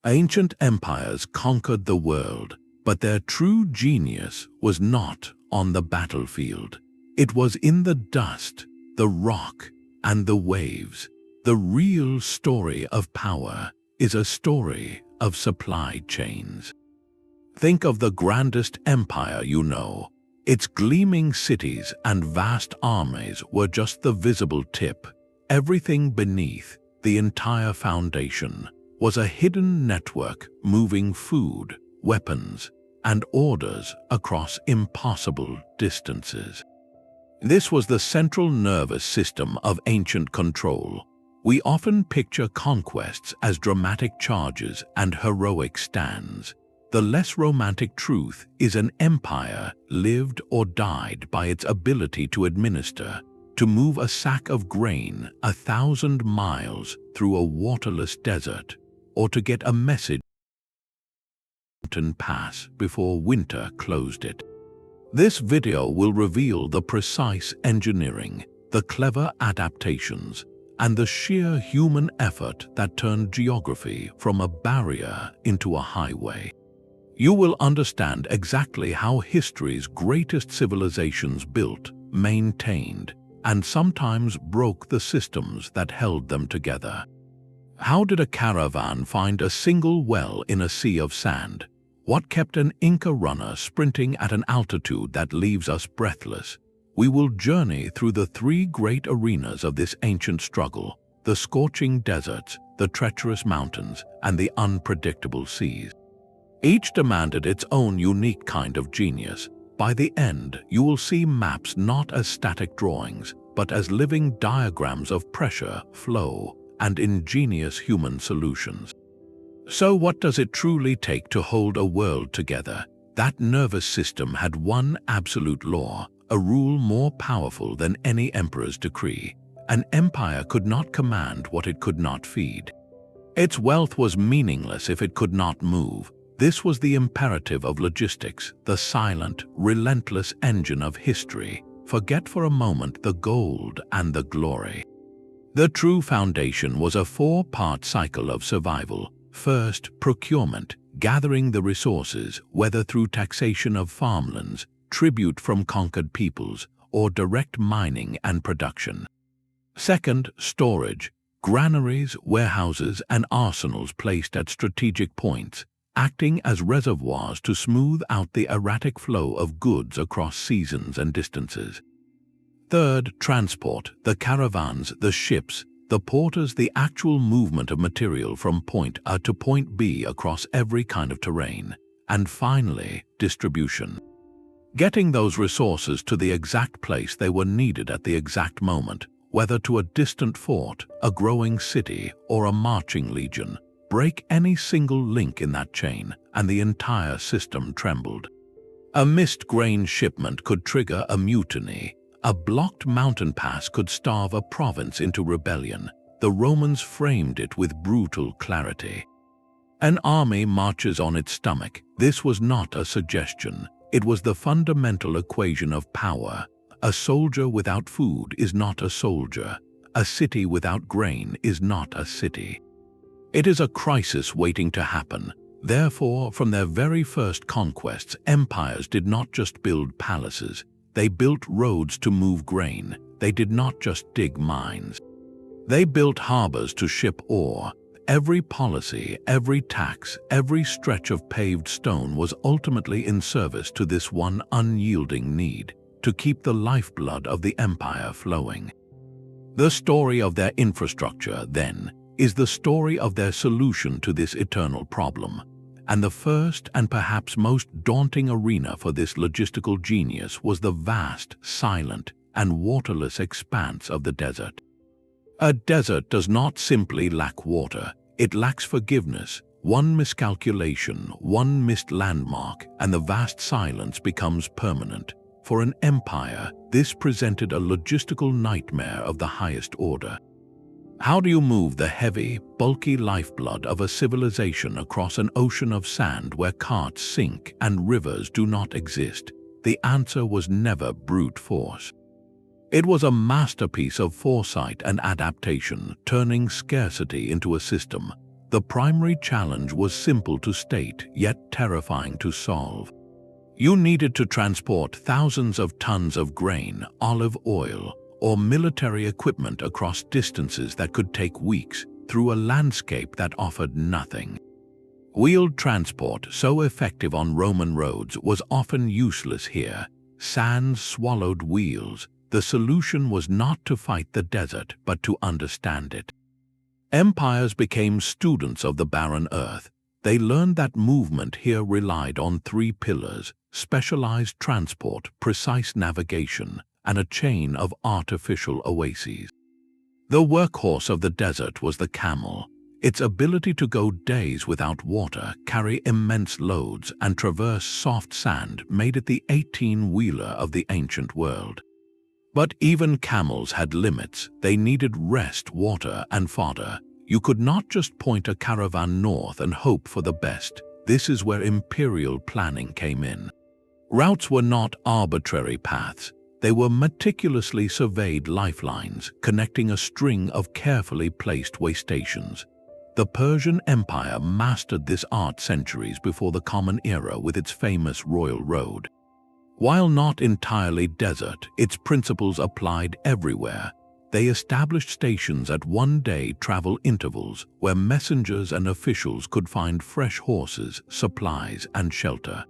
Ancient empires conquered the world, but their true genius was not on the battlefield. It was in the dust, the rock, and the waves. The real story of power is a story of supply chains. Think of the grandest empire you know. Its gleaming cities and vast armies were just the visible tip. Everything beneath, the entire foundation, was a hidden network moving food, weapons, and orders across impossible distances. This was the central nervous system of ancient control. We often picture conquests as dramatic charges and heroic stands. The less romantic truth is an empire lived or died by its ability to administer, to move a sack of grain 1,000 miles through a waterless desert, or to get a message mountain pass before winter closed it. This video will reveal the precise engineering, the clever adaptations, and the sheer human effort that turned geography from a barrier into a highway. You will understand exactly how history's greatest civilizations built, maintained, and sometimes broke the systems that held them together. How did a caravan find a single well in a sea of sand? What kept an Inca runner sprinting at an altitude that leaves us breathless? We will journey through the three great arenas of this ancient struggle: the scorching deserts, the treacherous mountains, and the unpredictable seas. Each demanded its own unique kind of genius. By the end, you will see maps not as static drawings, but as living diagrams of pressure, flow, and ingenious human solutions. So what does it truly take to hold a world together? That nervous system had one absolute law, a rule more powerful than any emperor's decree. An empire could not command what it could not feed. Its wealth was meaningless if it could not move. This was the imperative of logistics, the silent, relentless engine of history. Forget for a moment the gold and the glory. The true foundation was a four-part cycle of survival. First, procurement, gathering the resources, whether through taxation of farmlands, tribute from conquered peoples, or direct mining and production. Second, storage, granaries, warehouses, and arsenals placed at strategic points, acting as reservoirs to smooth out the erratic flow of goods across seasons and distances. Third, transport, the caravans, the ships, the porters, the actual movement of material from point A to point B across every kind of terrain. And finally, distribution. Getting those resources to the exact place they were needed at the exact moment, whether to a distant fort, a growing city, or a marching legion. Break any single link in that chain, and the entire system trembled. A missed grain shipment could trigger a mutiny. A blocked mountain pass could starve a province into rebellion. The Romans framed it with brutal clarity. An army marches on its stomach. This was not a suggestion. It was the fundamental equation of power. A soldier without food is not a soldier. A city without grain is not a city. It is a crisis waiting to happen. Therefore, from their very first conquests, empires did not just build palaces. They built roads to move grain. They did not just dig mines. They built harbors to ship ore. Every policy, every tax, every stretch of paved stone was ultimately in service to this one unyielding need: to keep the lifeblood of the empire flowing. The story of their infrastructure, then, is the story of their solution to this eternal problem. And the first and perhaps most daunting arena for this logistical genius was the vast, silent, and waterless expanse of the desert. A desert does not simply lack water, it lacks forgiveness. One miscalculation, one missed landmark, and the vast silence becomes permanent. For an empire, this presented a logistical nightmare of the highest order. How do you move the heavy, bulky lifeblood of a civilization across an ocean of sand where carts sink and rivers do not exist? The answer was never brute force. It was a masterpiece of foresight and adaptation, turning scarcity into a system. The primary challenge was simple to state, yet terrifying to solve. You needed to transport thousands of tons of grain, olive oil, or military equipment across distances that could take weeks through a landscape that offered nothing. Wheeled transport, so effective on Roman roads, was often useless here. Sand swallowed wheels. The solution was not to fight the desert, but to understand it. Empires became students of the barren earth. They learned that movement here relied on three pillars: specialized transport, precise navigation, and a chain of artificial oases. The workhorse of the desert was the camel. Its ability to go days without water, carry immense loads, and traverse soft sand made it the 18-wheeler of the ancient world. But even camels had limits. They needed rest, water, and fodder. You could not just point a caravan north and hope for the best. This is where imperial planning came in. Routes were not arbitrary paths. They were meticulously surveyed lifelines, connecting a string of carefully placed way stations. The Persian Empire mastered this art centuries before the Common Era with its famous Royal Road. While not entirely desert, its principles applied everywhere. They established stations at one-day travel intervals where messengers and officials could find fresh horses, supplies, and shelter.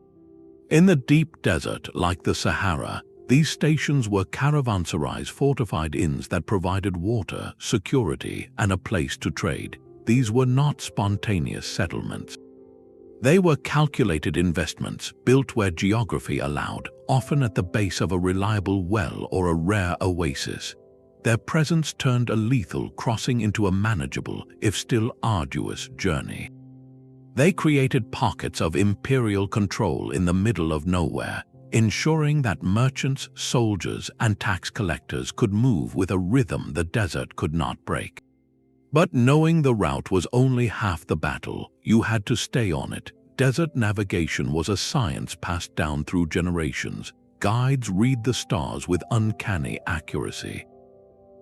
In the deep desert, like the Sahara, these stations were caravanserais, fortified inns that provided water, security, and a place to trade. These were not spontaneous settlements. They were calculated investments, built where geography allowed, often at the base of a reliable well or a rare oasis. Their presence turned a lethal crossing into a manageable, if still arduous, journey. They created pockets of imperial control in the middle of nowhere, ensuring that merchants, soldiers, and tax collectors could move with a rhythm the desert could not break. But knowing the route was only half the battle. You had to stay on it. Desert navigation was a science passed down through generations. Guides read the stars with uncanny accuracy.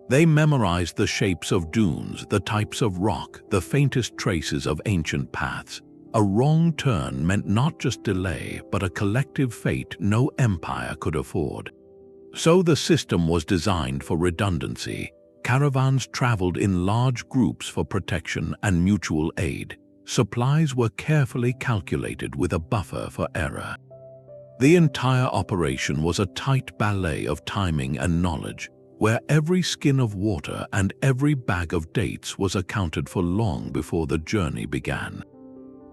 They memorized the shapes of dunes, the types of rock, the faintest traces of ancient paths. A wrong turn meant not just delay, but a collective fate no empire could afford. So the system was designed for redundancy. Caravans traveled in large groups for protection and mutual aid. Supplies were carefully calculated with a buffer for error. The entire operation was a tight ballet of timing and knowledge, where every skin of water and every bag of dates was accounted for long before the journey began.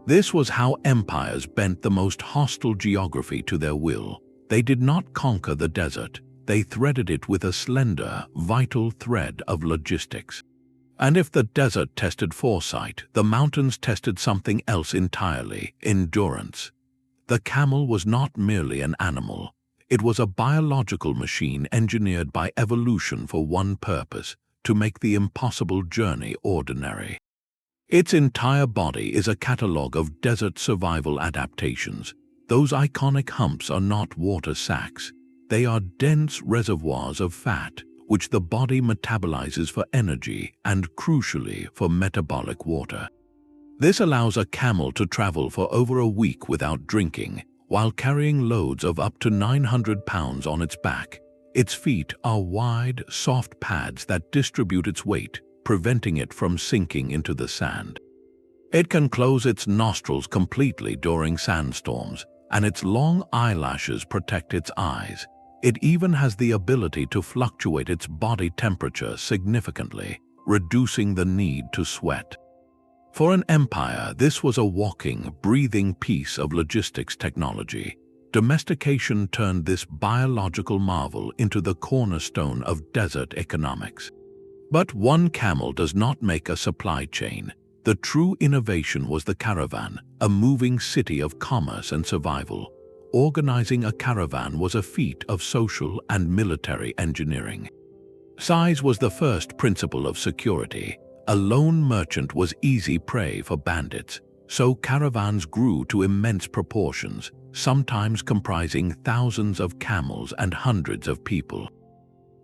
This was how empires bent the most hostile geography to their will. They did not conquer the desert. They threaded it with a slender, vital thread of logistics. And if the desert tested foresight, the mountains tested something else entirely: endurance. The camel was not merely an animal. It was a biological machine engineered by evolution for one purpose: to make the impossible journey ordinary. Its entire body is a catalogue of desert survival adaptations. Those iconic humps are not water sacs. They are dense reservoirs of fat, which the body metabolizes for energy and, crucially, for metabolic water. This allows a camel to travel for over a week without drinking, while carrying loads of up to 900 pounds on its back. Its feet are wide, soft pads that distribute its weight, preventing it from sinking into the sand. It can close its nostrils completely during sandstorms, and its long eyelashes protect its eyes. It even has the ability to fluctuate its body temperature significantly, reducing the need to sweat. For an empire, this was a walking, breathing piece of logistics technology. Domestication turned this biological marvel into the cornerstone of desert economics. But one camel does not make a supply chain. The true innovation was the caravan, a moving city of commerce and survival. Organizing a caravan was a feat of social and military engineering. Size was the first principle of security. A lone merchant was easy prey for bandits, so caravans grew to immense proportions, sometimes comprising thousands of camels and hundreds of people.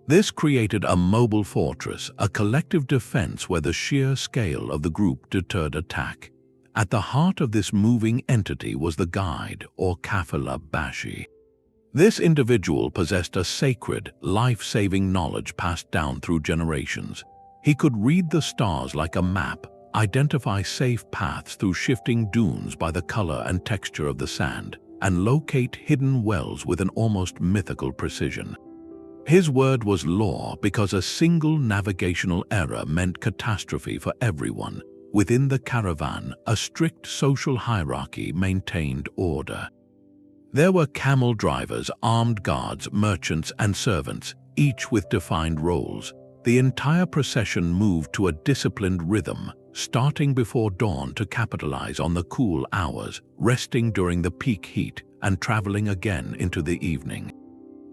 This created a mobile fortress, a collective defense where the sheer scale of the group deterred attack. At the heart of this moving entity was the guide, or kafila bashi. This individual possessed a sacred, life-saving knowledge passed down through generations. He could read the stars like a map, identify safe paths through shifting dunes by the color and texture of the sand, and locate hidden wells with an almost mythical precision. His word was law because a single navigational error meant catastrophe for everyone. Within the caravan, a strict social hierarchy maintained order. There were camel drivers, armed guards, merchants, and servants, each with defined roles. The entire procession moved to a disciplined rhythm, starting before dawn to capitalize on the cool hours, resting during the peak heat, and traveling again into the evening.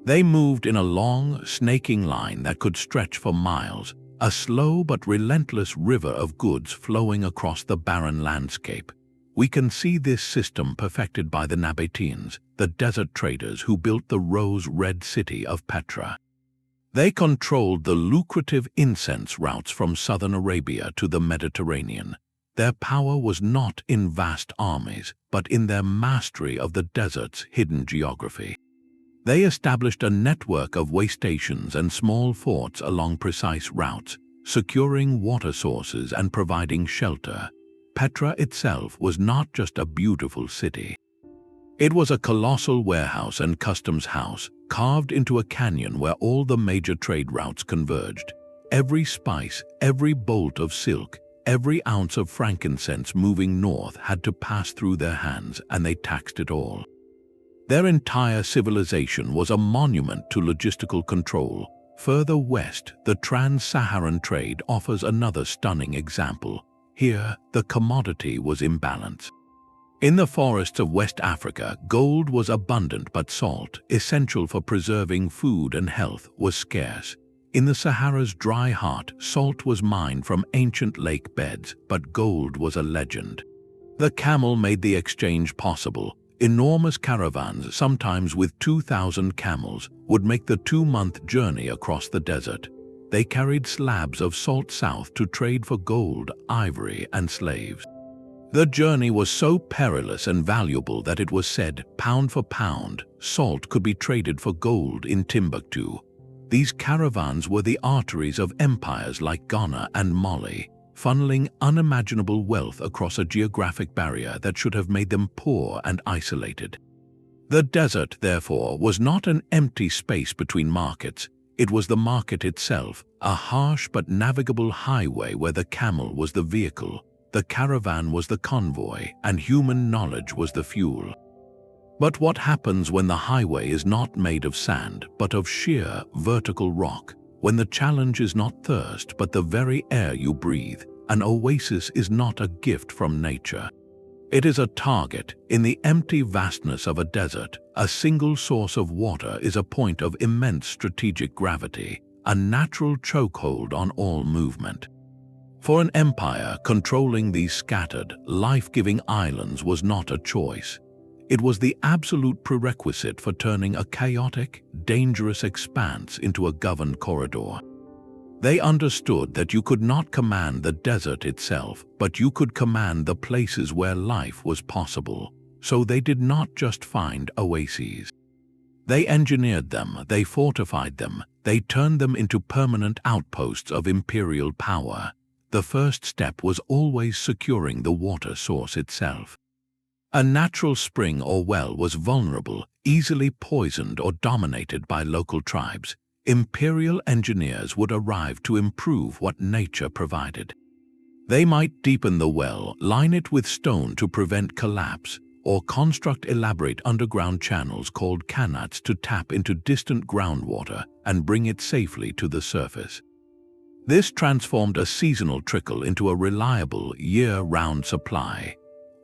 They moved in a long, snaking line that could stretch for miles, a slow but relentless river of goods flowing across the barren landscape. We can see this system perfected by the Nabateans, the desert traders who built the rose-red city of Petra. They controlled the lucrative incense routes from southern Arabia to the Mediterranean. Their power was not in vast armies, but in their mastery of the desert's hidden geography. They established a network of way stations and small forts along precise routes, securing water sources and providing shelter. Petra itself was not just a beautiful city. It was a colossal warehouse and customs house, carved into a canyon where all the major trade routes converged. Every spice, every bolt of silk, every ounce of frankincense moving north had to pass through their hands, and they taxed it all. Their entire civilization was a monument to logistical control. Further west, the Trans-Saharan trade offers another stunning example. Here, the commodity was in balance. In the forests of West Africa, gold was abundant, but salt, essential for preserving food and health, was scarce. In the Sahara's dry heart, salt was mined from ancient lake beds, but gold was a legend. The camel made the exchange possible. Enormous caravans, sometimes with 2,000 camels, would make the 2-month journey across the desert. They carried slabs of salt south to trade for gold, ivory, and slaves. The journey was so perilous and valuable that it was said, pound for pound, salt could be traded for gold in Timbuktu. These caravans were the arteries of empires like Ghana and Mali, funneling unimaginable wealth across a geographic barrier that should have made them poor and isolated. The desert, therefore, was not an empty space between markets. It was the market itself, a harsh but navigable highway where the camel was the vehicle, the caravan was the convoy, and human knowledge was the fuel. But what happens when the highway is not made of sand, but of sheer, vertical rock? When the challenge is not thirst, but the very air you breathe? An oasis is not a gift from nature. It is a target. In the empty vastness of a desert, a single source of water is a point of immense strategic gravity, a natural chokehold on all movement. For an empire, controlling these scattered, life-giving islands was not a choice. It was the absolute prerequisite for turning a chaotic, dangerous expanse into a governed corridor. They understood that you could not command the desert itself, but you could command the places where life was possible. So they did not just find oases. They engineered them, they fortified them, they turned them into permanent outposts of imperial power. The first step was always securing the water source itself. A natural spring or well was vulnerable, easily poisoned or dominated by local tribes. Imperial engineers would arrive to improve what nature provided. They might deepen the well, line it with stone to prevent collapse, or construct elaborate underground channels called qanats to tap into distant groundwater and bring it safely to the surface. This transformed a seasonal trickle into a reliable, year-round supply.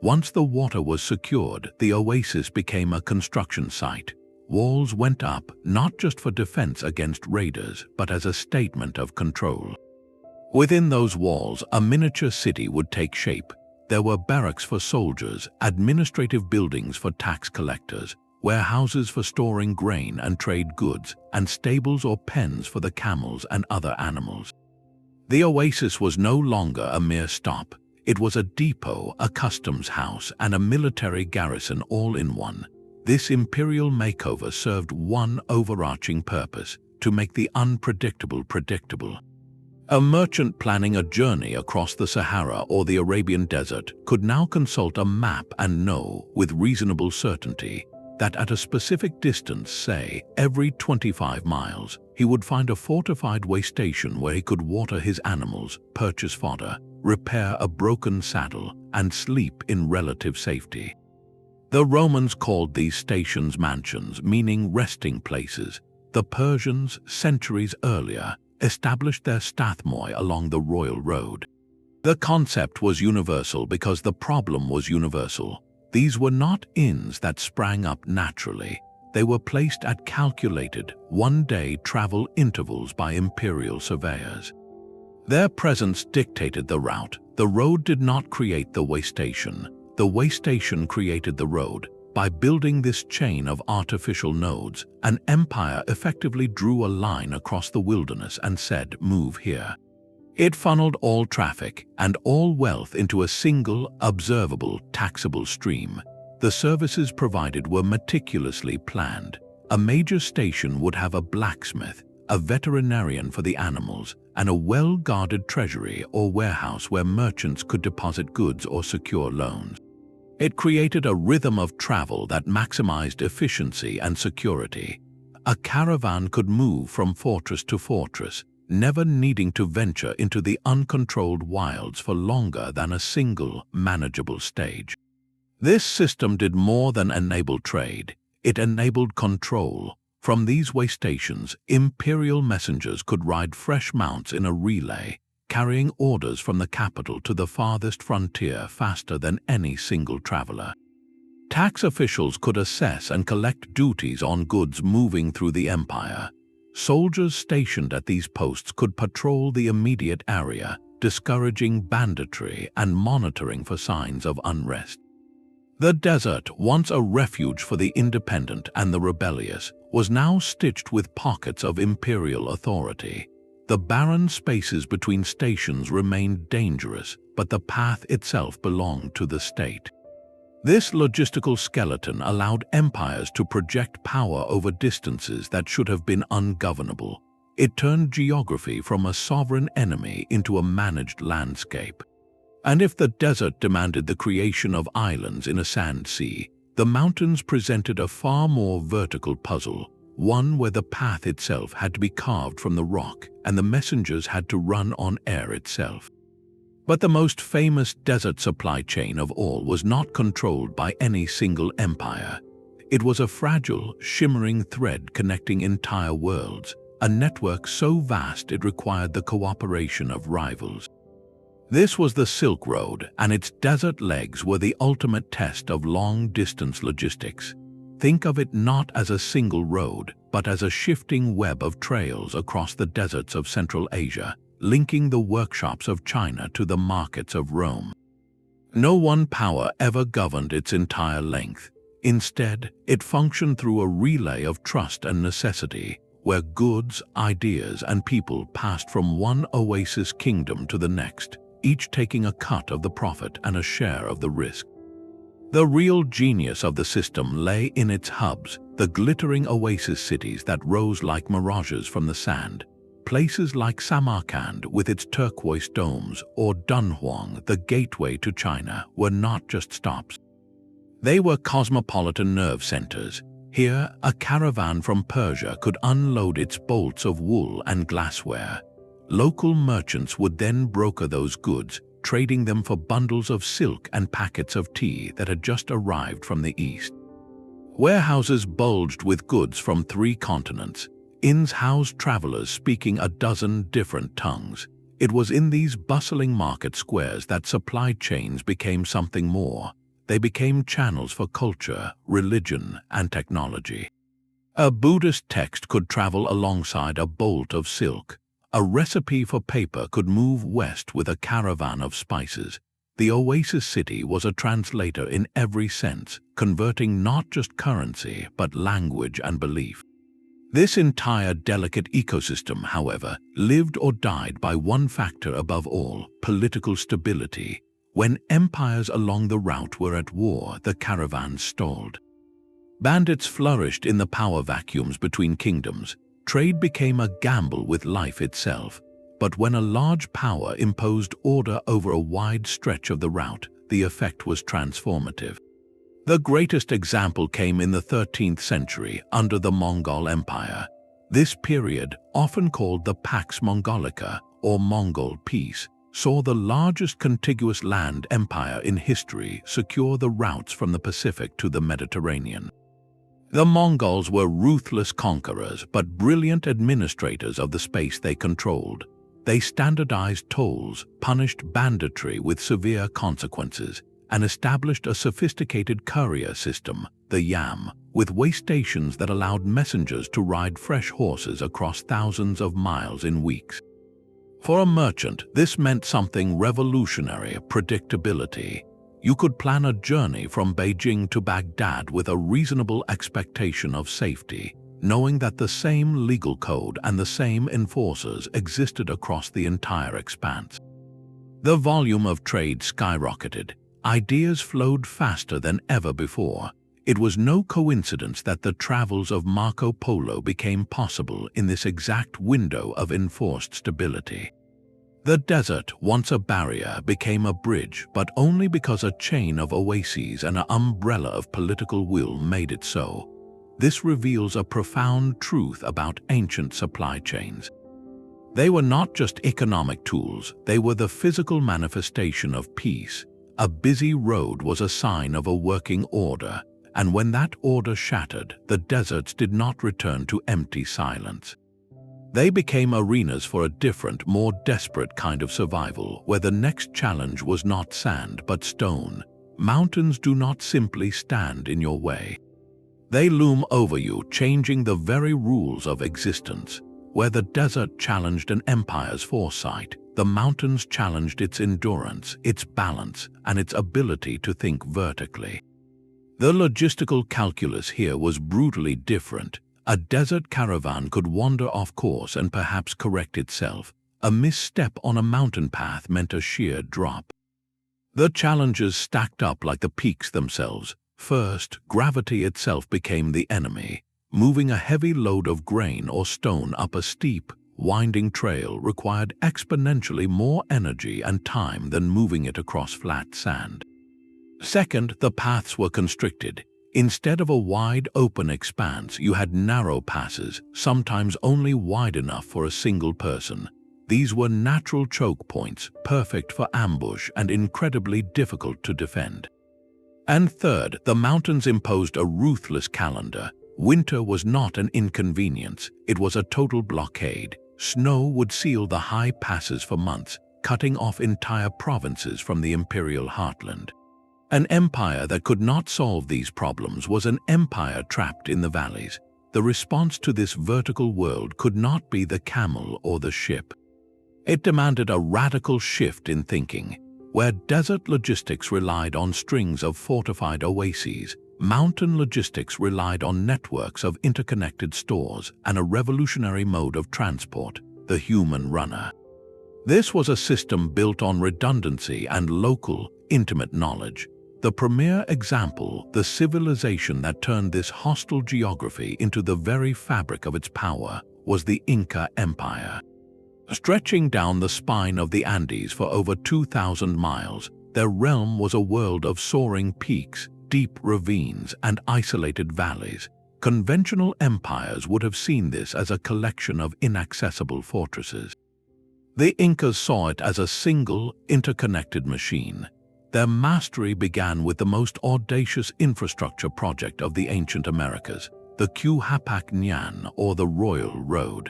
Once the water was secured, the oasis became a construction site. Walls went up, not just for defense against raiders, but as a statement of control. Within those walls, a miniature city would take shape. There were barracks for soldiers, administrative buildings for tax collectors, warehouses for storing grain and trade goods, and stables or pens for the camels and other animals. The oasis was no longer a mere stop. It was a depot, a customs house, and a military garrison all in one. This imperial makeover served one overarching purpose: to make the unpredictable predictable. A merchant planning a journey across the Sahara or the Arabian desert could now consult a map and know with reasonable certainty that at a specific distance, say every 25 miles, he would find a fortified way station where he could water his animals, purchase fodder, repair a broken saddle, and sleep in relative safety. The Romans called these stations mansions, meaning resting places. The Persians, centuries earlier, established their stathmoi along the Royal Road. The concept was universal because the problem was universal. These were not inns that sprang up naturally. They were placed at calculated, one-day travel intervals by imperial surveyors. Their presence dictated the route. The road did not create the way station. The way station created the road. By building this chain of artificial nodes, an empire effectively drew a line across the wilderness and said, "Move here." It funneled all traffic and all wealth into a single, observable, taxable stream. The services provided were meticulously planned. A major station would have a blacksmith, a veterinarian for the animals, and a well-guarded treasury or warehouse where merchants could deposit goods or secure loans. It created a rhythm of travel that maximized efficiency and security. A caravan could move from fortress to fortress, never needing to venture into the uncontrolled wilds for longer than a single, manageable stage. This system did more than enable trade. It enabled control. From these way stations, imperial messengers could ride fresh mounts in a relay, carrying orders from the capital to the farthest frontier faster than any single traveler. Tax officials could assess and collect duties on goods moving through the empire. Soldiers stationed at these posts could patrol the immediate area, discouraging banditry and monitoring for signs of unrest. The desert, once a refuge for the independent and the rebellious, was now stitched with pockets of imperial authority. The barren spaces between stations remained dangerous, but the path itself belonged to the state. This logistical skeleton allowed empires to project power over distances that should have been ungovernable. It turned geography from a sovereign enemy into a managed landscape. And if the desert demanded the creation of islands in a sand sea, the mountains presented a far more vertical puzzle, one where the path itself had to be carved from the rock and the messengers had to run on air itself. But the most famous desert supply chain of all was not controlled by any single empire. It was a fragile, shimmering thread connecting entire worlds, a network so vast it required the cooperation of rivals. This was the Silk Road, and its desert legs were the ultimate test of long-distance logistics. Think of it not as a single road, but as a shifting web of trails across the deserts of Central Asia, linking the workshops of China to the markets of Rome. No one power ever governed its entire length. Instead, it functioned through a relay of trust and necessity, where goods, ideas, and people passed from one oasis kingdom to the next, each taking a cut of the profit and a share of the risk. The real genius of the system lay in its hubs, the glittering oasis cities that rose like mirages from the sand. Places like Samarkand with its turquoise domes or Dunhuang, the gateway to China, were not just stops. They were cosmopolitan nerve centers. Here, a caravan from Persia could unload its bolts of wool and glassware. Local merchants would then broker those goods, trading them for bundles of silk and packets of tea that had just arrived from the east. Warehouses bulged with goods from 3 continents. Inns housed travelers speaking a dozen different tongues. It was in these bustling market squares that supply chains became something more. They became channels for culture, religion, and technology. A Buddhist text could travel alongside a bolt of silk. A recipe for paper could move west with a caravan of spices. The Oasis city was a translator in every sense, converting not just currency but language and belief. This entire delicate ecosystem, however, lived or died by one factor above all: political stability. When empires along the route were at war, the caravans stalled. Bandits flourished in the power vacuums between kingdoms. Trade became a gamble with life itself. But when a large power imposed order over a wide stretch of the route, the effect was transformative. The greatest example came in the 13th century under the Mongol Empire. This period, often called the Pax Mongolica or Mongol Peace, saw the largest contiguous land empire in history secure the routes from the Pacific to the Mediterranean. The Mongols were ruthless conquerors but brilliant administrators of the space they controlled. They standardized tolls, punished banditry with severe consequences, and established a sophisticated courier system, the yam, with way stations that allowed messengers to ride fresh horses across thousands of miles in weeks. For a merchant, this meant something revolutionary: predictability. You could plan a journey from Beijing to Baghdad with a reasonable expectation of safety, knowing that the same legal code and the same enforcers existed across the entire expanse. The volume of trade skyrocketed. Ideas flowed faster than ever before. It was no coincidence that the travels of Marco Polo became possible in this exact window of enforced stability. The desert, once a barrier, became a bridge, but only because a chain of oases and an umbrella of political will made it so. This reveals a profound truth about ancient supply chains. They were not just economic tools, they were the physical manifestation of peace. A busy road was a sign of a working order, and when that order shattered, the deserts did not return to empty silence. They became arenas for a different, more desperate kind of survival, where the next challenge was not sand but stone. Mountains do not simply stand in your way. They loom over you, changing the very rules of existence. Where the desert challenged an empire's foresight, the mountains challenged its endurance, its balance, and its ability to think vertically. The logistical calculus here was brutally different. A desert caravan could wander off course and perhaps correct itself. A misstep on a mountain path meant a sheer drop. The challenges stacked up like the peaks themselves. First, gravity itself became the enemy. Moving a heavy load of grain or stone up a steep, winding trail required exponentially more energy and time than moving it across flat sand. Second, the paths were constricted. Instead of a wide open expanse, you had narrow passes, sometimes only wide enough for a single person. These were natural choke points, perfect for ambush and incredibly difficult to defend. And third, the mountains imposed a ruthless calendar. Winter was not an inconvenience, it was a total blockade. Snow would seal the high passes for months, cutting off entire provinces from the imperial heartland. An empire that could not solve these problems was an empire trapped in the valleys. The response to this vertical world could not be the camel or the ship. It demanded a radical shift in thinking. Where desert logistics relied on strings of fortified oases, mountain logistics relied on networks of interconnected stores and a revolutionary mode of transport, the human runner. This was a system built on redundancy and local, intimate knowledge. The premier example, the civilization that turned this hostile geography into the very fabric of its power, was the Inca Empire. Stretching down the spine of the Andes for over 2,000 miles, their realm was a world of soaring peaks, deep ravines, and isolated valleys. Conventional empires would have seen this as a collection of inaccessible fortresses. The Incas saw it as a single, interconnected machine. Their mastery began with the most audacious infrastructure project of the ancient Americas, the Qhapaq Ñan, or the Royal Road.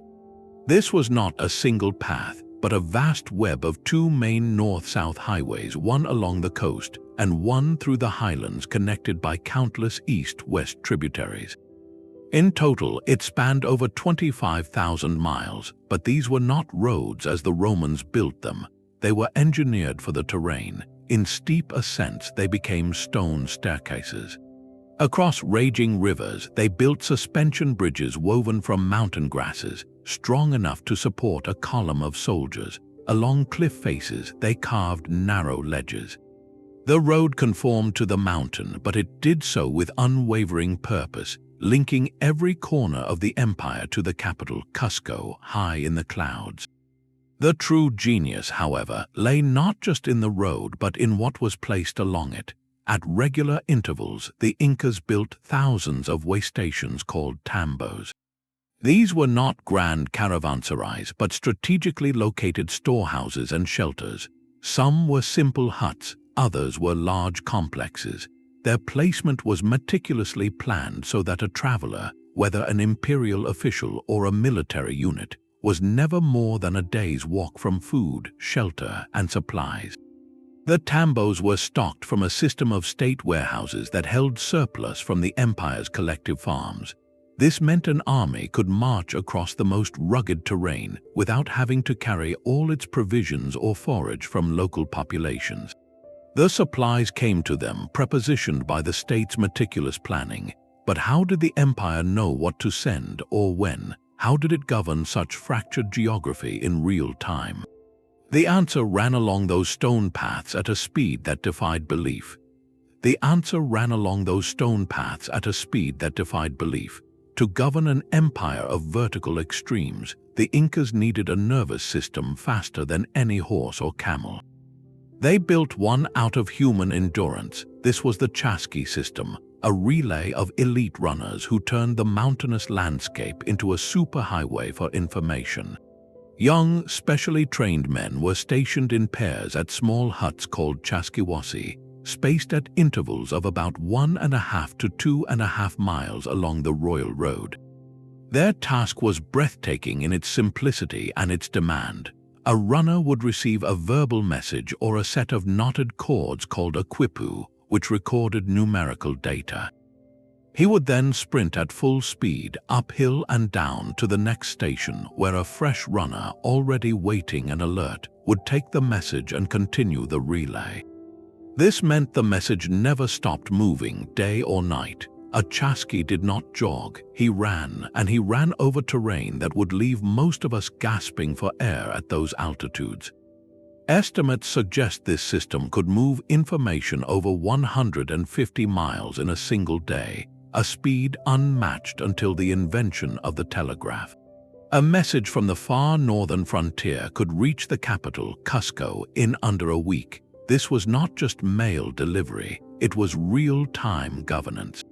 This was not a single path, but a vast web of two main north-south highways, one along the coast and one through the highlands, connected by countless east-west tributaries. In total, it spanned over 25,000 miles, but these were not roads as the Romans built them. They were engineered for the terrain. In steep ascents, they became stone staircases. Across raging rivers, they built suspension bridges woven from mountain grasses, strong enough to support a column of soldiers. Along cliff faces, they carved narrow ledges. The road conformed to the mountain, but it did so with unwavering purpose, linking every corner of the empire to the capital, Cusco, high in the clouds. The true genius, however, lay not just in the road but in what was placed along it. At regular intervals, the Incas built thousands of way stations called tambos. These were not grand caravanserais but strategically located storehouses and shelters. Some were simple huts, others were large complexes. Their placement was meticulously planned so that a traveler, whether an imperial official or a military unit, was never more than a day's walk from food, shelter, and supplies. The tambos were stocked from a system of state warehouses that held surplus from the empire's collective farms. This meant an army could march across the most rugged terrain without having to carry all its provisions or forage from local populations. The supplies came to them prepositioned by the state's meticulous planning. But how did the empire know what to send or when? How did it govern such fractured geography in real time? The answer ran along those stone paths at a speed that defied belief. To govern an empire of vertical extremes, the Incas needed a nervous system faster than any horse or camel. They built one out of human endurance. This was the chasqui system, a relay of elite runners who turned the mountainous landscape into a superhighway for information. Young, specially trained men were stationed in pairs at small huts called chasquiwasi, spaced at intervals of about 1.5 to 2.5 miles along the Royal Road. Their task was breathtaking in its simplicity and its demand. A runner would receive a verbal message or a set of knotted cords called a quipu, which recorded numerical data. He would then sprint at full speed, uphill and down to the next station where a fresh runner, already waiting and alert, would take the message and continue the relay. This meant the message never stopped moving, day or night. A chasqui did not jog, he ran, and he ran over terrain that would leave most of us gasping for air at those altitudes. Estimates suggest this system could move information over 150 miles in a single day, a speed unmatched until the invention of the telegraph. A message from the far northern frontier could reach the capital, Cusco, in under a week. This was not just mail delivery, it was real-time governance.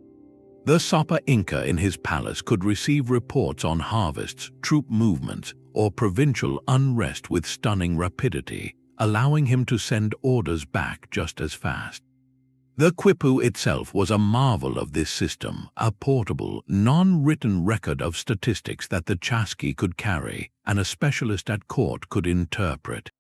The Sapa Inca in his palace could receive reports on harvests, troop movements, or provincial unrest with stunning rapidity, allowing him to send orders back just as fast. The quipu itself was a marvel of this system, a portable, non-written record of statistics that the chasqui could carry and a specialist at court could interpret.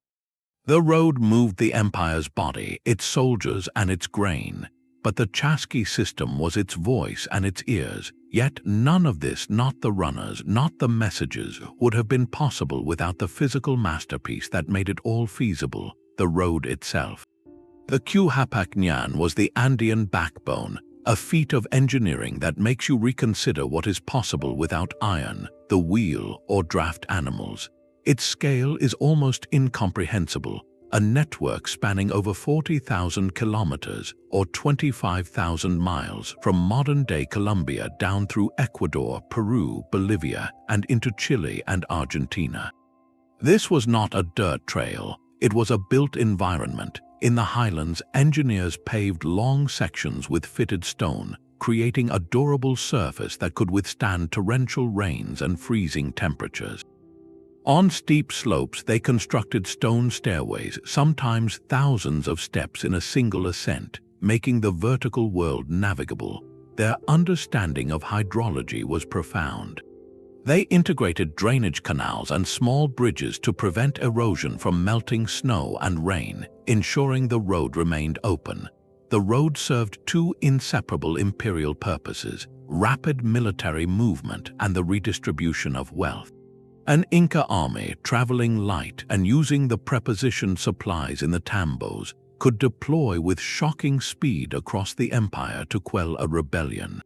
The road moved the empire's body, its soldiers and its grain, but the chasqui system was its voice and its ears. Yet none of this, not the runners, not the messages, would have been possible without the physical masterpiece that made it all feasible, the road itself. The Qhapaq Ñan was the Andean backbone, a feat of engineering that makes you reconsider what is possible without iron, the wheel, or draft animals. Its scale is almost incomprehensible, a network spanning over 40,000 kilometers or 25,000 miles from modern-day Colombia down through Ecuador, Peru, Bolivia, and into Chile and Argentina. This was not a dirt trail, it was a built environment. In the highlands, engineers paved long sections with fitted stone, creating a durable surface that could withstand torrential rains and freezing temperatures. On steep slopes, they constructed stone stairways, sometimes thousands of steps in a single ascent, making the vertical world navigable. Their understanding of hydrology was profound. They integrated drainage canals and small bridges to prevent erosion from melting snow and rain, ensuring the road remained open. The road served two inseparable imperial purposes: rapid military movement and the redistribution of wealth. An Inca army traveling light and using the prepositioned supplies in the tambos could deploy with shocking speed across the empire to quell a rebellion.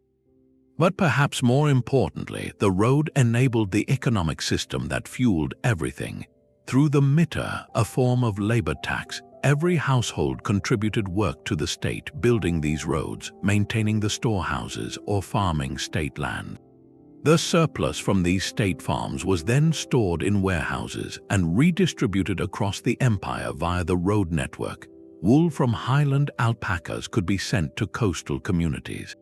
But perhaps more importantly, the road enabled the economic system that fueled everything. Through the mitre, a form of labor tax, every household contributed work to the state, building these roads, maintaining the storehouses, or farming state land. The surplus from these state farms was then stored in warehouses and redistributed across the empire via the road network. Wool from highland alpacas could be sent to coastal communities.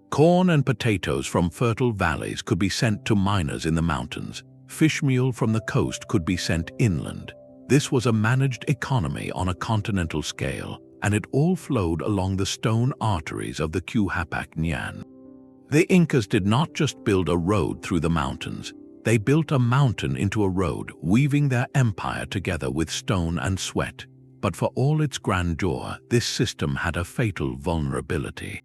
Corn and potatoes from fertile valleys could be sent to miners in the mountains. Fishmeal from the coast could be sent inland. This was a managed economy on a continental scale, and it all flowed along the stone arteries of the Qhapaq Ñan. The Incas did not just build a road through the mountains. They built a mountain into a road, weaving their empire together with stone and sweat. But for all its grandeur, this system had a fatal vulnerability.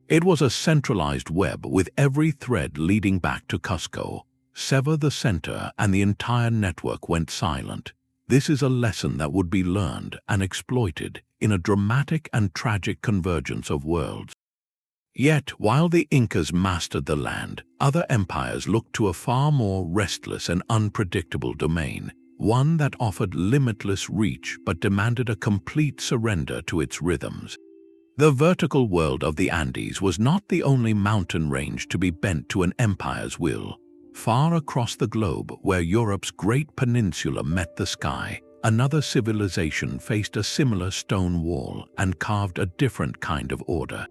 It was a centralized web with every thread leading back to Cusco. Sever the center and the entire network went silent. This is a lesson that would be learned and exploited in a dramatic and tragic convergence of worlds. Yet, while the Incas mastered the land, other empires looked to a far more restless and unpredictable domain, one that offered limitless reach but demanded a complete surrender to its rhythms. The vertical world of the Andes was not the only mountain range to be bent to an empire's will. Far across the globe, where Europe's great peninsula met the sky, another civilization faced a similar stone wall and carved a different kind of order.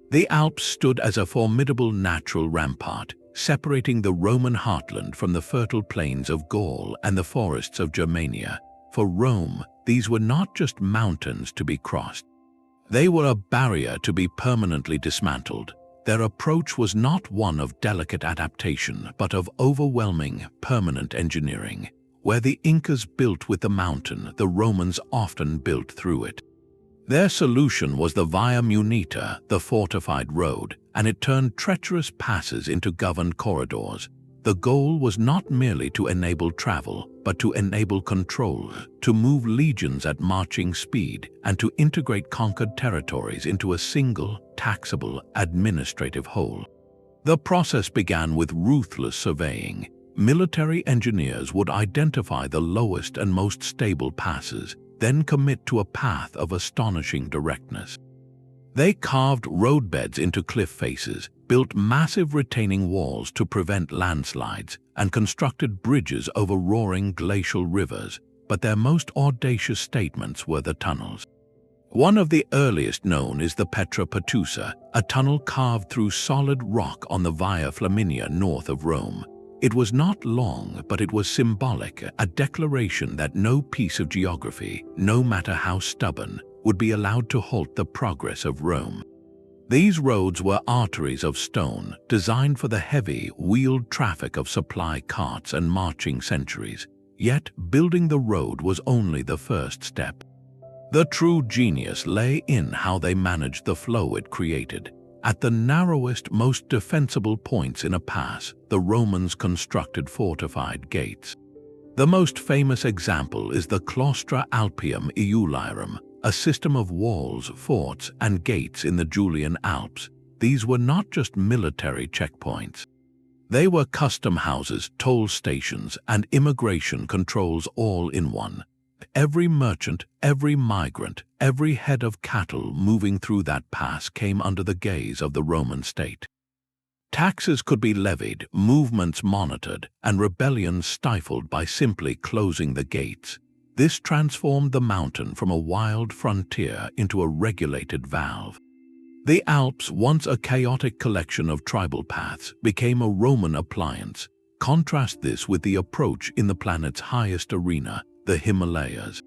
The Alps stood as a formidable natural rampart, separating the Roman heartland from the fertile plains of Gaul and the forests of Germania. For Rome, these were not just mountains to be crossed. They were a barrier to be permanently dismantled. Their approach was not one of delicate adaptation, but of overwhelming, permanent engineering. Where the Incas built with the mountain, the Romans often built through it. Their solution was the Via Munita, the fortified road, and it turned treacherous passes into governed corridors. The goal was not merely to enable travel, but to enable control, to move legions at marching speed, and to integrate conquered territories into a single, taxable, administrative whole. The process began with ruthless surveying. Military engineers would identify the lowest and most stable passes, then commit to a path of astonishing directness. They carved roadbeds into cliff faces, built massive retaining walls to prevent landslides, and constructed bridges over roaring glacial rivers, but their most audacious statements were the tunnels. One of the earliest known is the Petra Pertusa, a tunnel carved through solid rock on the Via Flaminia north of Rome. It was not long, but it was symbolic, a declaration that no piece of geography, no matter how stubborn, would be allowed to halt the progress of Rome. These roads were arteries of stone, designed for the heavy, wheeled traffic of supply carts and marching centuries. Yet, building the road was only the first step. The true genius lay in how they managed the flow it created. At the narrowest, most defensible points in a pass, the Romans constructed fortified gates. The most famous example is the Claustra Alpium Iulirum, a system of walls, forts, and gates in the Julian Alps. These were not just military checkpoints. They were custom houses, toll stations, and immigration controls all in one. Every merchant, every migrant, every head of cattle moving through that pass came under the gaze of the Roman state. Taxes could be levied, movements monitored, and rebellions stifled by simply closing the gates. This transformed the mountain from a wild frontier into a regulated valve. The Alps, once a chaotic collection of tribal paths, became a Roman appliance. Contrast this with the approach in the planet's highest arena, the Himalayas.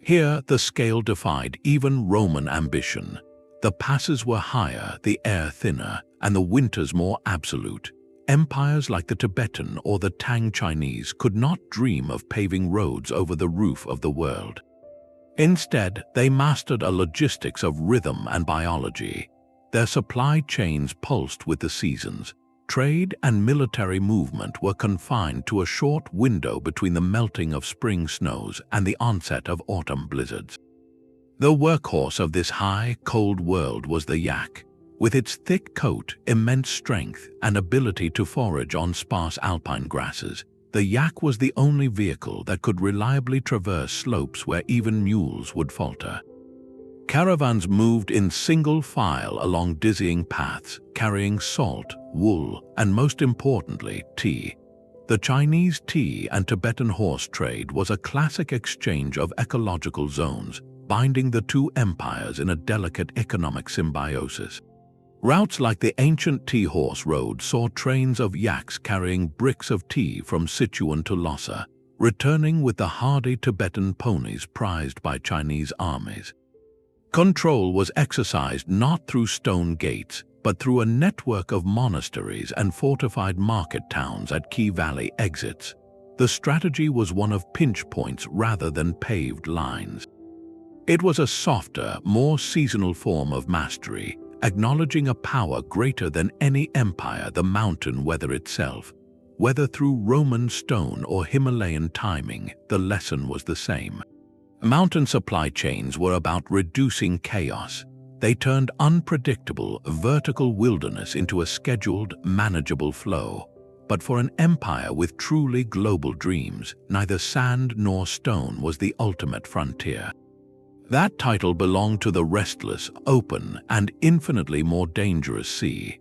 Here, the scale defied even Roman ambition. The passes were higher, the air thinner, and the winters more absolute. Empires like the Tibetan or the Tang Chinese could not dream of paving roads over the roof of the world. Instead, they mastered a logistics of rhythm and biology. Their supply chains pulsed with the seasons. Trade and military movement were confined to a short window between the melting of spring snows and the onset of autumn blizzards. The workhorse of this high, cold world was the yak. With its thick coat, immense strength, and ability to forage on sparse alpine grasses, the yak was the only vehicle that could reliably traverse slopes where even mules would falter. Caravans moved in single file along dizzying paths, carrying salt, wool, and most importantly, tea. The Chinese tea and Tibetan horse trade was a classic exchange of ecological zones, binding the two empires in a delicate economic symbiosis. Routes like the ancient tea horse road saw trains of yaks carrying bricks of tea from Sichuan to Lhasa, returning with the hardy Tibetan ponies prized by Chinese armies. Control was exercised not through stone gates, but through a network of monasteries and fortified market towns at key valley exits. The strategy was one of pinch points rather than paved lines. It was a softer, more seasonal form of mastery, acknowledging a power greater than any empire, the mountain weather itself. Whether through Roman stone or Himalayan timing, the lesson was the same. Mountain supply chains were about reducing chaos. They turned unpredictable, vertical wilderness into a scheduled, manageable flow. But for an empire with truly global dreams, neither sand nor stone was the ultimate frontier. That title belonged to the restless, open, and infinitely more dangerous sea.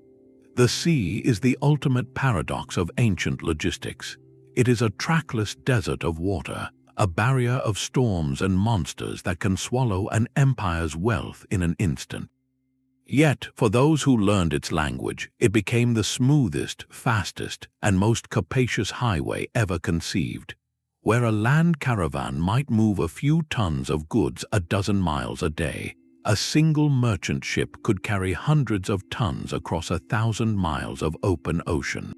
The sea is the ultimate paradox of ancient logistics. It is a trackless desert of water, a barrier of storms and monsters that can swallow an empire's wealth in an instant. Yet, for those who learned its language, it became the smoothest, fastest, and most capacious highway ever conceived. Where a land caravan might move a few tons of goods a dozen miles a day, a single merchant ship could carry hundreds of tons across 1,000 miles of open ocean.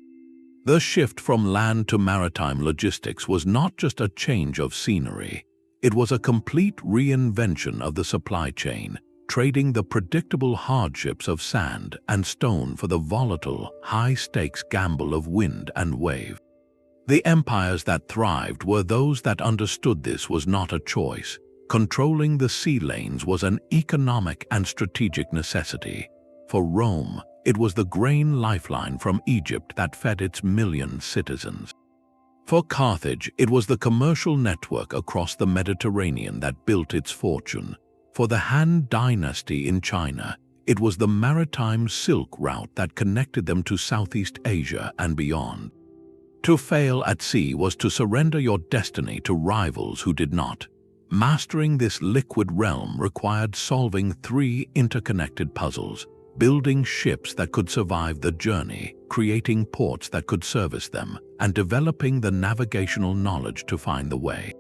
The shift from land to maritime logistics was not just a change of scenery. It was a complete reinvention of the supply chain, trading the predictable hardships of sand and stone for the volatile, high-stakes gamble of wind and wave. The empires that thrived were those that understood this was not a choice. Controlling the sea lanes was an economic and strategic necessity. For Rome, it was the grain lifeline from Egypt that fed its million citizens. For Carthage, it was the commercial network across the Mediterranean that built its fortune. For the Han dynasty in China, it was the maritime Silk Route that connected them to Southeast Asia and beyond. To fail at sea was to surrender your destiny to rivals who did not. Mastering this liquid realm required solving three interconnected puzzles: building ships that could survive the journey, creating ports that could service them, and developing the navigational knowledge to find the way.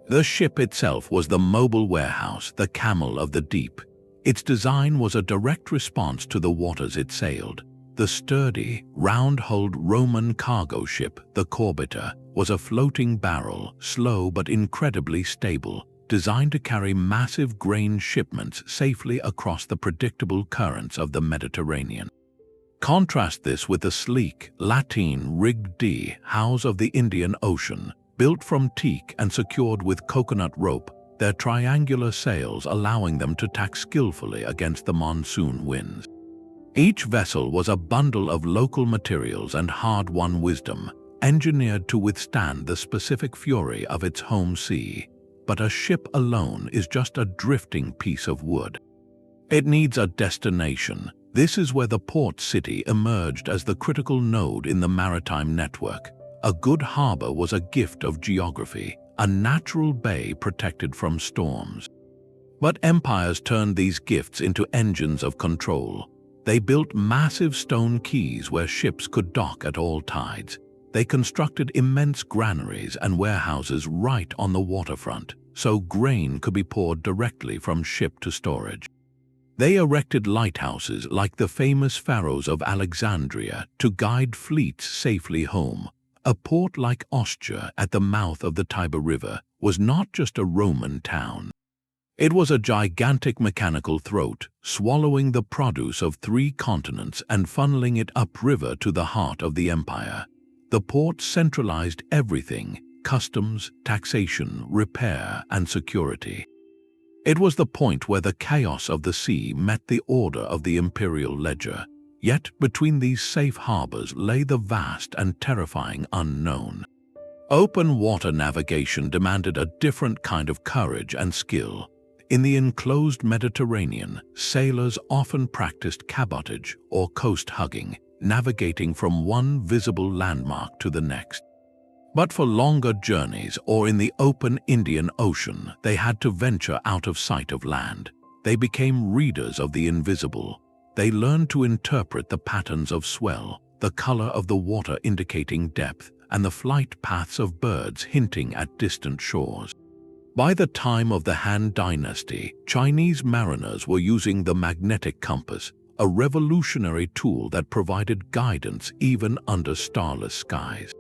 The ship itself was the mobile warehouse, the camel of the deep. Its design was a direct response to the waters it sailed. The sturdy, round-hulled Roman cargo ship, the corbiter, was a floating barrel, slow but incredibly stable, designed to carry massive grain shipments safely across the predictable currents of the Mediterranean. Contrast this with the sleek, lateen-rigged house of the Indian Ocean, built from teak and secured with coconut rope, their triangular sails allowing them to tack skillfully against the monsoon winds. Each vessel was a bundle of local materials and hard-won wisdom, engineered to withstand the specific fury of its home sea. But a ship alone is just a drifting piece of wood. It needs a destination. This is where the port city emerged as the critical node in the maritime network. A good harbor was a gift of geography, a natural bay protected from storms. But empires turned these gifts into engines of control. They built massive stone quays where ships could dock at all tides. They constructed immense granaries and warehouses right on the waterfront, so grain could be poured directly from ship to storage. They erected lighthouses like the famous pharaohs of Alexandria to guide fleets safely home. A port like Ostia at the mouth of the Tiber River was not just a Roman town. It was a gigantic mechanical throat, swallowing the produce of 3 continents and funneling it upriver to the heart of the empire. The port centralized everything: customs, taxation, repair, and security. It was the point where the chaos of the sea met the order of the imperial ledger. Yet between these safe harbors lay the vast and terrifying unknown. Open water navigation demanded a different kind of courage and skill. In the enclosed Mediterranean, sailors often practiced cabotage or coast hugging, navigating from one visible landmark to the next. But for longer journeys or in the open Indian Ocean, they had to venture out of sight of land. They became readers of the invisible. They learned to interpret the patterns of swell, the color of the water indicating depth, and the flight paths of birds hinting at distant shores. By the time of the Han Dynasty, Chinese mariners were using the magnetic compass, a revolutionary tool that provided guidance even under starless skies.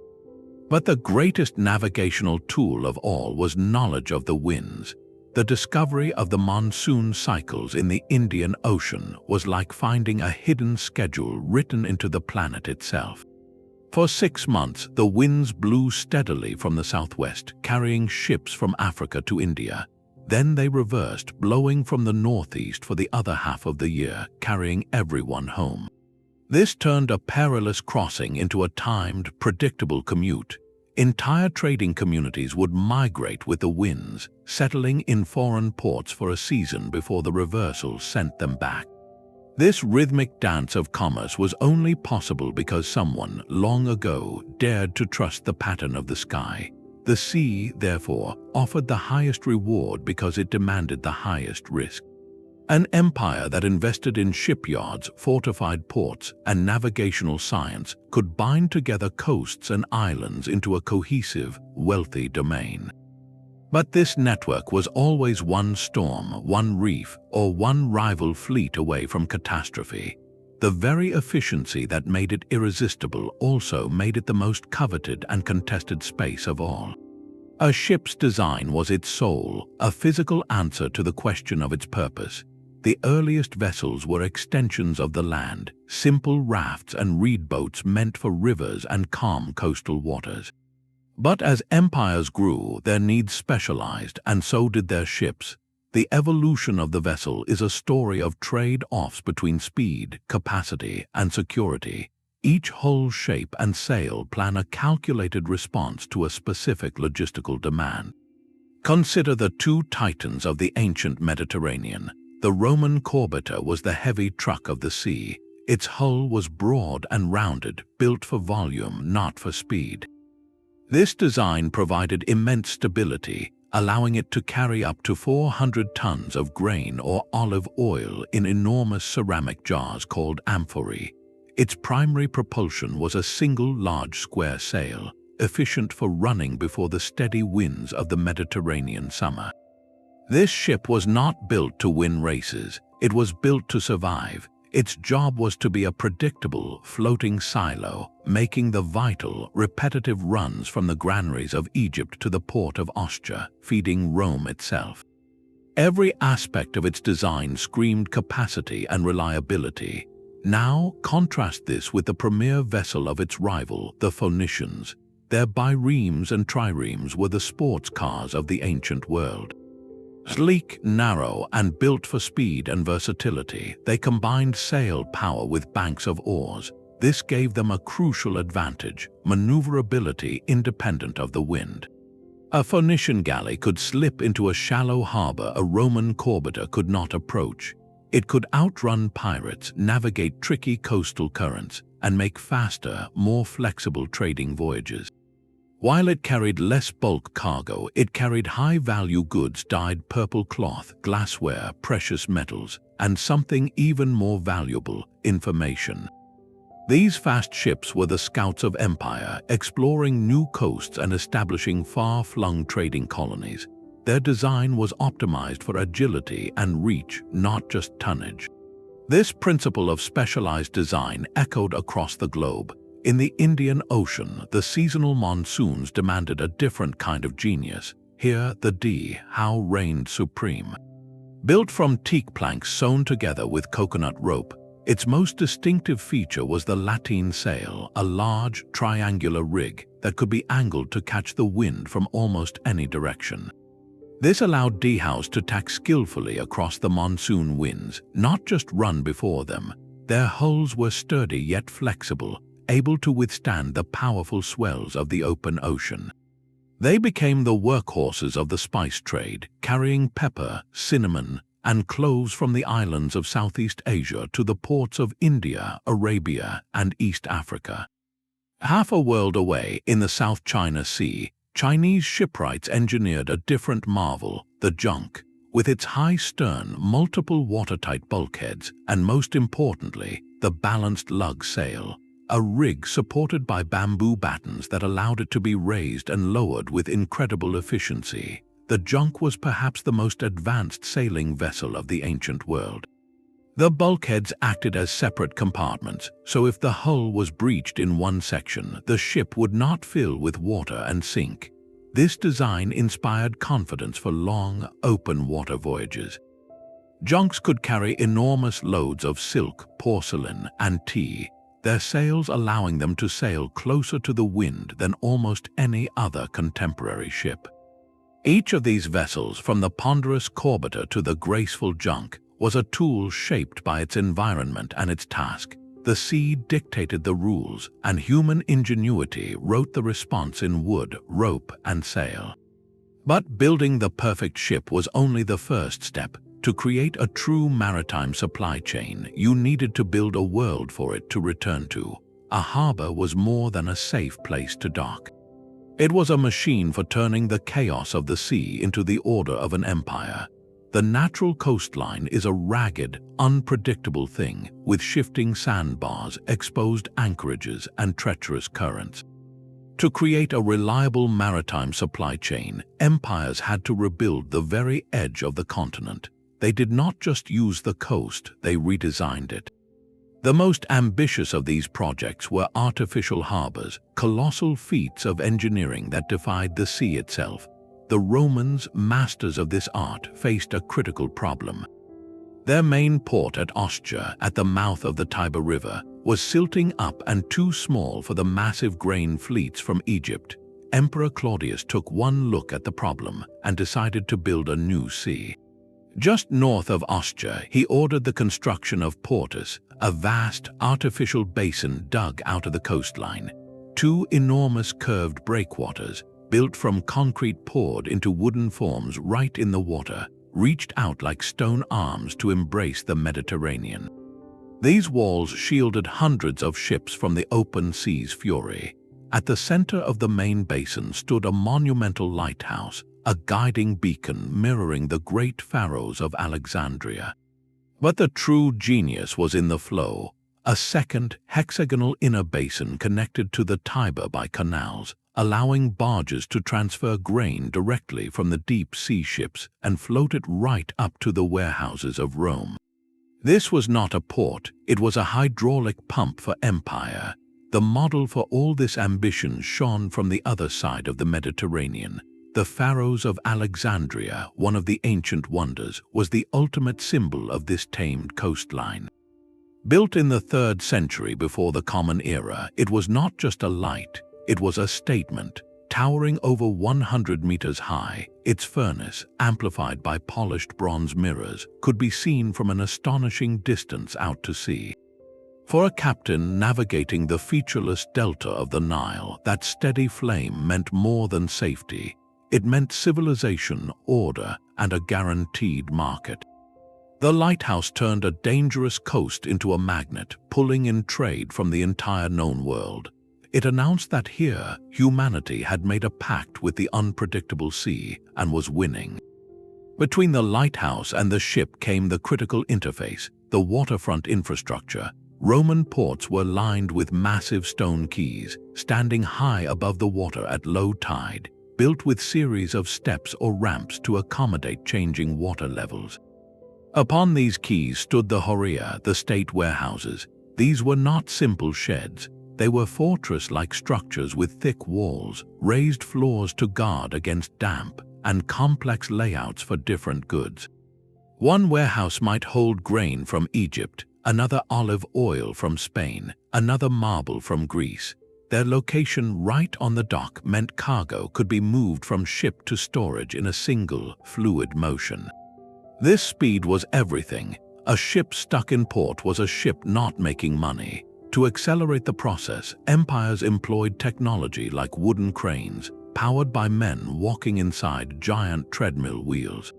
But the greatest navigational tool of all was knowledge of the winds. The discovery of the monsoon cycles in the Indian Ocean was like finding a hidden schedule written into the planet itself. For 6 months, the winds blew steadily from the southwest, carrying ships from Africa to India. Then they reversed, blowing from the northeast for the other half of the year, carrying everyone home. This turned a perilous crossing into a timed, predictable commute. Entire trading communities would migrate with the winds, settling in foreign ports for a season before the reversal sent them back. This rhythmic dance of commerce was only possible because someone, long ago, dared to trust the pattern of the sky. The sea, therefore, offered the highest reward because it demanded the highest risk. An empire that invested in shipyards, fortified ports, and navigational science could bind together coasts and islands into a cohesive, wealthy domain. But this network was always one storm, one reef, or one rival fleet away from catastrophe. The very efficiency that made it irresistible also made it the most coveted and contested space of all. A ship's design was its soul, a physical answer to the question of its purpose. The earliest vessels were extensions of the land, simple rafts and reed boats meant for rivers and calm coastal waters. But as empires grew, their needs specialized, and so did their ships. The evolution of the vessel is a story of trade-offs between speed, capacity, and security. Each hull shape and sail plan a calculated response to a specific logistical demand. Consider the two titans of the ancient Mediterranean. The Roman corbeta was the heavy truck of the sea. Its hull was broad and rounded, built for volume, not for speed. This design provided immense stability, allowing it to carry up to 400 tons of grain or olive oil in enormous ceramic jars called amphorae. Its primary propulsion was a single large square sail, efficient for running before the steady winds of the Mediterranean summer. This ship was not built to win races, it was built to survive. Its job was to be a predictable, floating silo, making the vital, repetitive runs from the granaries of Egypt to the port of Ostia, feeding Rome itself. Every aspect of its design screamed capacity and reliability. Now contrast this with the premier vessel of its rival, the Phoenicians. Their biremes and triremes were the sports cars of the ancient world. Sleek, narrow, and built for speed and versatility, they combined sail power with banks of oars. This gave them a crucial advantage, maneuverability independent of the wind. A Phoenician galley could slip into a shallow harbor a Roman corbeta could not approach. It could outrun pirates, navigate tricky coastal currents, and make faster, more flexible trading voyages. While it carried less bulk cargo, it carried high-value goods dyed purple cloth, glassware, precious metals, and something even more valuable, information. These fast ships were the scouts of empire, exploring new coasts and establishing far-flung trading colonies. Their design was optimized for agility and reach, not just tonnage. This principle of specialized design echoed across the globe. In the Indian Ocean, the seasonal monsoons demanded a different kind of genius. Here, the dhow reigned supreme. Built from teak planks sewn together with coconut rope, its most distinctive feature was the lateen sail, a large, triangular rig that could be angled to catch the wind from almost any direction. This allowed dhows to tack skillfully across the monsoon winds, not just run before them. Their hulls were sturdy yet flexible, able to withstand the powerful swells of the open ocean. They became the workhorses of the spice trade, carrying pepper, cinnamon, and cloves from the islands of Southeast Asia to the ports of India, Arabia, and East Africa. Half a world away, in the South China Sea, Chinese shipwrights engineered a different marvel, the junk, with its high stern, multiple watertight bulkheads, and most importantly, the balanced lug sail, a rig supported by bamboo battens that allowed it to be raised and lowered with incredible efficiency. The junk was perhaps the most advanced sailing vessel of the ancient world. The bulkheads acted as separate compartments, so if the hull was breached in one section, the ship would not fill with water and sink. This design inspired confidence for long, open water voyages. Junks could carry enormous loads of silk, porcelain, and tea, their sails allowing them to sail closer to the wind than almost any other contemporary ship. Each of these vessels, from the ponderous corbetter to the graceful junk, was a tool shaped by its environment and its task. The sea dictated the rules, and human ingenuity wrote the response in wood, rope, and sail. But building the perfect ship was only the first step. To create a true maritime supply chain, you needed to build a world for it to return to. A harbor was more than a safe place to dock. It was a machine for turning the chaos of the sea into the order of an empire. The natural coastline is a ragged, unpredictable thing, with shifting sandbars, exposed anchorages, and treacherous currents. To create a reliable maritime supply chain, empires had to rebuild the very edge of the continent. They did not just use the coast, they redesigned it. The most ambitious of these projects were artificial harbors, colossal feats of engineering that defied the sea itself. The Romans, masters of this art, faced a critical problem. Their main port at Ostia, at the mouth of the Tiber River, was silting up and too small for the massive grain fleets from Egypt. Emperor Claudius took one look at the problem and decided to build a new sea. Just north of Ostia, he ordered the construction of Portus, a vast, artificial basin dug out of the coastline. Two enormous curved breakwaters, built from concrete poured into wooden forms right in the water, reached out like stone arms to embrace the Mediterranean. These walls shielded hundreds of ships from the open sea's fury. At the center of the main basin stood a monumental lighthouse, a guiding beacon mirroring the great pharaohs of Alexandria. But the true genius was in the flow, a second, hexagonal inner basin connected to the Tiber by canals, allowing barges to transfer grain directly from the deep-sea ships and float it right up to the warehouses of Rome. This was not a port, it was a hydraulic pump for empire. The model for all this ambition shone from the other side of the Mediterranean. The pharaohs of Alexandria, one of the ancient wonders, was the ultimate symbol of this tamed coastline. Built in the 3rd century before the Common Era, it was not just a light, it was a statement. Towering over 100 meters high, its furnace, amplified by polished bronze mirrors, could be seen from an astonishing distance out to sea. For a captain navigating the featureless delta of the Nile, that steady flame meant more than safety. It meant civilization, order, and a guaranteed market. The lighthouse turned a dangerous coast into a magnet, pulling in trade from the entire known world. It announced that here, humanity had made a pact with the unpredictable sea and was winning. Between the lighthouse and the ship came the critical interface, the waterfront infrastructure. Roman ports were lined with massive stone quays, standing high above the water at low tide, built with series of steps or ramps to accommodate changing water levels. Upon these quays stood the Horrea, the state warehouses. These were not simple sheds. They were fortress-like structures with thick walls, raised floors to guard against damp, and complex layouts for different goods. One warehouse might hold grain from Egypt, another olive oil from Spain, another marble from Greece. Their location right on the dock meant cargo could be moved from ship to storage in a single, fluid motion. This speed was everything. A ship stuck in port was a ship not making money. To accelerate the process, empires employed technology like wooden cranes, powered by men walking inside giant treadmill wheels.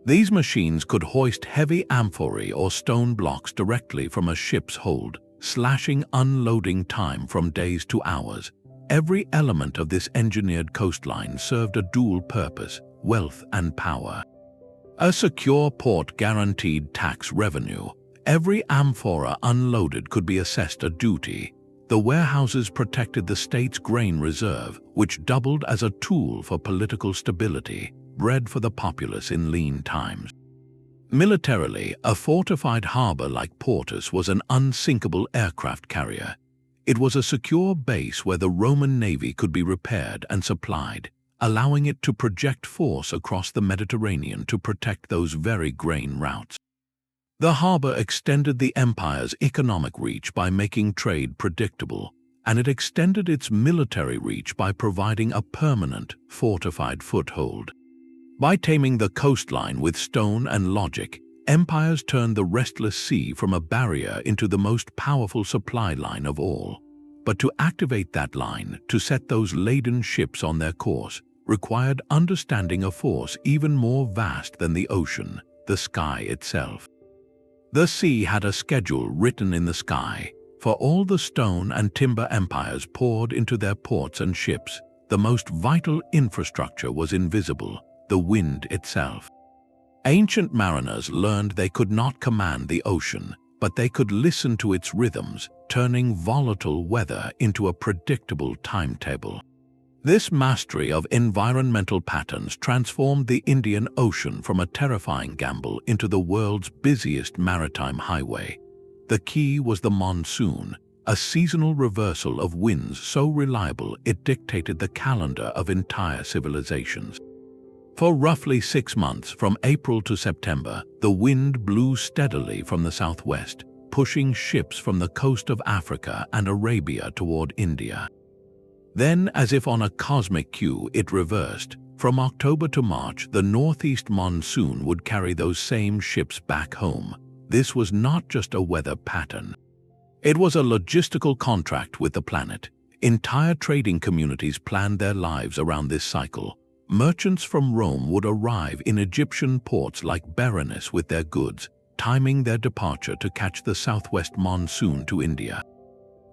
These machines could hoist heavy amphorae or stone blocks directly from a ship's hold, slashing unloading time from days to hours. Every element of this engineered coastline served a dual purpose: wealth and power. A secure port guaranteed tax revenue. Every amphora unloaded could be assessed a duty. The warehouses protected the state's grain reserve, which doubled as a tool for political stability, bread for the populace in lean times. Militarily, a fortified harbor like Portus was an unsinkable aircraft carrier. It was a secure base where the Roman navy could be repaired and supplied, allowing it to project force across the Mediterranean to protect those very grain routes. The harbor extended the empire's economic reach by making trade predictable, and it extended its military reach by providing a permanent, fortified foothold. By taming the coastline with stone and logic, empires turned the restless sea from a barrier into the most powerful supply line of all. But to activate that line, to set those laden ships on their course, required understanding a force even more vast than the ocean, the sky itself. The sea had a schedule written in the sky. For all the stone and timber empires poured into their ports and ships, the most vital infrastructure was invisible: the wind itself. Ancient mariners learned they could not command the ocean, but they could listen to its rhythms, turning volatile weather into a predictable timetable. This mastery of environmental patterns transformed the Indian Ocean from a terrifying gamble into the world's busiest maritime highway. The key was the monsoon, a seasonal reversal of winds so reliable it dictated the calendar of entire civilizations. For roughly 6 months, from April to September, the wind blew steadily from the southwest, pushing ships from the coast of Africa and Arabia toward India. Then, as if on a cosmic cue, it reversed. From October to March, the northeast monsoon would carry those same ships back home. This was not just a weather pattern. It was a logistical contract with the planet. Entire trading communities planned their lives around this cycle. Merchants from Rome would arrive in Egyptian ports like Berenice with their goods, timing their departure to catch the southwest monsoon to India.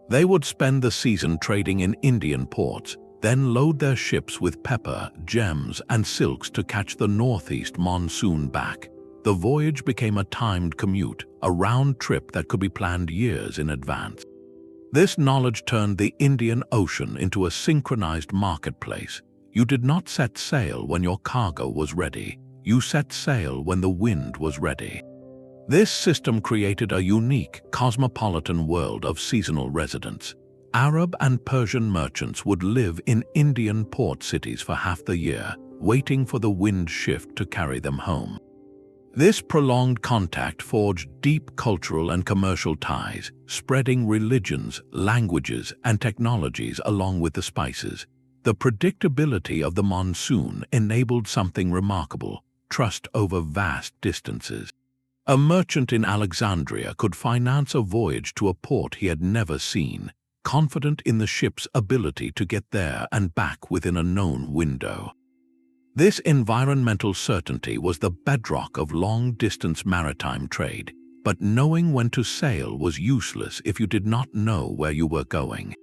They would spend the season trading in Indian ports, then load their ships with pepper, gems, and silks to catch the northeast monsoon back. The voyage became a timed commute, a round trip that could be planned years in advance. This knowledge turned the Indian Ocean into a synchronized marketplace. You did not set sail when your cargo was ready. You set sail when the wind was ready. This system created a unique, cosmopolitan world of seasonal residents. Arab and Persian merchants would live in Indian port cities for half the year, waiting for the wind shift to carry them home. This prolonged contact forged deep cultural and commercial ties, spreading religions, languages, and technologies along with the spices. The predictability of the monsoon enabled something remarkable: trust over vast distances. A merchant in Alexandria could finance a voyage to a port he had never seen, confident in the ship's ability to get there and back within a known window. This environmental certainty was the bedrock of long-distance maritime trade, but knowing when to sail was useless if you did not know where you were going.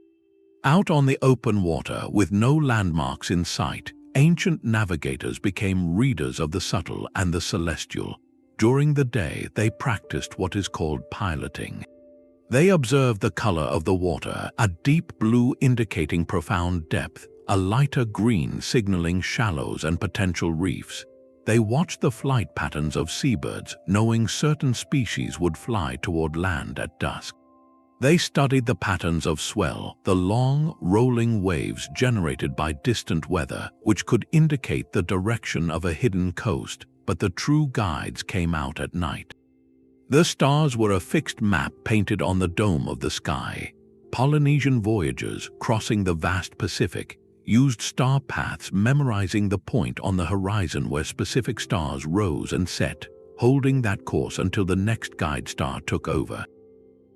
Out on the open water, with no landmarks in sight, ancient navigators became readers of the subtle and the celestial. During the day, they practiced what is called piloting. They observed the color of the water, a deep blue indicating profound depth, a lighter green signaling shallows and potential reefs. They watched the flight patterns of seabirds, knowing certain species would fly toward land at dusk. They studied the patterns of swell, the long, rolling waves generated by distant weather, which could indicate the direction of a hidden coast. But the true guides came out at night. The stars were a fixed map painted on the dome of the sky. Polynesian voyagers crossing the vast Pacific used star paths, memorizing the point on the horizon where specific stars rose and set, holding that course until the next guide star took over.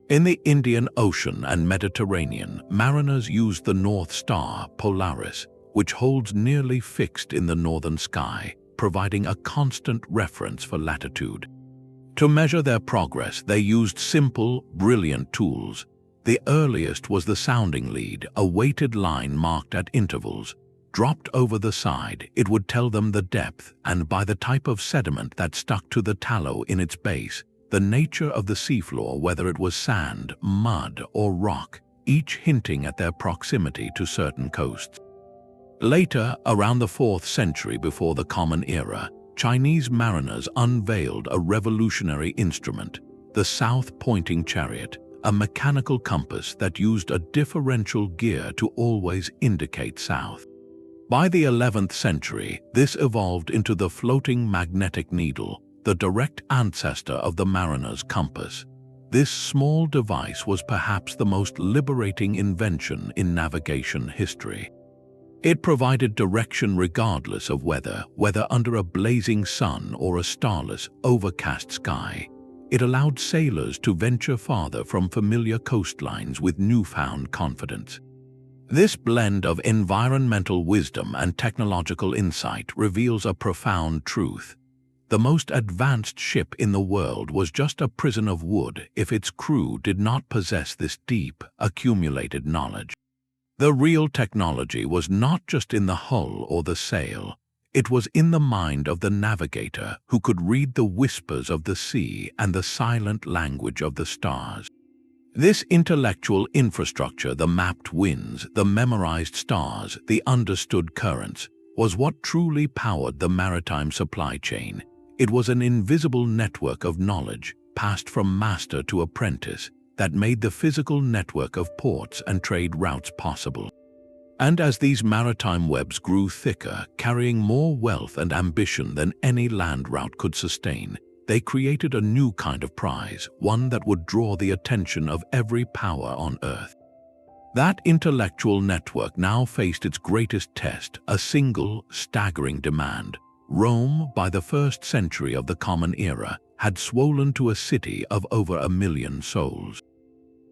In the Indian Ocean and Mediterranean, mariners used the North Star, Polaris, which holds nearly fixed in the northern sky, providing a constant reference for latitude. To measure their progress, they used simple, brilliant tools. The earliest was the sounding lead, a weighted line marked at intervals. Dropped over the side, it would tell them the depth, and by the type of sediment that stuck to the tallow in its base, the nature of the seafloor, whether it was sand, mud, or rock, each hinting at their proximity to certain coasts. Later, around the 4th century before the Common Era, Chinese mariners unveiled a revolutionary instrument, the south-pointing chariot, a mechanical compass that used a differential gear to always indicate south. By the 11th century, this evolved into the floating magnetic needle, the direct ancestor of the mariner's compass. This small device was perhaps the most liberating invention in navigation history. It provided direction regardless of weather, whether under a blazing sun or a starless, overcast sky. It allowed sailors to venture farther from familiar coastlines with newfound confidence. This blend of environmental wisdom and technological insight reveals a profound truth. The most advanced ship in the world was just a prison of wood if its crew did not possess this deep, accumulated knowledge. The real technology was not just in the hull or the sail. It was in the mind of the navigator who could read the whispers of the sea and the silent language of the stars. This intellectual infrastructure, the mapped winds, the memorized stars, the understood currents, was what truly powered the maritime supply chain. It was an invisible network of knowledge, passed from master to apprentice, that made the physical network of ports and trade routes possible. And as these maritime webs grew thicker, carrying more wealth and ambition than any land route could sustain, they created a new kind of prize, one that would draw the attention of every power on Earth. That intellectual network now faced its greatest test, a single, staggering demand. Rome, by the 1st century of the Common Era, had swollen to a city of over 1 million souls.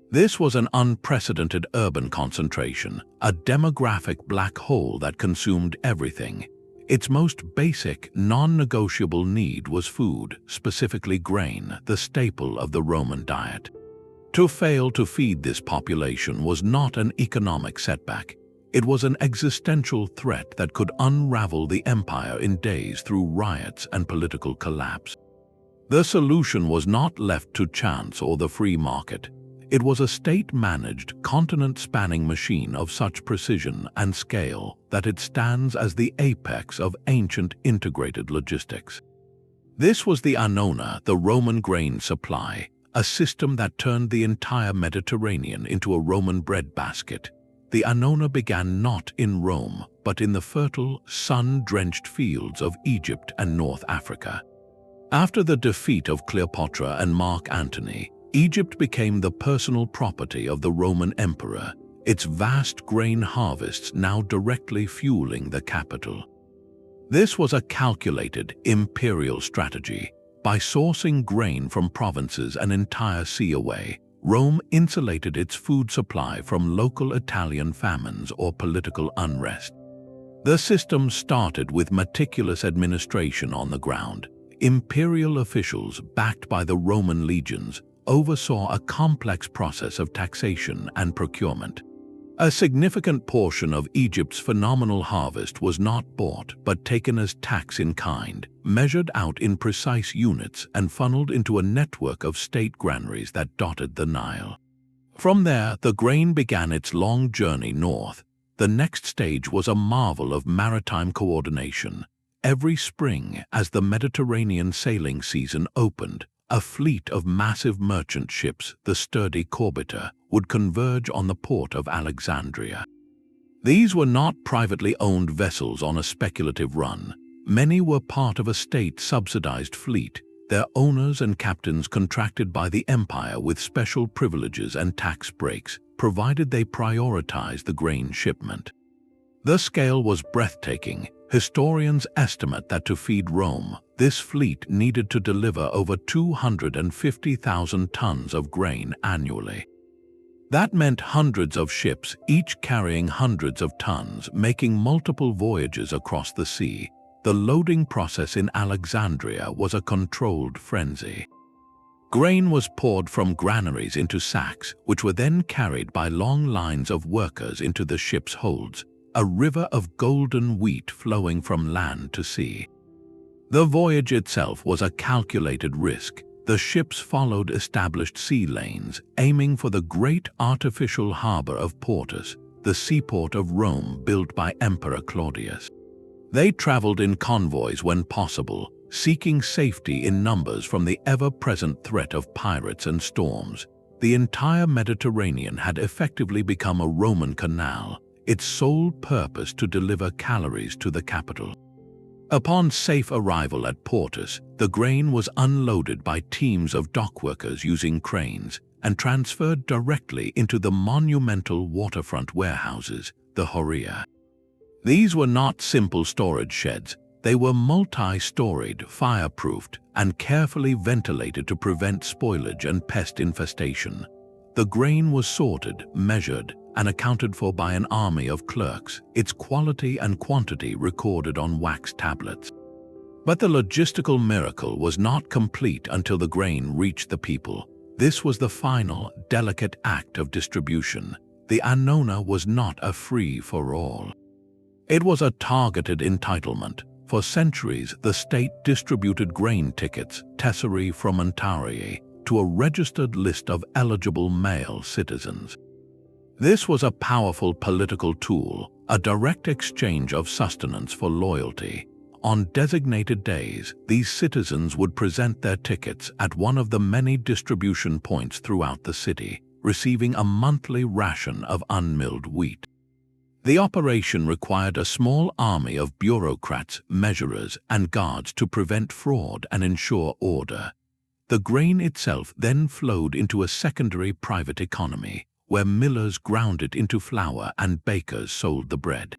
This was an unprecedented urban concentration, a demographic black hole that consumed everything. Its most basic, non-negotiable need was food, specifically grain, the staple of the Roman diet. To fail to feed this population was not an economic setback. It was an existential threat that could unravel the empire in days through riots and political collapse. The solution was not left to chance or the free market. It was a state-managed, continent-spanning machine of such precision and scale that it stands as the apex of ancient integrated logistics. This was the Annona, the Roman grain supply, a system that turned the entire Mediterranean into a Roman breadbasket. The Annona began not in Rome, but in the fertile, sun-drenched fields of Egypt and North Africa. After the defeat of Cleopatra and Mark Antony, Egypt became the personal property of the Roman emperor, its vast grain harvests now directly fueling the capital. This was a calculated, imperial strategy. By sourcing grain from provinces an entire sea away, Rome insulated its food supply from local Italian famines or political unrest. The system started with meticulous administration on the ground. Imperial officials, backed by the Roman legions, oversaw a complex process of taxation and procurement. A significant portion of Egypt's phenomenal harvest was not bought but taken as tax in kind, measured out in precise units and funneled into a network of state granaries that dotted the Nile. From there, the grain began its long journey north. The next stage was a marvel of maritime coordination. Every spring, as the Mediterranean sailing season opened, a fleet of massive merchant ships, the sturdy Corbiter, would converge on the port of Alexandria. These were not privately owned vessels on a speculative run. Many were part of a state-subsidized fleet, their owners and captains contracted by the empire with special privileges and tax breaks, provided they prioritized the grain shipment. The scale was breathtaking. Historians estimate that to feed Rome, this fleet needed to deliver over 250,000 tons of grain annually. That meant hundreds of ships, each carrying hundreds of tons, making multiple voyages across the sea. The loading process in Alexandria was a controlled frenzy. Grain was poured from granaries into sacks, which were then carried by long lines of workers into the ship's holds, a river of golden wheat flowing from land to sea. The voyage itself was a calculated risk. The ships followed established sea lanes, aiming for the great artificial harbor of Portus, the seaport of Rome built by Emperor Claudius. They traveled in convoys when possible, seeking safety in numbers from the ever-present threat of pirates and storms. The entire Mediterranean had effectively become a Roman canal, its sole purpose to deliver calories to the capital. Upon safe arrival at Portus, the grain was unloaded by teams of dockworkers using cranes and transferred directly into the monumental waterfront warehouses, the Horrea. These were not simple storage sheds. They were multi-storied, fireproofed, and carefully ventilated to prevent spoilage and pest infestation. The grain was sorted, measured, and accounted for by an army of clerks, its quality and quantity recorded on wax tablets. But the logistical miracle was not complete until the grain reached the people. This was the final, delicate act of distribution. The Annona was not a free-for-all. It was a targeted entitlement. For centuries, the state distributed grain tickets, tesserae frumentarii, to a registered list of eligible male citizens. This was a powerful political tool, a direct exchange of sustenance for loyalty. On designated days, these citizens would present their tickets at one of the many distribution points throughout the city, receiving a monthly ration of unmilled wheat. The operation required a small army of bureaucrats, measurers, and guards to prevent fraud and ensure order. The grain itself then flowed into a secondary private economy, where millers ground it into flour and bakers sold the bread.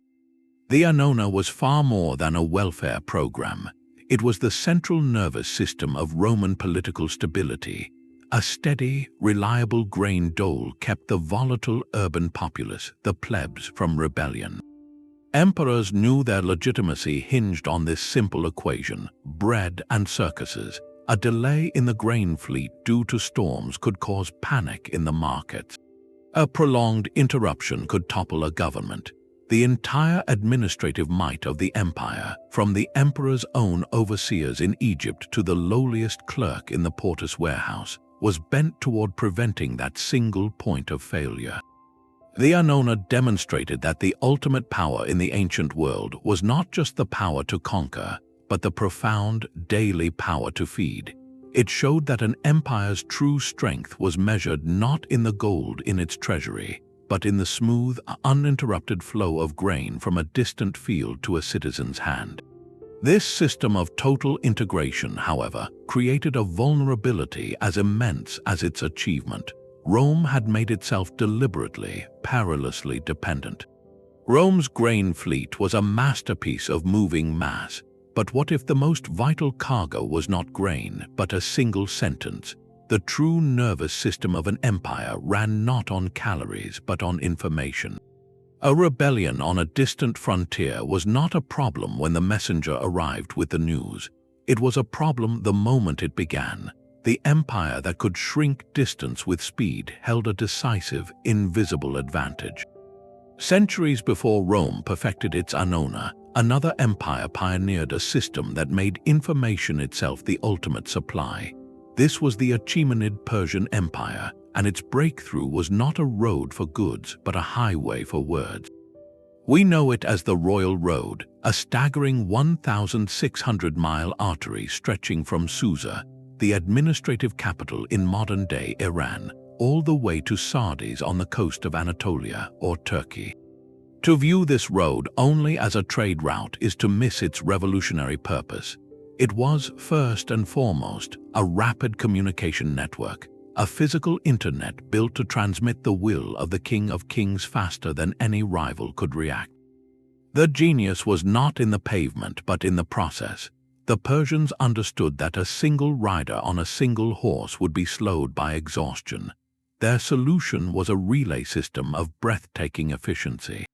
The Annona was far more than a welfare program. It was the central nervous system of Roman political stability. A steady, reliable grain dole kept the volatile urban populace, the plebs, from rebellion. Emperors knew their legitimacy hinged on this simple equation: bread and circuses. A delay in the grain fleet due to storms could cause panic in the markets. A prolonged interruption could topple a government. The entire administrative might of the empire, from the emperor's own overseers in Egypt to the lowliest clerk in the Portus warehouse, was bent toward preventing that single point of failure. The Annona demonstrated that the ultimate power in the ancient world was not just the power to conquer, but the profound, daily power to feed. It showed that an empire's true strength was measured not in the gold in its treasury, but in the smooth, uninterrupted flow of grain from a distant field to a citizen's hand. This system of total integration, however, created a vulnerability as immense as its achievement. Rome had made itself deliberately, perilously dependent. Rome's grain fleet was a masterpiece of moving mass. But what if the most vital cargo was not grain, but a single sentence? The true nervous system of an empire ran not on calories, but on information. A rebellion on a distant frontier was not a problem when the messenger arrived with the news. It was a problem the moment it began. The empire that could shrink distance with speed held a decisive, invisible advantage. Centuries before Rome perfected its Annona, another empire pioneered a system that made information itself the ultimate supply. This was the Achaemenid Persian Empire, and its breakthrough was not a road for goods, but a highway for words. We know it as the Royal Road, a staggering 1,600-mile artery stretching from Susa, the administrative capital in modern-day Iran, all the way to Sardis on the coast of Anatolia or Turkey. To view this road only as a trade route is to miss its revolutionary purpose. It was, first and foremost, a rapid communication network, a physical internet built to transmit the will of the King of Kings faster than any rival could react. The genius was not in the pavement but in the process. The Persians understood that a single rider on a single horse would be slowed by exhaustion. Their solution was a relay system of breathtaking efficiency.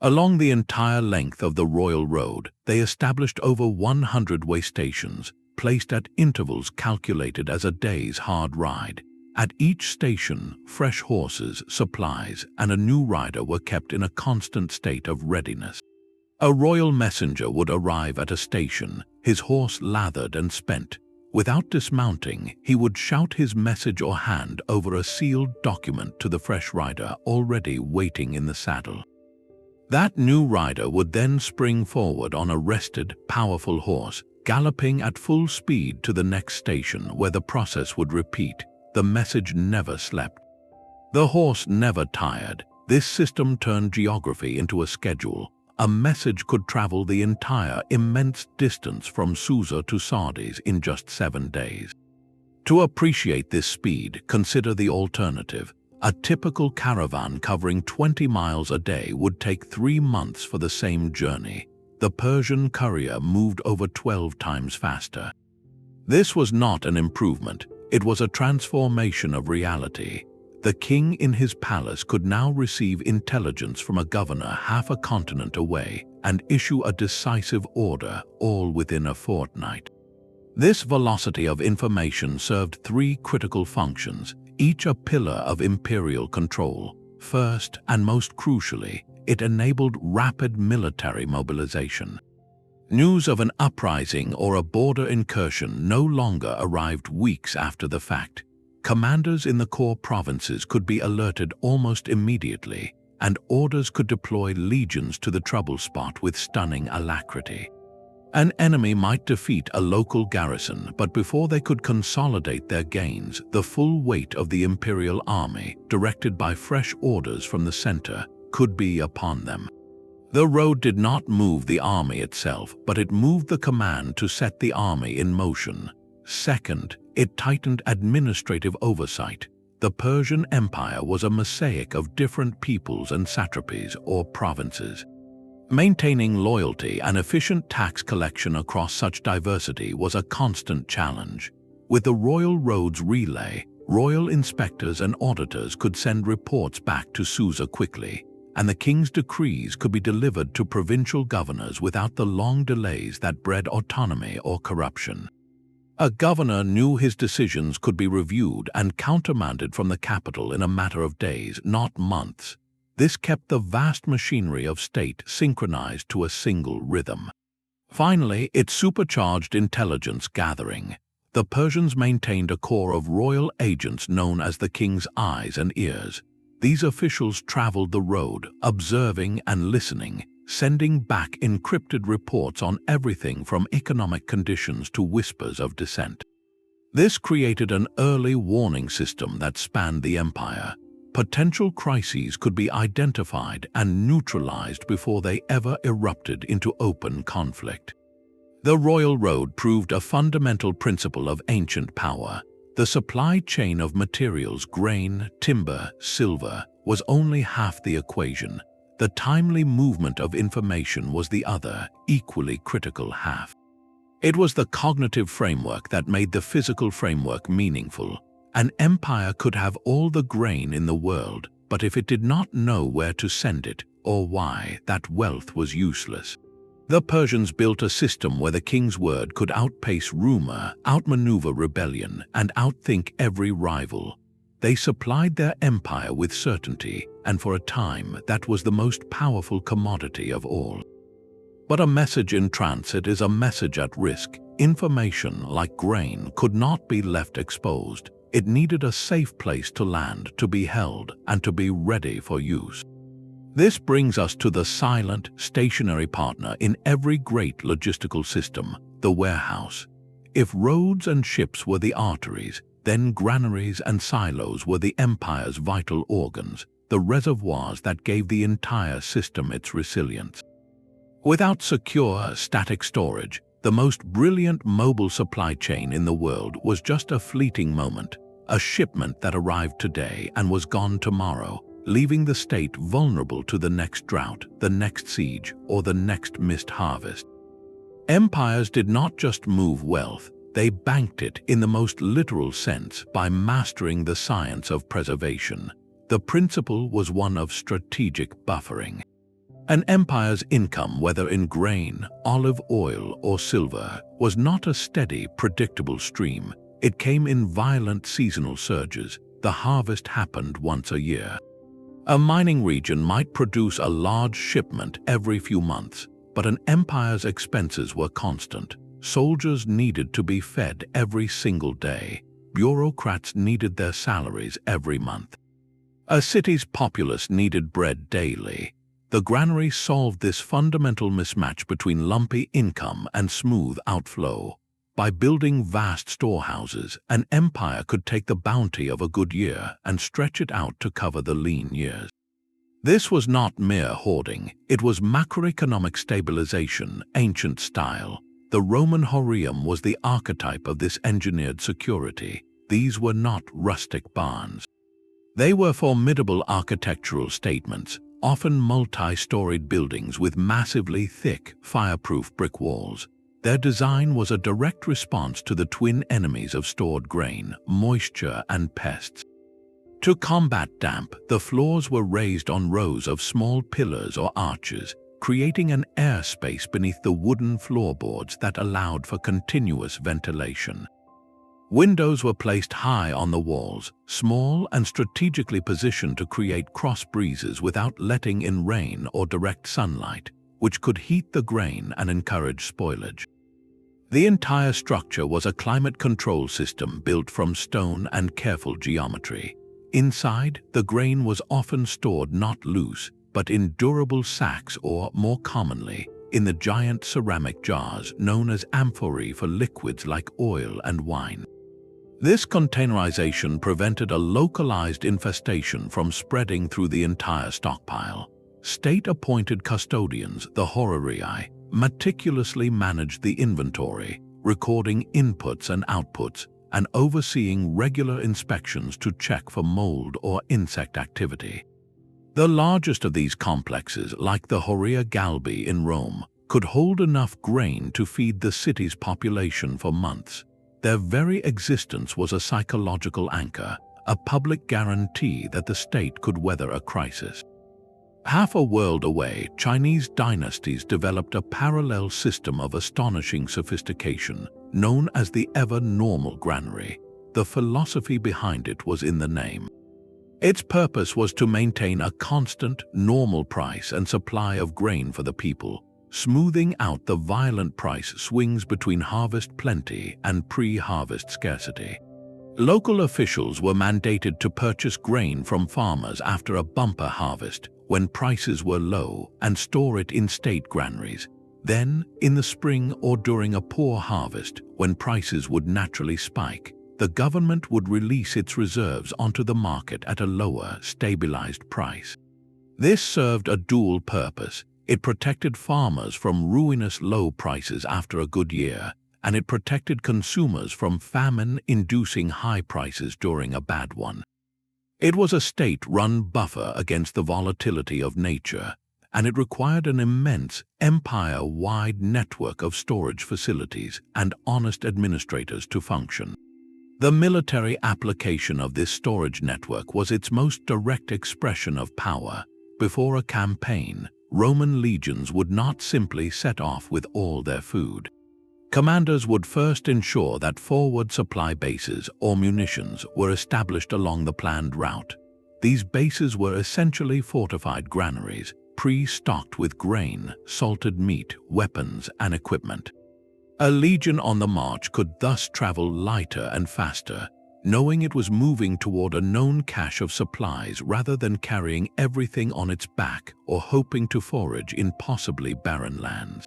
Along the entire length of the Royal Road, they established over 100 way stations, placed at intervals calculated as a day's hard ride. At each station, fresh horses, supplies, and a new rider were kept in a constant state of readiness. A royal messenger would arrive at a station, his horse lathered and spent. Without dismounting, he would shout his message or hand over a sealed document to the fresh rider already waiting in the saddle. That new rider would then spring forward on a rested, powerful horse, galloping at full speed to the next station where the process would repeat. The message never slept. The horse never tired. This system turned geography into a schedule. A message could travel the entire immense distance from Susa to Sardis in just 7 days. To appreciate this speed, consider the alternative. A typical caravan covering 20 miles a day would take 3 months for the same journey. The Persian courier moved over 12 times faster. This was not an improvement, it was a transformation of reality. The king in his palace could now receive intelligence from a governor half a continent away and issue a decisive order, all within a fortnight. This velocity of information served 3 critical functions, each a pillar of imperial control. First, and most crucially, it enabled rapid military mobilization. News of an uprising or a border incursion no longer arrived weeks after the fact. Commanders in the core provinces could be alerted almost immediately, and orders could deploy legions to the trouble spot with stunning alacrity. An enemy might defeat a local garrison, but before they could consolidate their gains, the full weight of the imperial army, directed by fresh orders from the center, could be upon them. The road did not move the army itself, but it moved the command to set the army in motion. Second, it tightened administrative oversight. The Persian Empire was a mosaic of different peoples and satrapies or provinces. Maintaining loyalty and efficient tax collection across such diversity was a constant challenge. With the royal roads relay, royal inspectors and auditors could send reports back to Susa quickly, and the king's decrees could be delivered to provincial governors without the long delays that bred autonomy or corruption. A governor knew his decisions could be reviewed and countermanded from the capital in a matter of days, not months. This kept the vast machinery of state synchronized to a single rhythm. Finally, it supercharged intelligence gathering. The Persians maintained a corps of royal agents known as the king's eyes and ears. These officials traveled the road, observing and listening, sending back encrypted reports on everything from economic conditions to whispers of dissent. This created an early warning system that spanned the empire. Potential crises could be identified and neutralized before they ever erupted into open conflict. The Royal Road proved a fundamental principle of ancient power. The supply chain of materials, grain, timber, silver, was only half the equation. The timely movement of information was the other, equally critical half. It was the cognitive framework that made the physical framework meaningful. An empire could have all the grain in the world, but if it did not know where to send it or why, that wealth was useless. The Persians built a system where the king's word could outpace rumor, outmaneuver rebellion, and outthink every rival. They supplied their empire with certainty, and for a time that was the most powerful commodity of all. But a message in transit is a message at risk. Information, like grain, could not be left exposed. It needed a safe place to land, to be held, and to be ready for use. This brings us to the silent, stationary partner in every great logistical system, the warehouse. If roads and ships were the arteries, then granaries and silos were the empire's vital organs, the reservoirs that gave the entire system its resilience. Without secure, static storage, the most brilliant mobile supply chain in the world was just a fleeting moment. a shipment that arrived today and was gone tomorrow, leaving the state vulnerable to the next drought, the next siege, or the next missed harvest. Empires did not just move wealth, they banked it in the most literal sense by mastering the science of preservation. The principle was one of strategic buffering. An empire's income, whether in grain, olive oil, or silver, was not a steady, predictable stream. It came in violent seasonal surges. The harvest happened once a year. A mining region might produce a large shipment every few months, but an empire's expenses were constant. Soldiers needed to be fed every single day. Bureaucrats needed their salaries every month. A city's populace needed bread daily. The granary solved this fundamental mismatch between lumpy income and smooth outflow. By building vast storehouses, an empire could take the bounty of a good year and stretch it out to cover the lean years. This was not mere hoarding, it was macroeconomic stabilization, ancient style. The Roman Horreum was the archetype of this engineered security. These were not rustic barns. They were formidable architectural statements, often multi-storied buildings with massively thick, fireproof brick walls. Their design was a direct response to the twin enemies of stored grain, moisture and pests. To combat damp, the floors were raised on rows of small pillars or arches, creating an airspace beneath the wooden floorboards that allowed for continuous ventilation. Windows were placed high on the walls, small and strategically positioned to create cross breezes without letting in rain or direct sunlight, which could heat the grain and encourage spoilage. The entire structure was a climate control system built from stone and careful geometry. Inside, the grain was often stored not loose, but in durable sacks or, more commonly, in the giant ceramic jars known as amphorae for liquids like oil and wine. This containerization prevented a localized infestation from spreading through the entire stockpile. State-appointed custodians, the Horrea, meticulously managed the inventory, recording inputs and outputs, and overseeing regular inspections to check for mold or insect activity. The largest of these complexes, like the Horrea Galbi in Rome, could hold enough grain to feed the city's population for months. Their very existence was a psychological anchor, a public guarantee that the state could weather a crisis. Half a world away, Chinese dynasties developed a parallel system of astonishing sophistication, known as the Ever-Normal Granary. The philosophy behind it was in the name. Its purpose was to maintain a constant, normal price and supply of grain for the people, smoothing out the violent price swings between harvest plenty and pre-harvest scarcity. Local officials were mandated to purchase grain from farmers after a bumper harvest, when prices were low, and store it in state granaries. Then, in the spring or during a poor harvest, when prices would naturally spike, the government would release its reserves onto the market at a lower, stabilized price. This served a dual purpose. It protected farmers from ruinous low prices after a good year, and it protected consumers from famine-inducing high prices during a bad one. It was a state-run buffer against the volatility of nature, and it required an immense, empire-wide network of storage facilities and honest administrators to function. The military application of this storage network was its most direct expression of power. Before a campaign, Roman legions would not simply set off with all their food. Commanders would first ensure that forward supply bases or munitions were established along the planned route. These bases were essentially fortified granaries, pre-stocked with grain, salted meat, weapons, and equipment. A legion on the march could thus travel lighter and faster, knowing it was moving toward a known cache of supplies rather than carrying everything on its back or hoping to forage in possibly barren lands.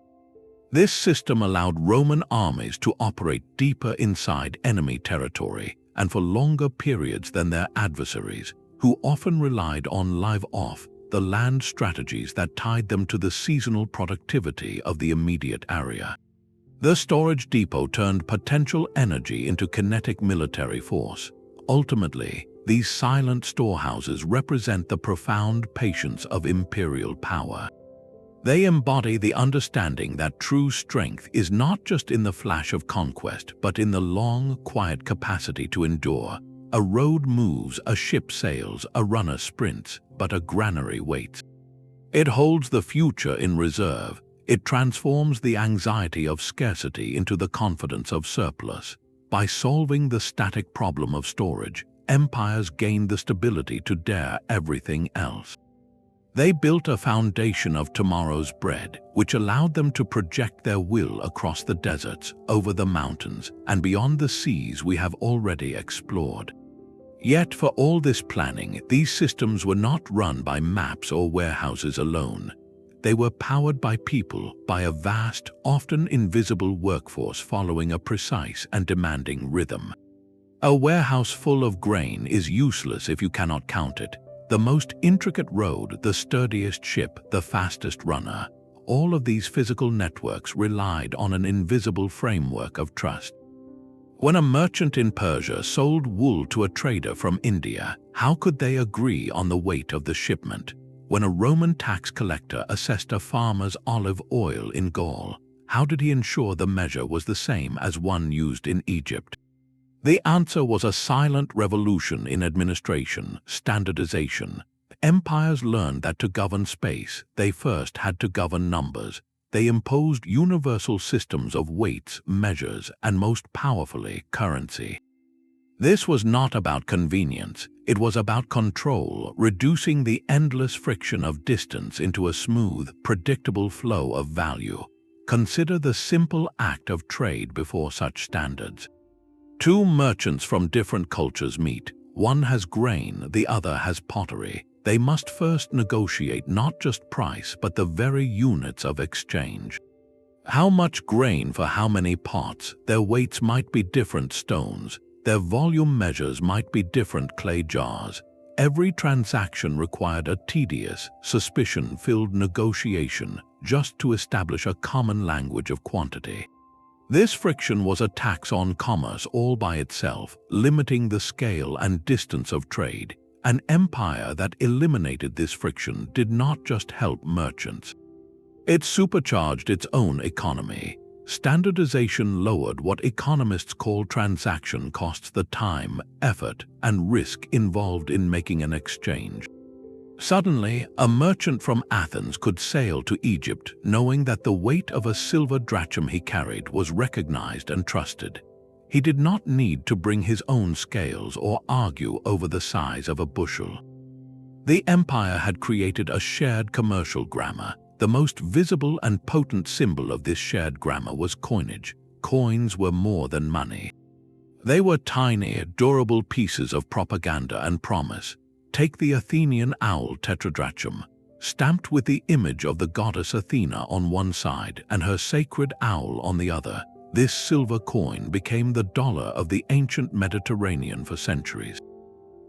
This system allowed Roman armies to operate deeper inside enemy territory and for longer periods than their adversaries, who often relied on live-off, the land strategies that tied them to the seasonal productivity of the immediate area. The storage depot turned potential energy into kinetic military force. Ultimately, these silent storehouses represent the profound patience of imperial power. They embody the understanding that true strength is not just in the flash of conquest, but in the long, quiet capacity to endure. A road moves, a ship sails, a runner sprints, but a granary waits. It holds the future in reserve. It transforms the anxiety of scarcity into the confidence of surplus. By solving the static problem of storage, empires gained the stability to dare everything else. They built a foundation of tomorrow's bread, which allowed them to project their will across the deserts, over the mountains, and beyond the seas we have already explored. Yet for all this planning, these systems were not run by maps or warehouses alone. They were powered by people, by a vast, often invisible workforce following a precise and demanding rhythm. A warehouse full of grain is useless if you cannot count it. The most intricate road, the sturdiest ship, the fastest runner, all of these physical networks relied on an invisible framework of trust. When a merchant in Persia sold wool to a trader from India, how could they agree on the weight of the shipment? When a Roman tax collector assessed a farmer's olive oil in Gaul, how did he ensure the measure was the same as one used in Egypt? The answer was a silent revolution in administration, standardization. Empires learned that to govern space, they first had to govern numbers. They imposed universal systems of weights, measures, and most powerfully, currency. This was not about convenience, it was about control, reducing the endless friction of distance into a smooth, predictable flow of value. Consider the simple act of trade before such standards. Two merchants from different cultures meet. One has grain, the other has pottery. They must first negotiate not just price, but the very units of exchange. How much grain for how many pots? Their weights might be different stones. Their volume measures might be different clay jars. Every transaction required a tedious, suspicion-filled negotiation just to establish a common language of quantity. This friction was a tax on commerce all by itself, limiting the scale and distance of trade. An empire that eliminated this friction did not just help merchants. It supercharged its own economy. Standardization lowered what economists call transaction costs, the time, effort, and risk involved in making an exchange. Suddenly, a merchant from Athens could sail to Egypt knowing that the weight of a silver drachm he carried was recognized and trusted. He did not need to bring his own scales or argue over the size of a bushel. The empire had created a shared commercial grammar. The most visible and potent symbol of this shared grammar was coinage. Coins were more than money. They were tiny, durable pieces of propaganda and promise. Take the Athenian owl tetradrachm, stamped with the image of the goddess Athena on one side and her sacred owl on the other. This silver coin became the dollar of the ancient Mediterranean for centuries.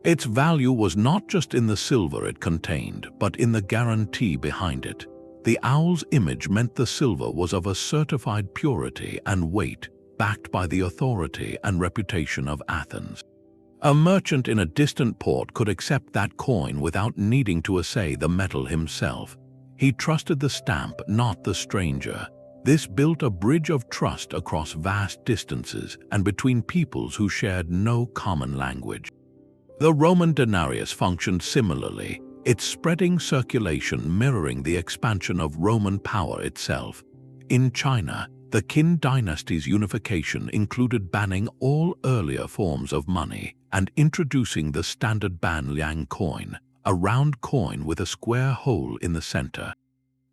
Its value was not just in the silver it contained, but in the guarantee behind it. The owl's image meant the silver was of a certified purity and weight, backed by the authority and reputation of Athens. A merchant in a distant port could accept that coin without needing to assay the metal himself. He trusted the stamp, not the stranger. This built a bridge of trust across vast distances and between peoples who shared no common language. The Roman denarius functioned similarly, its spreading circulation mirroring the expansion of Roman power itself. In China, the Qin dynasty's unification included banning all earlier forms of money and introducing the standard ban liang coin, a round coin with a square hole in the center.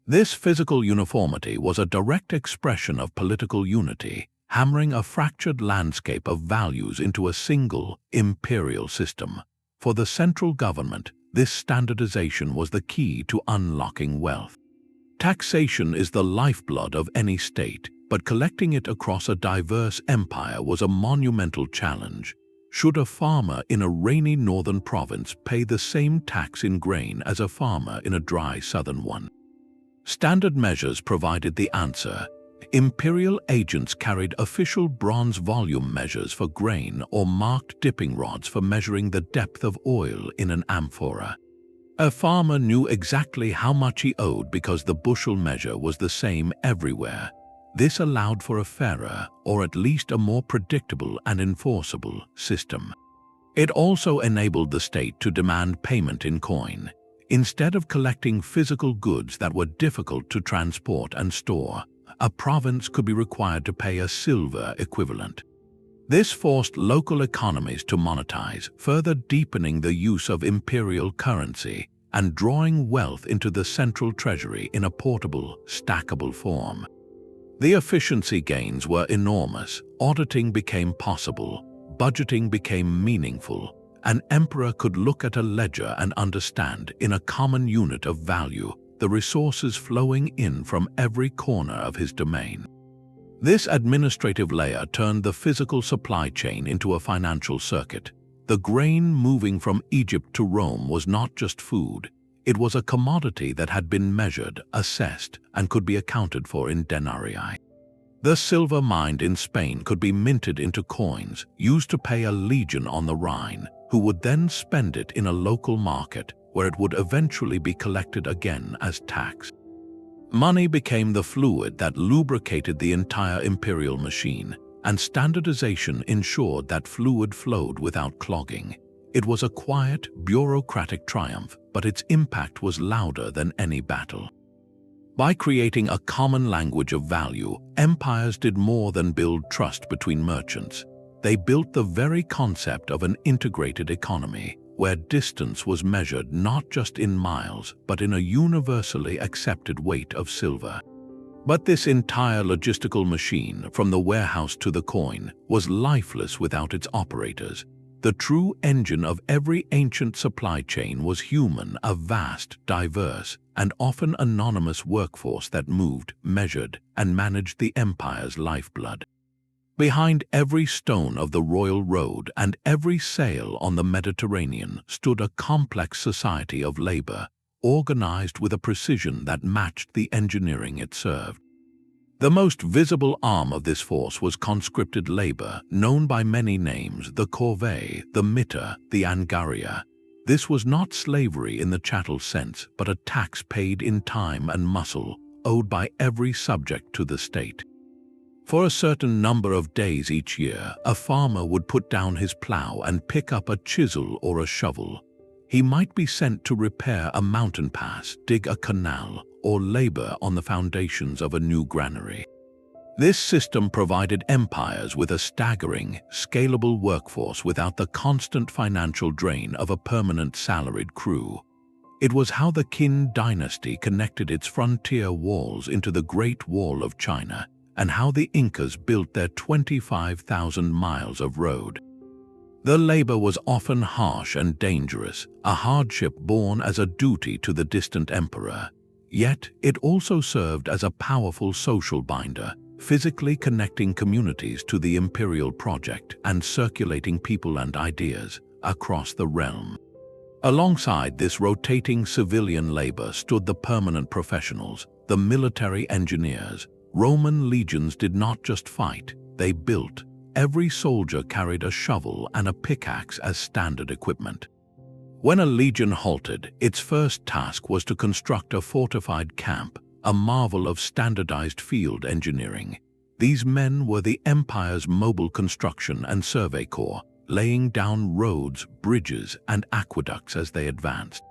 This physical uniformity was a direct expression of political unity, hammering a fractured landscape of values into a single, imperial system. For the central government, this standardization was the key to unlocking wealth. Taxation is the lifeblood of any state, but collecting it across a diverse empire was a monumental challenge. Should a farmer in a rainy northern province pay the same tax in grain as a farmer in a dry southern one? Standard measures provided the answer. Imperial agents carried official bronze volume measures for grain or marked dipping rods for measuring the depth of oil in an amphora. A farmer knew exactly how much he owed because the bushel measure was the same everywhere. This allowed for a fairer, or at least a more predictable and enforceable, system. It also enabled the state to demand payment in coin. Instead of collecting physical goods that were difficult to transport and store, a province could be required to pay a silver equivalent. This forced local economies to monetize, further deepening the use of imperial currency and drawing wealth into the central treasury in a portable, stackable form. The efficiency gains were enormous. Auditing became possible, budgeting became meaningful. An emperor could look at a ledger and understand, in a common unit of value, the resources flowing in from every corner of his domain. This administrative layer turned the physical supply chain into a financial circuit. The grain moving from Egypt to Rome was not just food. It was a commodity that had been measured, assessed, and could be accounted for in denarii. The silver mined in Spain could be minted into coins, used to pay a legion on the Rhine, who would then spend it in a local market, where it would eventually be collected again as tax. Money became the fluid that lubricated the entire imperial machine, and standardization ensured that fluid flowed without clogging. It was a quiet, bureaucratic triumph, but its impact was louder than any battle. By creating a common language of value, empires did more than build trust between merchants. They built the very concept of an integrated economy, where distance was measured not just in miles, but in a universally accepted weight of silver. But this entire logistical machine, from the warehouse to the coin, was lifeless without its operators. The true engine of every ancient supply chain was human, a vast, diverse, and often anonymous workforce that moved, measured, and managed the empire's lifeblood. Behind every stone of the Royal Road and every sail on the Mediterranean stood a complex society of labor, organized with a precision that matched the engineering it served. The most visible arm of this force was conscripted labor, known by many names: the corvée, the mitre, the angaria. This was not slavery in the chattel sense, but a tax paid in time and muscle, owed by every subject to the state. For a certain number of days each year, a farmer would put down his plow and pick up a chisel or a shovel. He might be sent to repair a mountain pass, dig a canal, or labor on the foundations of a new granary. This system provided empires with a staggering, scalable workforce without the constant financial drain of a permanent salaried crew. It was how the Qin dynasty connected its frontier walls into the Great Wall of China, and how the Incas built their 25,000 miles of road. The labor was often harsh and dangerous, a hardship borne as a duty to the distant emperor. Yet it also served as a powerful social binder, physically connecting communities to the imperial project and circulating people and ideas across the realm. Alongside this rotating civilian labor stood the permanent professionals, the military engineers. Roman legions did not just fight, they built. Every soldier carried a shovel and a pickaxe as standard equipment. When a legion halted, its first task was to construct a fortified camp, a marvel of standardized field engineering. These men were the empire's mobile construction and survey corps, laying down roads, bridges, and aqueducts as they advanced.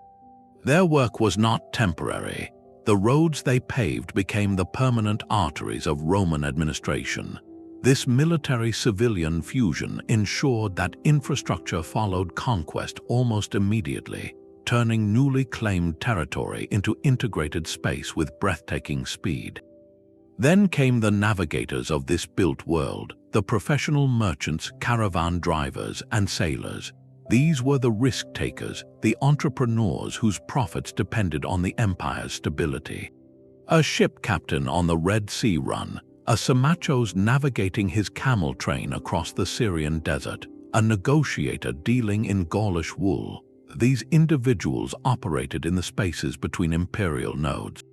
Their work was not temporary. The roads they paved became the permanent arteries of Roman administration. This military-civilian fusion ensured that infrastructure followed conquest almost immediately, turning newly claimed territory into integrated space with breathtaking speed. Then came the navigators of this built world, the professional merchants, caravan drivers, and sailors. These were the risk-takers, the entrepreneurs whose profits depended on the empire's stability. A ship captain on the Red Sea run, a Samachos navigating his camel train across the Syrian desert, a negotiator dealing in Gaulish wool. These individuals operated in the spaces between imperial nodes.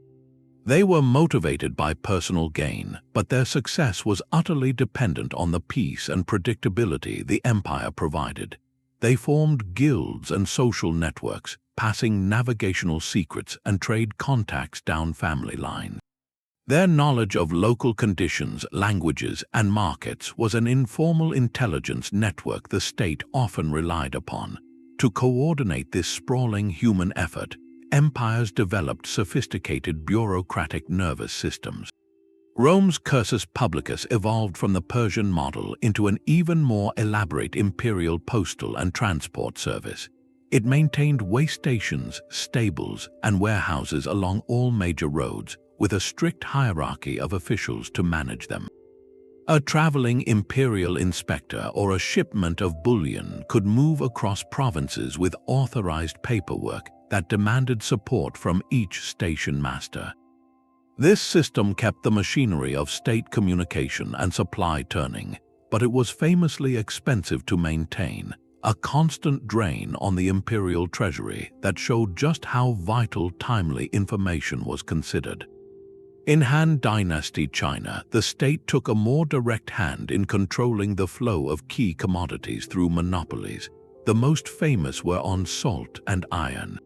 They were motivated by personal gain, but their success was utterly dependent on the peace and predictability the empire provided. They formed guilds and social networks, passing navigational secrets and trade contacts down family lines. Their knowledge of local conditions, languages, and markets was an informal intelligence network the state often relied upon. To coordinate this sprawling human effort, empires developed sophisticated bureaucratic nervous systems. Rome's cursus publicus evolved from the Persian model into an even more elaborate imperial postal and transport service. It maintained way stations, stables, and warehouses along all major roads, with a strict hierarchy of officials to manage them. A traveling imperial inspector or a shipment of bullion could move across provinces with authorized paperwork that demanded support from each station master. This system kept the machinery of state communication and supply turning, but it was famously expensive to maintain, a constant drain on the imperial treasury that showed just how vital timely information was considered. In Han Dynasty China, the state took a more direct hand in controlling the flow of key commodities through monopolies. The most famous were on salt and iron.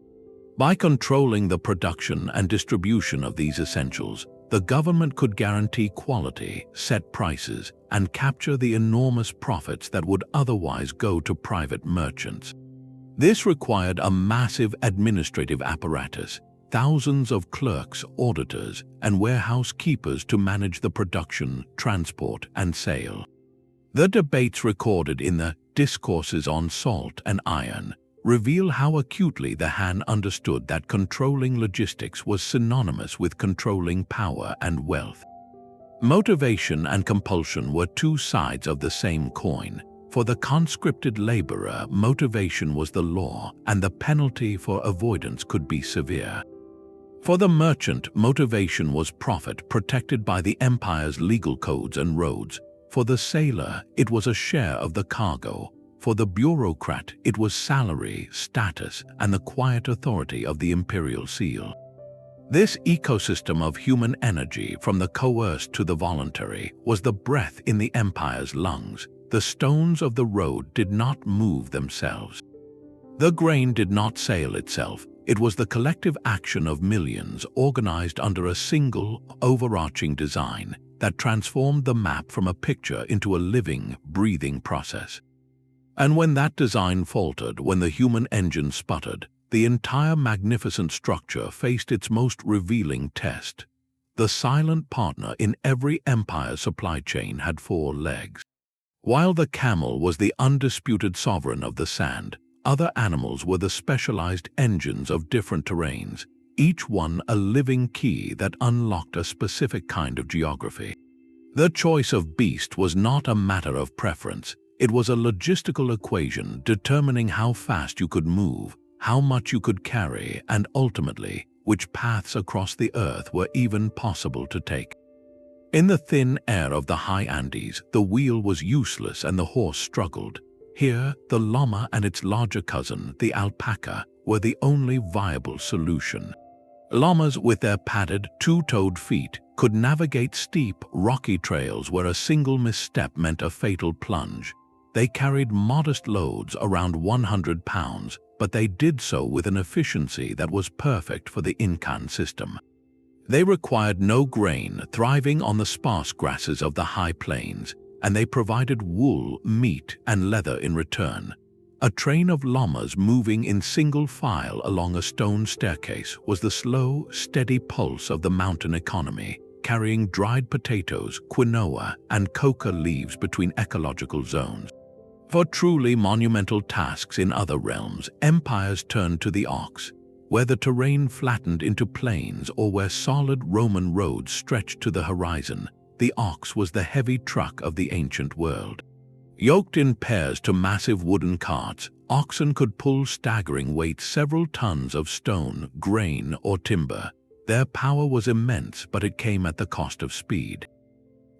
By controlling the production and distribution of these essentials, the government could guarantee quality, set prices, and capture the enormous profits that would otherwise go to private merchants. This required a massive administrative apparatus, thousands of clerks, auditors, and warehouse keepers to manage the production, transport, and sale. The debates recorded in the Discourses on Salt and Iron reveal how acutely the Han understood that controlling logistics was synonymous with controlling power and wealth. Motivation and compulsion were two sides of the same coin. For the conscripted laborer, motivation was the law, and the penalty for avoidance could be severe. For the merchant, motivation was profit protected by the empire's legal codes and roads. For the sailor, it was a share of the cargo. For the bureaucrat, it was salary, status, and the quiet authority of the imperial seal. This ecosystem of human energy, from the coerced to the voluntary, was the breath in the empire's lungs. The stones of the road did not move themselves. The grain did not sail itself. It was the collective action of millions organized under a single, overarching design that transformed the map from a picture into a living, breathing process. And when that design faltered, when the human engine sputtered, the entire magnificent structure faced its most revealing test. The silent partner in every empire's supply chain had four legs. While the camel was the undisputed sovereign of the sand, other animals were the specialized engines of different terrains, each one a living key that unlocked a specific kind of geography. The choice of beast was not a matter of preference. It was a logistical equation determining how fast you could move, how much you could carry, and ultimately, which paths across the earth were even possible to take. In the thin air of the high Andes, the wheel was useless and the horse struggled. Here, the llama and its larger cousin, the alpaca, were the only viable solution. Llamas, with their padded, two-toed feet, could navigate steep, rocky trails where a single misstep meant a fatal plunge. They carried modest loads, around 100 pounds, but they did so with an efficiency that was perfect for the Incan system. They required no grain, thriving on the sparse grasses of the high plains, and they provided wool, meat, and leather in return. A train of llamas moving in single file along a stone staircase was the slow, steady pulse of the mountain economy, carrying dried potatoes, quinoa, and coca leaves between ecological zones. For truly monumental tasks in other realms, empires turned to the ox, where the terrain flattened into plains or where solid Roman roads stretched to the horizon. The ox was the heavy truck of the ancient world. Yoked in pairs to massive wooden carts, oxen could pull staggering weights, several tons of stone, grain, or timber. Their power was immense, but it came at the cost of speed.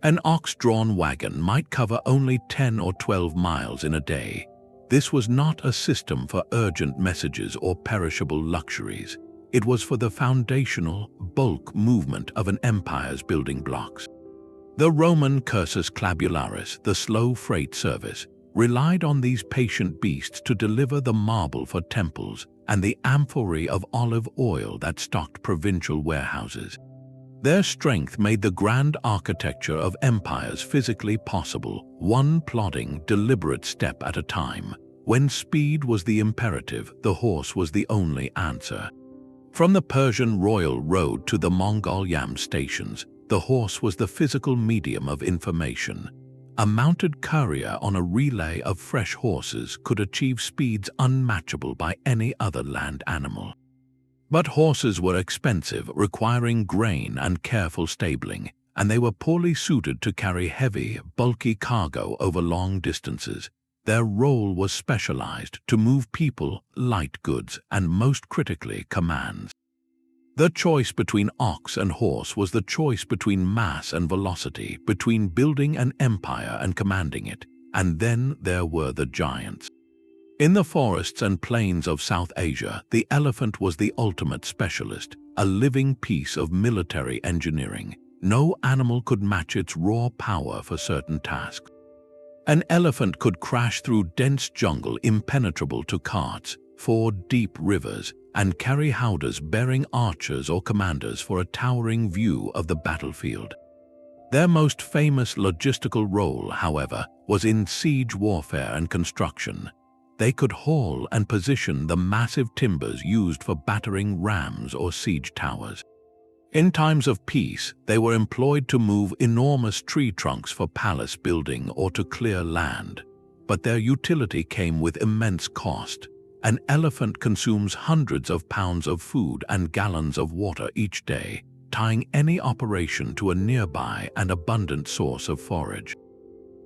An ox-drawn wagon might cover only 10 or 12 miles in a day. This was not a system for urgent messages or perishable luxuries. It was for the foundational, bulk movement of an empire's building blocks. The Roman cursus clabularis, the slow freight service, relied on these patient beasts to deliver the marble for temples and the amphorae of olive oil that stocked provincial warehouses. Their strength made the grand architecture of empires physically possible, one plodding, deliberate step at a time. When speed was the imperative, the horse was the only answer. From the Persian Royal Road to the Mongol Yam stations, the horse was the physical medium of information. A mounted courier on a relay of fresh horses could achieve speeds unmatchable by any other land animal. But horses were expensive, requiring grain and careful stabling, and they were poorly suited to carry heavy, bulky cargo over long distances. Their role was specialized to move people, light goods, and most critically, commands. The choice between ox and horse was the choice between mass and velocity, between building an empire and commanding it. And then there were the giants. In the forests and plains of South Asia, the elephant was the ultimate specialist, a living piece of military engineering. No animal could match its raw power for certain tasks. An elephant could crash through dense jungle impenetrable to carts, ford deep rivers, and carry howdahs bearing archers or commanders for a towering view of the battlefield. Their most famous logistical role, however, was in siege warfare and construction. They could haul and position the massive timbers used for battering rams or siege towers. In times of peace, they were employed to move enormous tree trunks for palace building or to clear land. But their utility came with immense cost. An elephant consumes hundreds of pounds of food and gallons of water each day, tying any operation to a nearby and abundant source of forage.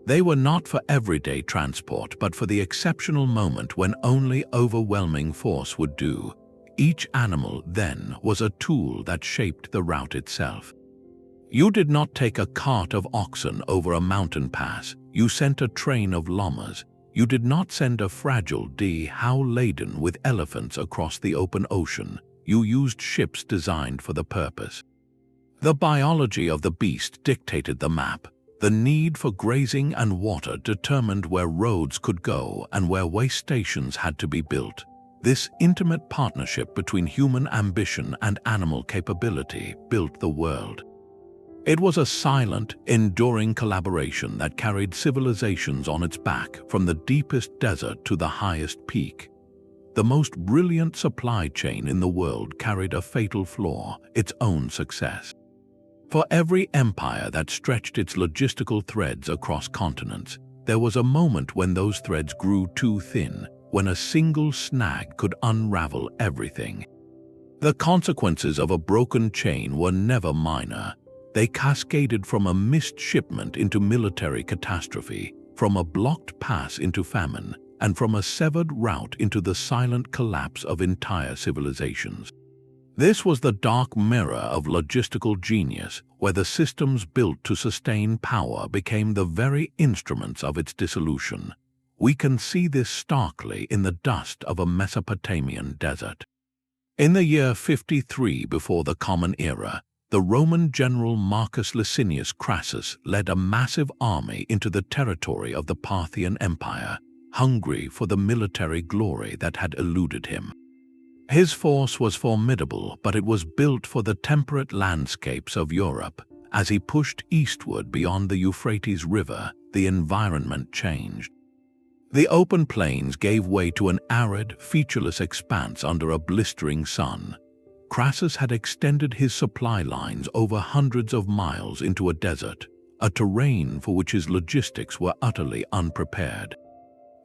They were not for everyday transport, but for the exceptional moment when only overwhelming force would do. Each animal, then, was a tool that shaped the route itself. You did not take a cart of oxen over a mountain pass, you sent a train of llamas. You did not send a fragile dhow laden with elephants across the open ocean. You used ships designed for the purpose. The biology of the beast dictated the map. The need for grazing and water determined where roads could go and where way stations had to be built. This intimate partnership between human ambition and animal capability built the world. It was a silent, enduring collaboration that carried civilizations on its back from the deepest desert to the highest peak. The most brilliant supply chain in the world carried a fatal flaw: its own success. For every empire that stretched its logistical threads across continents, there was a moment when those threads grew too thin, when a single snag could unravel everything. The consequences of a broken chain were never minor. They cascaded from a missed shipment into military catastrophe, from a blocked pass into famine, and from a severed route into the silent collapse of entire civilizations. This was the dark mirror of logistical genius, where the systems built to sustain power became the very instruments of its dissolution. We can see this starkly in the dust of a Mesopotamian desert. In the year 53 before the Common Era, the Roman general Marcus Licinius Crassus led a massive army into the territory of the Parthian Empire, hungry for the military glory that had eluded him. His force was formidable, but it was built for the temperate landscapes of Europe. As he pushed eastward beyond the Euphrates River, the environment changed. The open plains gave way to an arid, featureless expanse under a blistering sun. Crassus had extended his supply lines over hundreds of miles into a desert, a terrain for which his logistics were utterly unprepared.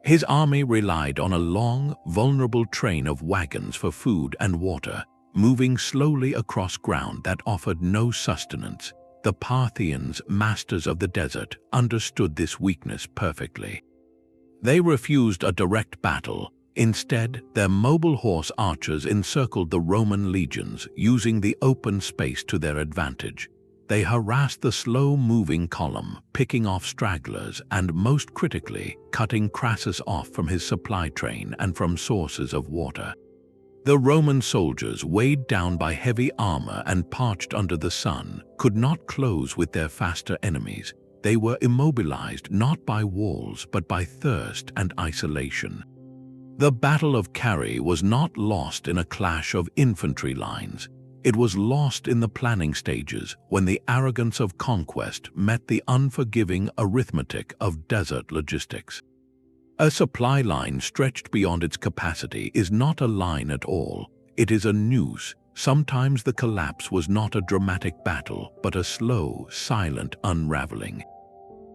His army relied on a long, vulnerable train of wagons for food and water, moving slowly across ground that offered no sustenance. The Parthians, masters of the desert, understood this weakness perfectly. They refused a direct battle. Instead, their mobile horse archers encircled the Roman legions, using the open space to their advantage. They harassed the slow-moving column, picking off stragglers and, most critically, cutting Crassus off from his supply train and from sources of water. The Roman soldiers, weighed down by heavy armor and parched under the sun, could not close with their faster enemies. They were immobilized not by walls but by thirst and isolation. The Battle of Carrhae was not lost in a clash of infantry lines. It was lost in the planning stages when the arrogance of conquest met the unforgiving arithmetic of desert logistics. A supply line stretched beyond its capacity is not a line at all. It is a noose. Sometimes the collapse was not a dramatic battle, but a slow, silent unraveling.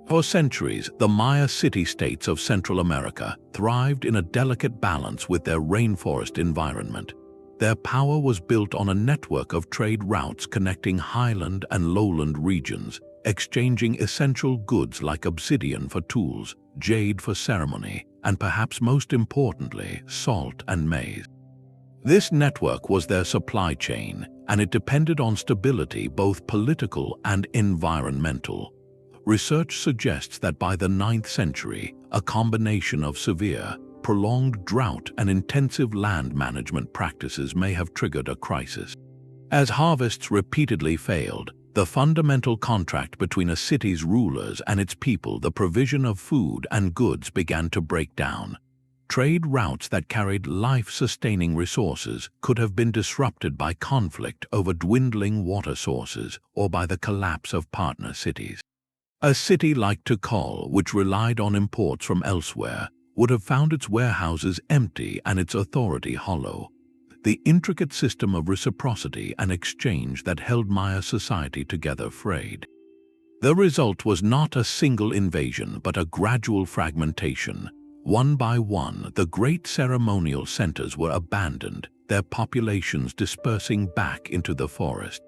For centuries, the Maya city-states of Central America thrived in a delicate balance with their rainforest environment. Their power was built on a network of trade routes connecting highland and lowland regions, exchanging essential goods like obsidian for tools, jade for ceremony, and perhaps most importantly, salt and maize. This network was their supply chain, and it depended on stability, both political and environmental. Research suggests that by the 9th century, a combination of severe, prolonged drought and intensive land management practices may have triggered a crisis. As harvests repeatedly failed, the fundamental contract between a city's rulers and its people, the provision of food and goods, began to break down. Trade routes that carried life-sustaining resources could have been disrupted by conflict over dwindling water sources or by the collapse of partner cities. A city like Tikal, which relied on imports from elsewhere, would have found its warehouses empty and its authority hollow. The intricate system of reciprocity and exchange that held Maya society together frayed. The result was not a single invasion, but a gradual fragmentation. One by one, the great ceremonial centers were abandoned, their populations dispersing back into the forest.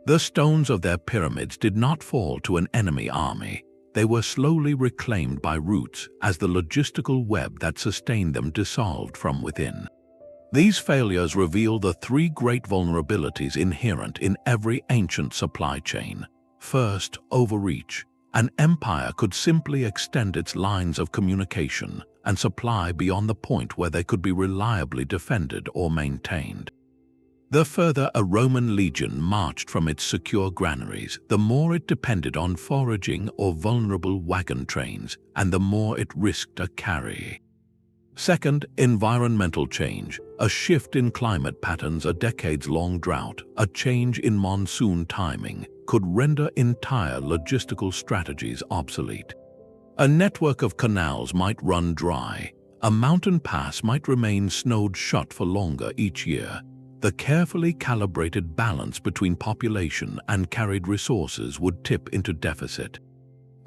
The stones of their pyramids did not fall to an enemy army. They were slowly reclaimed by roots as the logistical web that sustained them dissolved from within. These failures reveal the three great vulnerabilities inherent in every ancient supply chain. First, overreach. An empire could simply extend its lines of communication and supply beyond the point where they could be reliably defended or maintained. The further a Roman legion marched from its secure granaries, the more it depended on foraging or vulnerable wagon trains, and the more it risked a carry. Second, environmental change. A shift in climate patterns, a decades-long drought, a change in monsoon timing, could render entire logistical strategies obsolete. A network of canals might run dry. A mountain pass might remain snowed shut for longer each year. The carefully calibrated balance between population and carried resources would tip into deficit.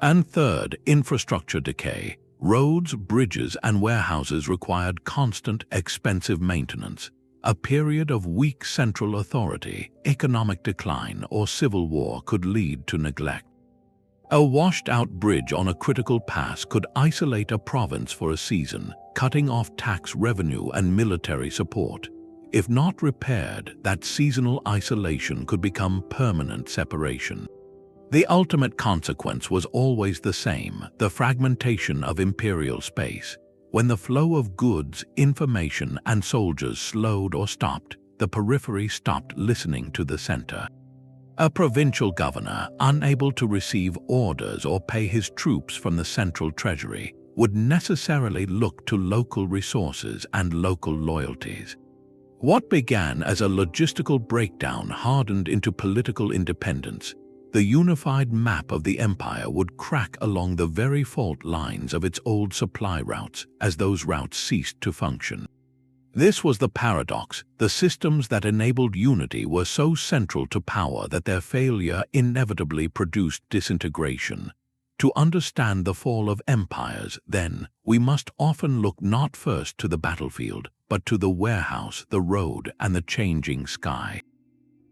And third, infrastructure decay. Roads, bridges, and warehouses required constant, expensive maintenance. A period of weak central authority, economic decline, or civil war could lead to neglect. A washed-out bridge on a critical pass could isolate a province for a season, cutting off tax revenue and military support. If not repaired, that seasonal isolation could become permanent separation. The ultimate consequence was always the same, the fragmentation of imperial space. When the flow of goods, information, and soldiers slowed or stopped, the periphery stopped listening to the center. A provincial governor, unable to receive orders or pay his troops from the central treasury, would necessarily look to local resources and local loyalties. What began as a logistical breakdown hardened into political independence. The unified map of the empire would crack along the very fault lines of its old supply routes as those routes ceased to function. This was the paradox. The systems that enabled unity were so central to power that their failure inevitably produced disintegration. To understand the fall of empires, then, we must often look not first to the battlefield, but to the warehouse, the road, and the changing sky.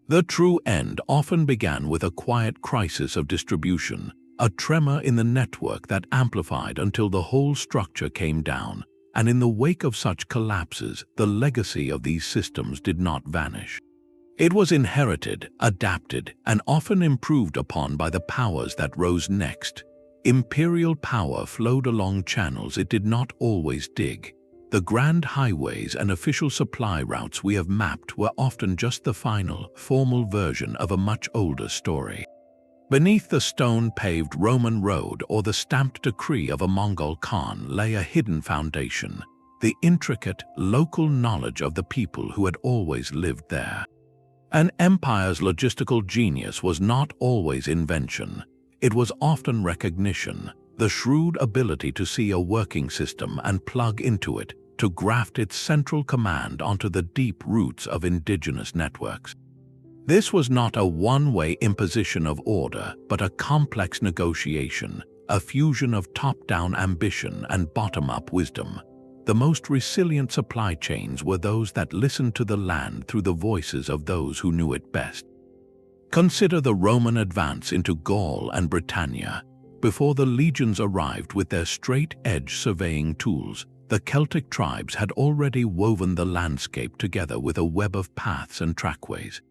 The true end often began with a quiet crisis of distribution, a tremor in the network that amplified until the whole structure came down, and in the wake of such collapses, the legacy of these systems did not vanish. It was inherited, adapted, and often improved upon by the powers that rose next. Imperial power flowed along channels it did not always dig. The grand highways and official supply routes we have mapped were often just the final, formal version of a much older story. Beneath the stone-paved Roman road or the stamped decree of a Mongol Khan lay a hidden foundation, the intricate, local knowledge of the people who had always lived there. An empire's logistical genius was not always invention. It was often recognition, the shrewd ability to see a working system and plug into it, to graft its central command onto the deep roots of indigenous networks. This was not a one-way imposition of order, but a complex negotiation, a fusion of top-down ambition and bottom-up wisdom. The most resilient supply chains were those that listened to the land through the voices of those who knew it best. Consider the Roman advance into Gaul and Britannia. Before the legions arrived with their straight-edge surveying tools, the Celtic tribes had already woven the landscape together with a web of paths and trackways.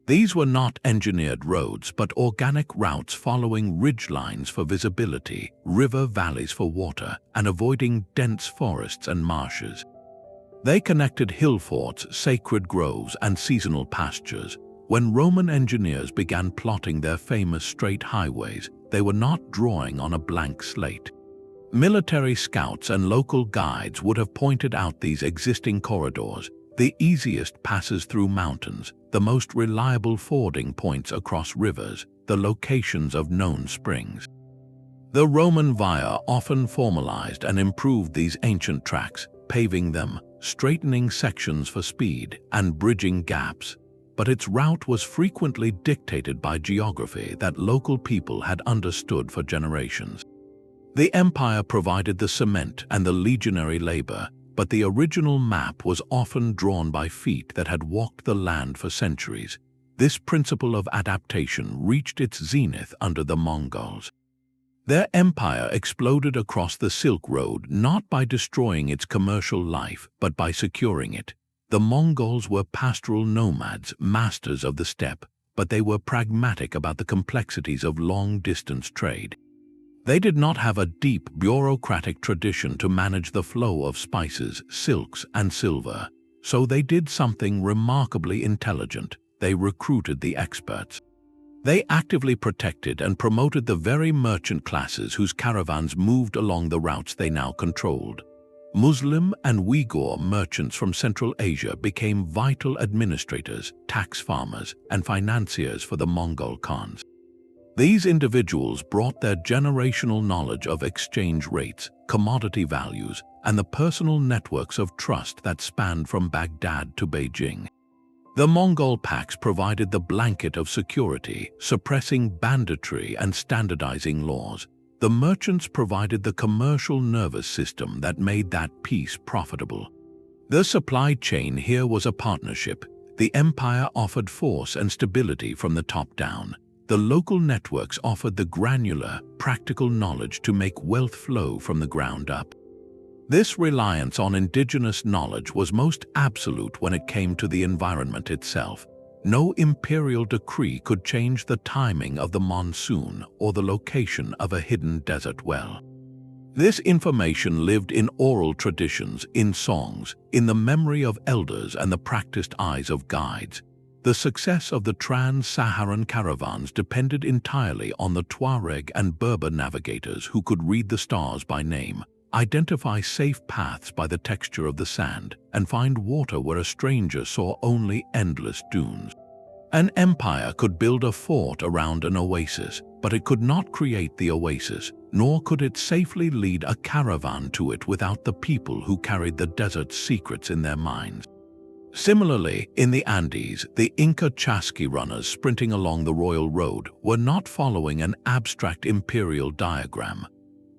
These were not engineered roads, but organic routes following ridgelines for visibility, river valleys for water, and avoiding dense forests and marshes. They connected hill forts, sacred groves, and seasonal pastures. When Roman engineers began plotting their famous straight highways, they were not drawing on a blank slate. Military scouts and local guides would have pointed out these existing corridors, the easiest passes through mountains, the most reliable fording points across rivers, the locations of known springs. The Roman via often formalized and improved these ancient tracks, paving them, straightening sections for speed, and bridging gaps. But its route was frequently dictated by geography that local people had understood for generations. The empire provided the cement and the legionary labor, but the original map was often drawn by feet that had walked the land for centuries. This principle of adaptation reached its zenith under the Mongols. Their empire exploded across the Silk Road not by destroying its commercial life, but by securing it. The Mongols were pastoral nomads, masters of the steppe, but they were pragmatic about the complexities of long-distance trade. They did not have a deep bureaucratic tradition to manage the flow of spices, silks, and silver, so they did something remarkably intelligent. They recruited the experts. They actively protected and promoted the very merchant classes whose caravans moved along the routes they now controlled. Muslim and Uyghur merchants from Central Asia became vital administrators, tax farmers, and financiers for the Mongol Khans. These individuals brought their generational knowledge of exchange rates, commodity values, and the personal networks of trust that spanned from Baghdad to Beijing. The Mongol Pax provided the blanket of security, suppressing banditry and standardizing laws. The merchants provided the commercial nervous system that made that peace profitable. The supply chain here was a partnership. The empire offered force and stability from the top down. The local networks offered the granular, practical knowledge to make wealth flow from the ground up. This reliance on indigenous knowledge was most absolute when it came to the environment itself. No imperial decree could change the timing of the monsoon or the location of a hidden desert well. This information lived in oral traditions, in songs, in the memory of elders and the practiced eyes of guides. The success of the Trans-Saharan caravans depended entirely on the Tuareg and Berber navigators who could read the stars by name, identify safe paths by the texture of the sand, and find water where a stranger saw only endless dunes. An empire could build a fort around an oasis, but it could not create the oasis, nor could it safely lead a caravan to it without the people who carried the desert's secrets in their minds. Similarly, in the Andes, the Inca chasqui runners sprinting along the Royal Road were not following an abstract imperial diagram.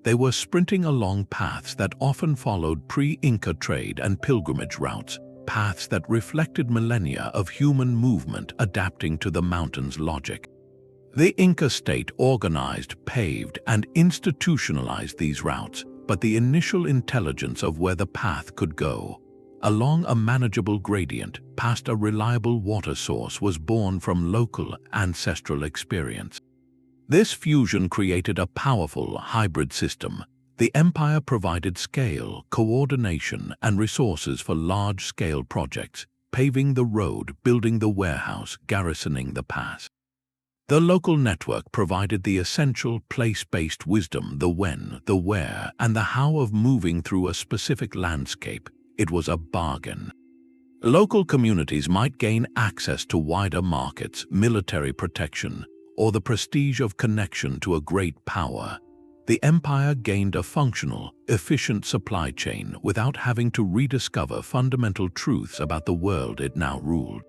They were sprinting along paths that often followed pre-Inca trade and pilgrimage routes, paths that reflected millennia of human movement adapting to the mountain's logic. The Inca state organized, paved, and institutionalized these routes, but the initial intelligence of where the path could go, along a manageable gradient, past a reliable water source, was born from local, ancestral experience. This fusion created a powerful hybrid system. The empire provided scale, coordination, and resources for large-scale projects, paving the road, building the warehouse, garrisoning the pass. The local network provided the essential place-based wisdom, the when, the where, and the how of moving through a specific landscape. It was a bargain. Local communities might gain access to wider markets, military protection, or the prestige of connection to a great power. The empire gained a functional, efficient supply chain without having to rediscover fundamental truths about the world it now ruled.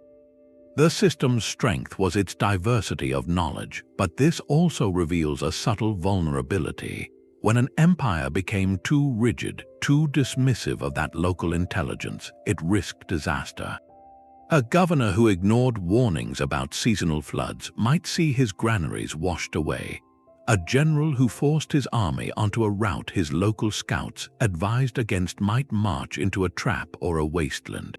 The system's strength was its diversity of knowledge, but this also reveals a subtle vulnerability. When an empire became too rigid, too dismissive of that local intelligence, it risked disaster. A governor who ignored warnings about seasonal floods might see his granaries washed away. A general who forced his army onto a route his local scouts advised against might march into a trap or a wasteland.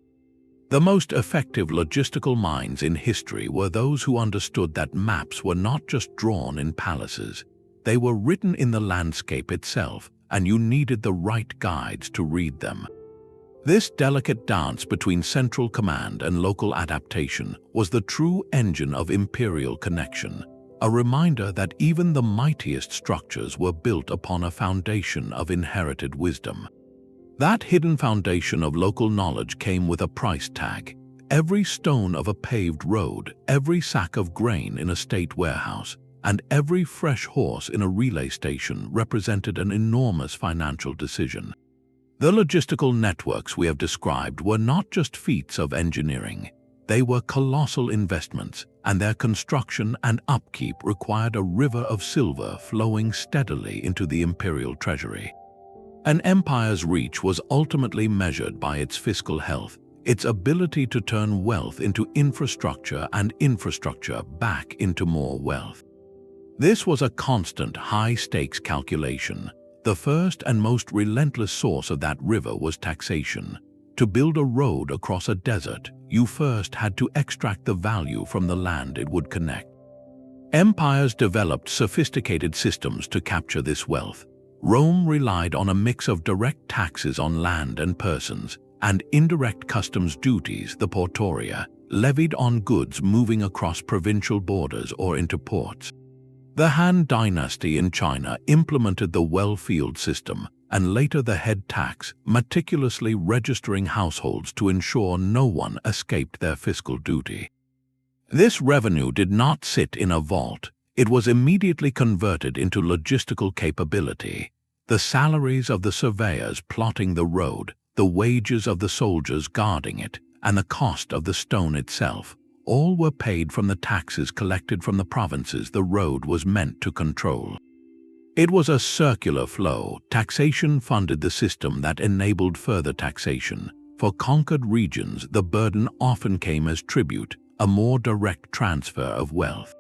The most effective logistical minds in history were those who understood that maps were not just drawn in palaces. They were written in the landscape itself, and you needed the right guides to read them. This delicate dance between central command and local adaptation was the true engine of imperial connection, a reminder that even the mightiest structures were built upon a foundation of inherited wisdom. That hidden foundation of local knowledge came with a price tag. Every stone of a paved road, every sack of grain in a state warehouse, and every fresh horse in a relay station represented an enormous financial decision. The logistical networks we have described were not just feats of engineering. They were colossal investments, and their construction and upkeep required a river of silver flowing steadily into the imperial treasury. An empire's reach was ultimately measured by its fiscal health, its ability to turn wealth into infrastructure and infrastructure back into more wealth. This was a constant, high-stakes calculation. The first and most relentless source of that river was taxation. To build a road across a desert, you first had to extract the value from the land it would connect. Empires developed sophisticated systems to capture this wealth. Rome relied on a mix of direct taxes on land and persons, and indirect customs duties, the portoria, levied on goods moving across provincial borders or into ports. The Han dynasty in China implemented the well-field system, and later the head tax, meticulously registering households to ensure no one escaped their fiscal duty. This revenue did not sit in a vault. It was immediately converted into logistical capability. The salaries of the surveyors plotting the road, the wages of the soldiers guarding it, and the cost of the stone itself, all were paid from the taxes collected from the provinces the road was meant to control. It was a circular flow. Taxation funded the system that enabled further taxation. For conquered regions, the burden often came as tribute, a more direct transfer of wealth.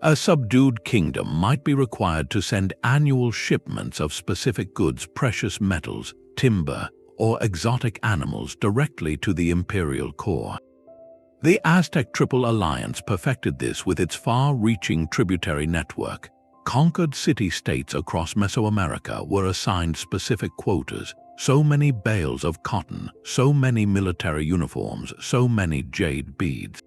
A subdued kingdom might be required to send annual shipments of specific goods, precious metals, timber, or exotic animals directly to the imperial core. The Aztec Triple Alliance perfected this with its far-reaching tributary network. Conquered city-states across Mesoamerica were assigned specific quotas, so many bales of cotton, so many military uniforms, so many jade beads.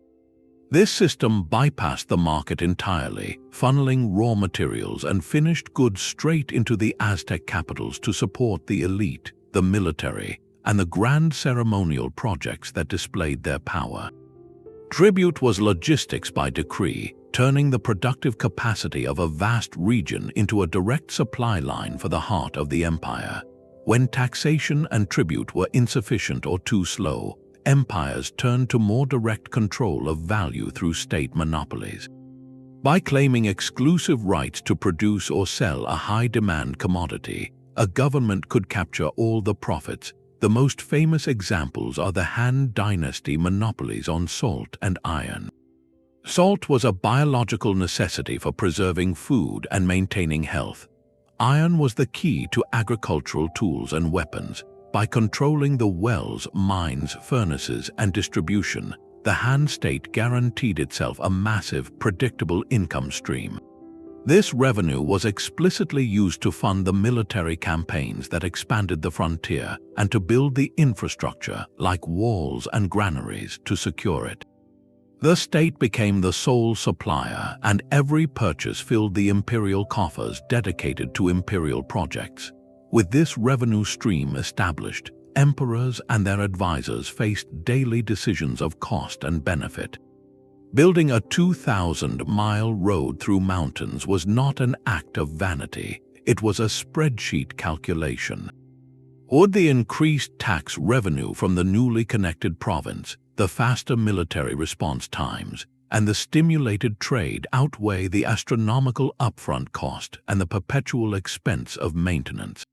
This system bypassed the market entirely, funneling raw materials and finished goods straight into the Aztec capitals to support the elite, the military, and the grand ceremonial projects that displayed their power. Tribute was logistics by decree, turning the productive capacity of a vast region into a direct supply line for the heart of the empire. When taxation and tribute were insufficient or too slow, empires turned to more direct control of value through state monopolies. By claiming exclusive rights to produce or sell a high-demand commodity, a government could capture all the profits. The most famous examples are the Han Dynasty monopolies on salt and iron. Salt was a biological necessity for preserving food and maintaining health. Iron was the key to agricultural tools and weapons. By controlling the wells, mines, furnaces, and distribution, the Han state guaranteed itself a massive, predictable income stream. This revenue was explicitly used to fund the military campaigns that expanded the frontier and to build the infrastructure, like walls and granaries, to secure it. The state became the sole supplier, and every purchase filled the imperial coffers dedicated to imperial projects. With this revenue stream established, emperors and their advisors faced daily decisions of cost and benefit. Building a 2,000-mile road through mountains was not an act of vanity, it was a spreadsheet calculation. Would the increased tax revenue from the newly connected province, the faster military response times, and the stimulated trade outweigh the astronomical upfront cost and the perpetual expense of maintenance?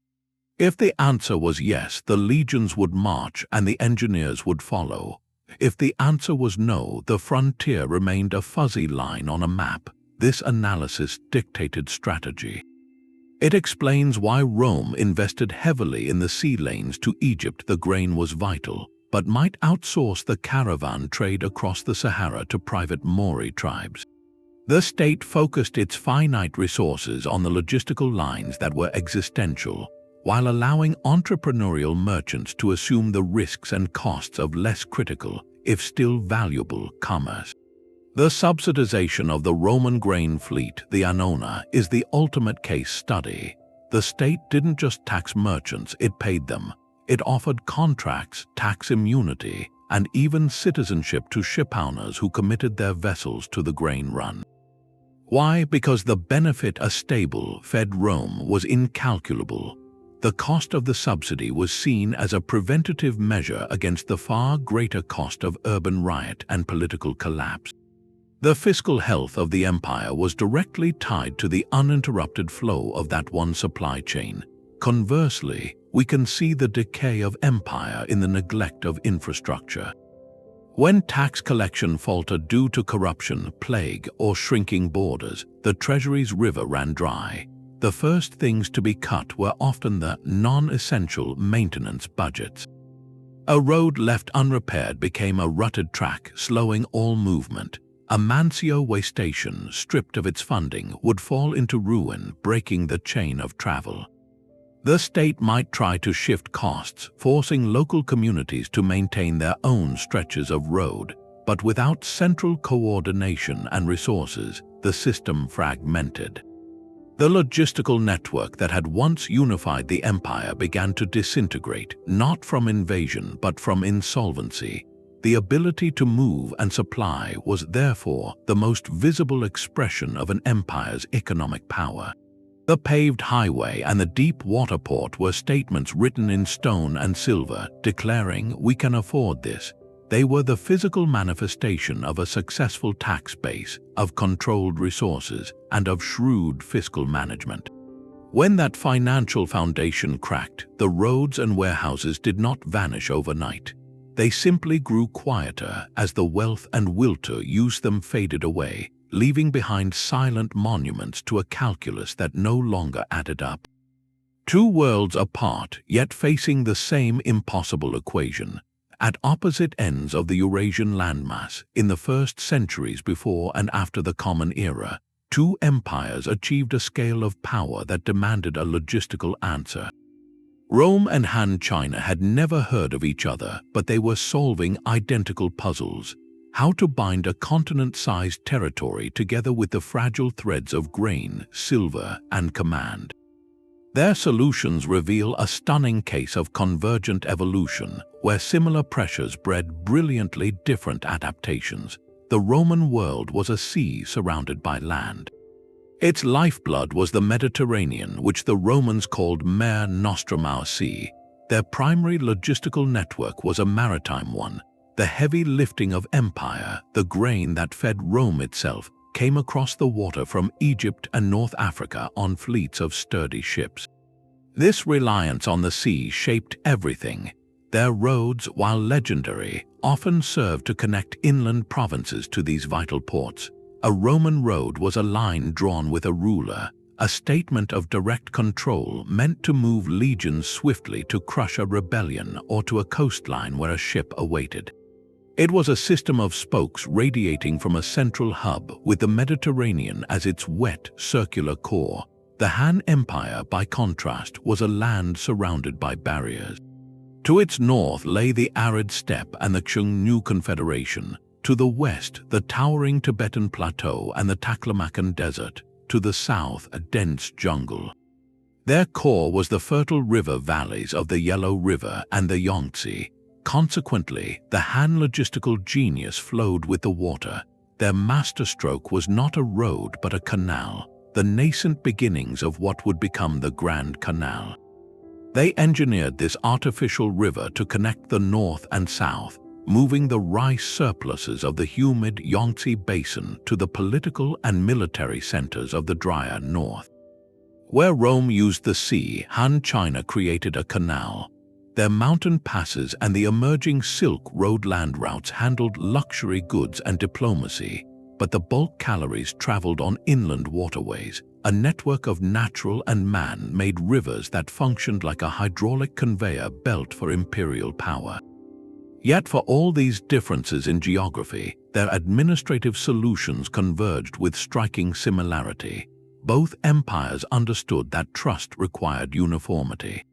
If the answer was yes, the legions would march and the engineers would follow. If the answer was no, the frontier remained a fuzzy line on a map. This analysis dictated strategy. It explains why Rome invested heavily in the sea lanes to Egypt. The grain was vital, but might outsource the caravan trade across the Sahara to private Maori tribes. The state focused its finite resources on the logistical lines that were existential, while allowing entrepreneurial merchants to assume the risks and costs of less critical, if still valuable, commerce. The subsidization of the Roman grain fleet, the Annona, is the ultimate case study. The state didn't just tax merchants, it paid them. It offered contracts, tax immunity, and even citizenship to shipowners who committed their vessels to the grain run. Why? Because the benefit a stable, fed Rome was incalculable. The cost of the subsidy was seen as a preventative measure against the far greater cost of urban riot and political collapse. The fiscal health of the empire was directly tied to the uninterrupted flow of that one supply chain. Conversely, we can see the decay of empire in the neglect of infrastructure. When tax collection faltered due to corruption, plague, or shrinking borders, the treasury's river ran dry. The first things to be cut were often the non-essential maintenance budgets. A road left unrepaired became a rutted track, slowing all movement. A Mancio way station, stripped of its funding, would fall into ruin, breaking the chain of travel. The state might try to shift costs, forcing local communities to maintain their own stretches of road, but without central coordination and resources, the system fragmented. The logistical network that had once unified the empire began to disintegrate, not from invasion but from insolvency. The ability to move and supply was therefore the most visible expression of an empire's economic power. The paved highway and the deep water port were statements written in stone and silver, declaring, "We can afford this." They were the physical manifestation of a successful tax base, of controlled resources, and of shrewd fiscal management. When that financial foundation cracked, the roads and warehouses did not vanish overnight. They simply grew quieter as the wealth and will to use them faded away, leaving behind silent monuments to a calculus that no longer added up. Two worlds apart, yet facing the same impossible equation. At opposite ends of the Eurasian landmass, in the first centuries before and after the Common Era, two empires achieved a scale of power that demanded a logistical answer. Rome and Han China had never heard of each other, but they were solving identical puzzles: how to bind a continent-sized territory together with the fragile threads of grain, silver, and command. Their solutions reveal a stunning case of convergent evolution, where similar pressures bred brilliantly different adaptations. The Roman world was a sea surrounded by land. Its lifeblood was the Mediterranean, which the Romans called Mare Nostrum, our sea. Their primary logistical network was a maritime one. The heavy lifting of empire, the grain that fed Rome itself, came across the water from Egypt and North Africa on fleets of sturdy ships. This reliance on the sea shaped everything. Their roads, while legendary, often served to connect inland provinces to these vital ports. A Roman road was a line drawn with a ruler, a statement of direct control meant to move legions swiftly to crush a rebellion or to a coastline where a ship awaited. It was a system of spokes radiating from a central hub with the Mediterranean as its wet, circular core. The Han Empire, by contrast, was a land surrounded by barriers. To its north lay the arid steppe and the Xiongnu Confederation. To the west, the towering Tibetan Plateau and the Taklamakan Desert. To the south, a dense jungle. Their core was the fertile river valleys of the Yellow River and the Yangtze. Consequently, the Han logistical genius flowed with the water. Their masterstroke was not a road but a canal, the nascent beginnings of what would become the Grand Canal. They engineered this artificial river to connect the north and south, moving the rice surpluses of the humid Yangtze Basin to the political and military centers of the drier north. Where Rome used the sea, Han China created a canal. Their mountain passes and the emerging Silk Road land routes handled luxury goods and diplomacy, but the bulk calories traveled on inland waterways, a network of natural and man-made rivers that functioned like a hydraulic conveyor belt for imperial power. Yet for all these differences in geography, their administrative solutions converged with striking similarity. Both empires understood that trust required uniformity.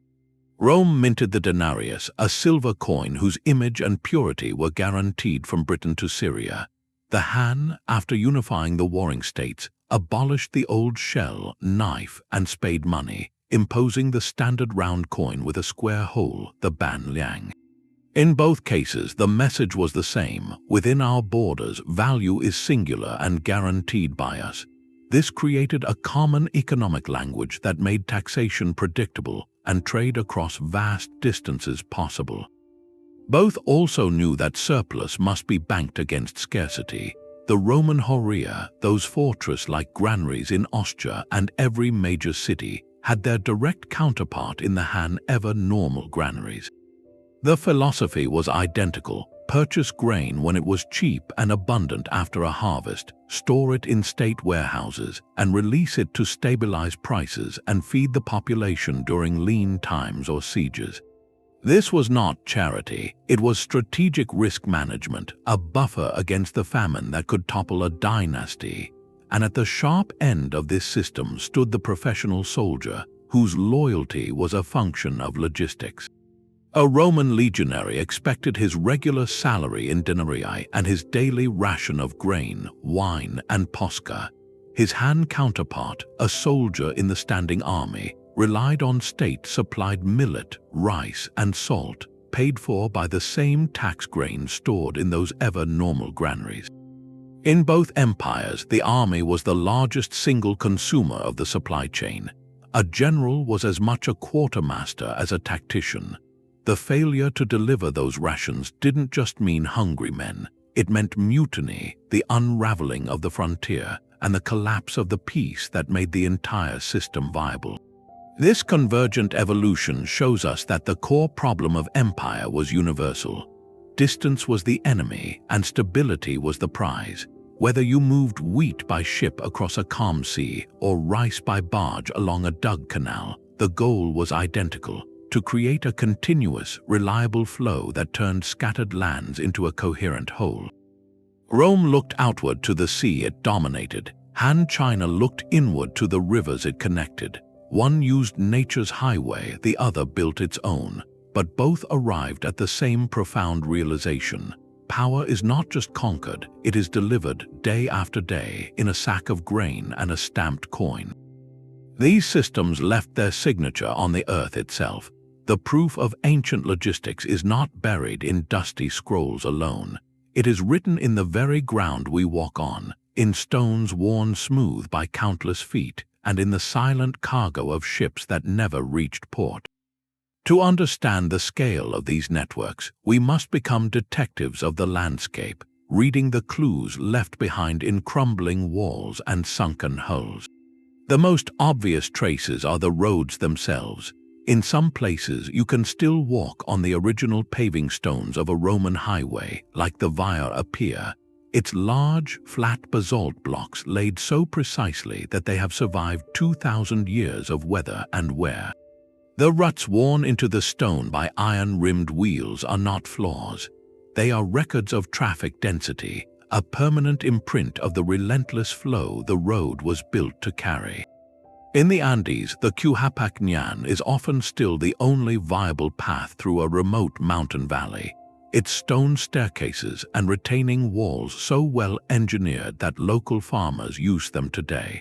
Rome minted the denarius, a silver coin whose image and purity were guaranteed from Britain to Syria. The Han, after unifying the warring states, abolished the old shell, knife, and spade money, imposing the standard round coin with a square hole, the ban liang. In both cases, the message was the same: within our borders, value is singular and guaranteed by us. This created a common economic language that made taxation predictable and trade across vast distances possible. Both also knew that surplus must be banked against scarcity. The Roman Horrea, those fortress-like granaries in Austria and every major city, had their direct counterpart in the Han Ever-Normal Granaries. The philosophy was identical: purchase grain when it was cheap and abundant after a harvest, store it in state warehouses, and release it to stabilize prices and feed the population during lean times or sieges. This was not charity, it was strategic risk management, a buffer against the famine that could topple a dynasty. And at the sharp end of this system stood the professional soldier, whose loyalty was a function of logistics. A Roman legionary expected his regular salary in denarii and his daily ration of grain, wine, and posca. His Han counterpart, a soldier in the standing army, relied on state-supplied millet, rice, and salt, paid for by the same tax grain stored in those ever-normal granaries. In both empires, the army was the largest single consumer of the supply chain. A general was as much a quartermaster as a tactician. The failure to deliver those rations didn't just mean hungry men. It meant mutiny, the unraveling of the frontier, and the collapse of the peace that made the entire system viable. This convergent evolution shows us that the core problem of empire was universal. Distance was the enemy, and stability was the prize. Whether you moved wheat by ship across a calm sea or rice by barge along a dug canal, the goal was identical: to create a continuous, reliable flow that turned scattered lands into a coherent whole. Rome looked outward to the sea it dominated. Han China looked inward to the rivers it connected. One used nature's highway, the other built its own, but both arrived at the same profound realization: power is not just conquered, it is delivered day after day in a sack of grain and a stamped coin. These systems left their signature on the earth itself. The proof of ancient logistics is not buried in dusty scrolls alone. It is written in the very ground we walk on, in stones worn smooth by countless feet, and in the silent cargo of ships that never reached port. To understand the scale of these networks, we must become detectives of the landscape, reading the clues left behind in crumbling walls and sunken hulls. The most obvious traces are the roads themselves. In some places, you can still walk on the original paving stones of a Roman highway, like the Via Appia. Its large, flat basalt blocks laid so precisely that they have survived 2,000 years of weather and wear. The ruts worn into the stone by iron-rimmed wheels are not flaws. They are records of traffic density, a permanent imprint of the relentless flow the road was built to carry. In the Andes, the Qhapaq Ñan is often still the only viable path through a remote mountain valley, its stone staircases and retaining walls so well engineered that local farmers use them today.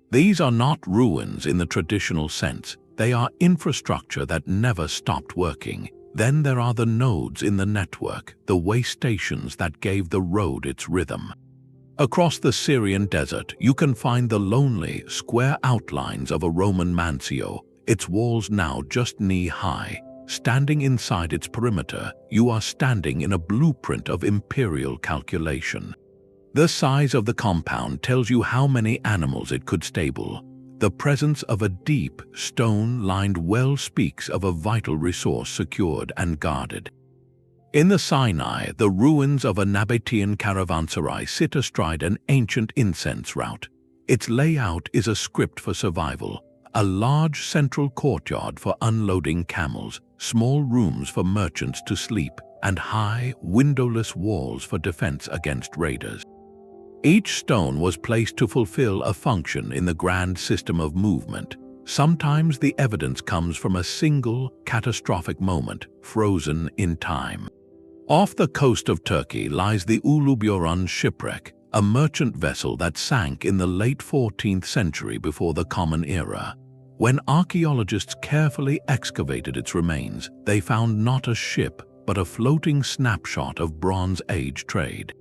These are not ruins in the traditional sense, they are infrastructure that never stopped working. Then there are the nodes in the network, the way stations that gave the road its rhythm. Across the Syrian desert, you can find the lonely, square outlines of a Roman mansio, its walls now just knee-high. Standing inside its perimeter, you are standing in a blueprint of imperial calculation. The size of the compound tells you how many animals it could stable. The presence of a deep, stone-lined well speaks of a vital resource secured and guarded. In the Sinai, the ruins of a Nabatean caravanserai sit astride an ancient incense route. Its layout is a script for survival, a large central courtyard for unloading camels, small rooms for merchants to sleep, and high, windowless walls for defense against raiders. Each stone was placed to fulfill a function in the grand system of movement. Sometimes the evidence comes from a single, catastrophic moment, frozen in time. Off the coast of Turkey lies the Uluburun shipwreck, a merchant vessel that sank in the late 14th century before the Common Era. When archaeologists carefully excavated its remains, they found not a ship, but a floating snapshot of Bronze Age trade.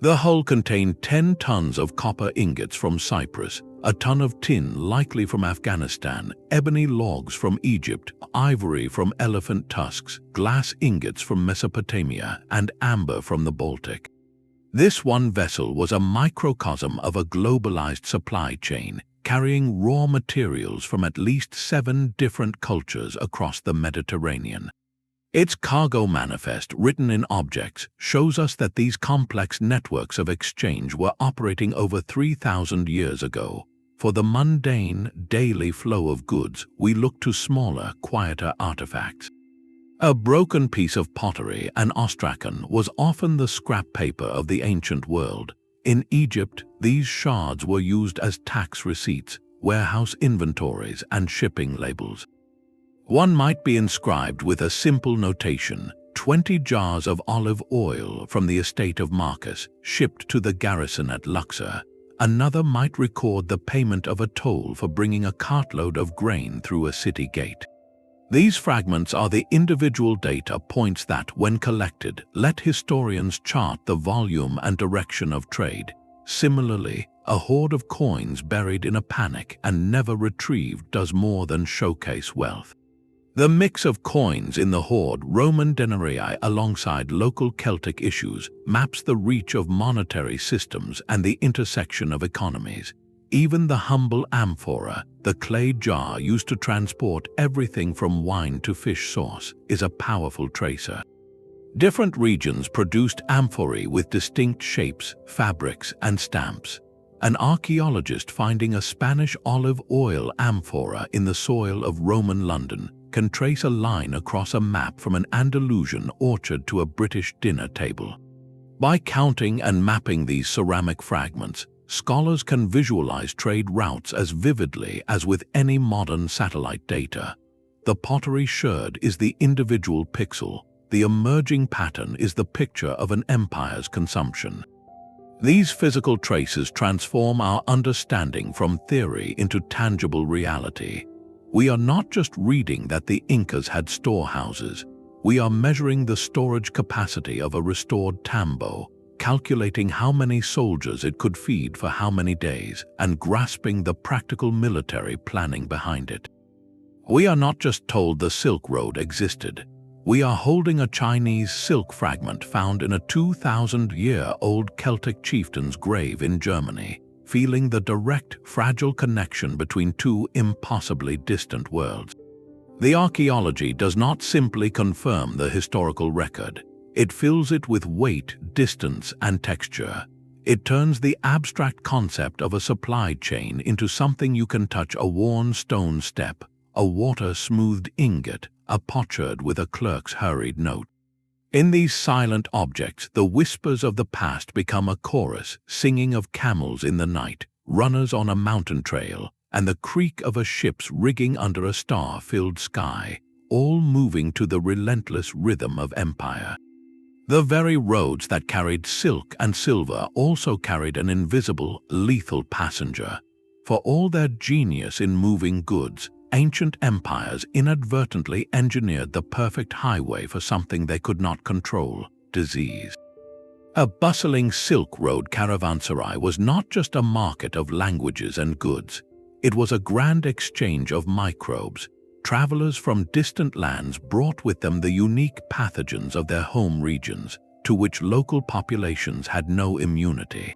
The hull contained 10 tons of copper ingots from Cyprus, a ton of tin likely from Afghanistan, ebony logs from Egypt, ivory from elephant tusks, glass ingots from Mesopotamia, and amber from the Baltic. This one vessel was a microcosm of a globalized supply chain, carrying raw materials from at least 7 different cultures across the Mediterranean. Its cargo manifest, written in objects, shows us that these complex networks of exchange were operating over 3,000 years ago. For the mundane, daily flow of goods, we look to smaller, quieter artifacts. A broken piece of pottery, an ostracan, was often the scrap paper of the ancient world. In Egypt, these shards were used as tax receipts, warehouse inventories, and shipping labels. One might be inscribed with a simple notation, 20 jars of olive oil from the estate of Marcus, shipped to the garrison at Luxor. Another might record the payment of a toll for bringing a cartload of grain through a city gate. These fragments are the individual data points that, when collected, let historians chart the volume and direction of trade. Similarly, a hoard of coins buried in a panic and never retrieved does more than showcase wealth. The mix of coins in the hoard, Roman denarii alongside local Celtic issues, maps the reach of monetary systems and the intersection of economies. Even the humble amphora, the clay jar used to transport everything from wine to fish sauce, is a powerful tracer. Different regions produced amphorae with distinct shapes, fabrics, and stamps. An archaeologist finding a Spanish olive oil amphora in the soil of Roman London can trace a line across a map from an Andalusian orchard to a British dinner table. By counting and mapping these ceramic fragments, scholars can visualize trade routes as vividly as with any modern satellite data. The pottery sherd is the individual pixel, the emerging pattern is the picture of an empire's consumption. These physical traces transform our understanding from theory into tangible reality. We are not just reading that the Incas had storehouses, we are measuring the storage capacity of a restored tambo, calculating how many soldiers it could feed for how many days, and grasping the practical military planning behind it. We are not just told the Silk Road existed. We are holding a Chinese silk fragment found in a 2,000-year-old Celtic chieftain's grave in Germany, feeling the direct, fragile connection between two impossibly distant worlds. The archaeology does not simply confirm the historical record. It fills it with weight, distance, and texture. It turns the abstract concept of a supply chain into something you can touch: a worn stone step, a water-smoothed ingot, a potsherd with a clerk's hurried note. In these silent objects, the whispers of the past become a chorus, singing of camels in the night, runners on a mountain trail, and the creak of a ship's rigging under a star-filled sky, all moving to the relentless rhythm of empire. The very roads that carried silk and silver also carried an invisible, lethal passenger. For all their genius in moving goods, ancient empires inadvertently engineered the perfect highway for something they could not control: disease. A bustling Silk Road caravanserai was not just a market of languages and goods. It was a grand exchange of microbes. Travelers from distant lands brought with them the unique pathogens of their home regions, to which local populations had no immunity.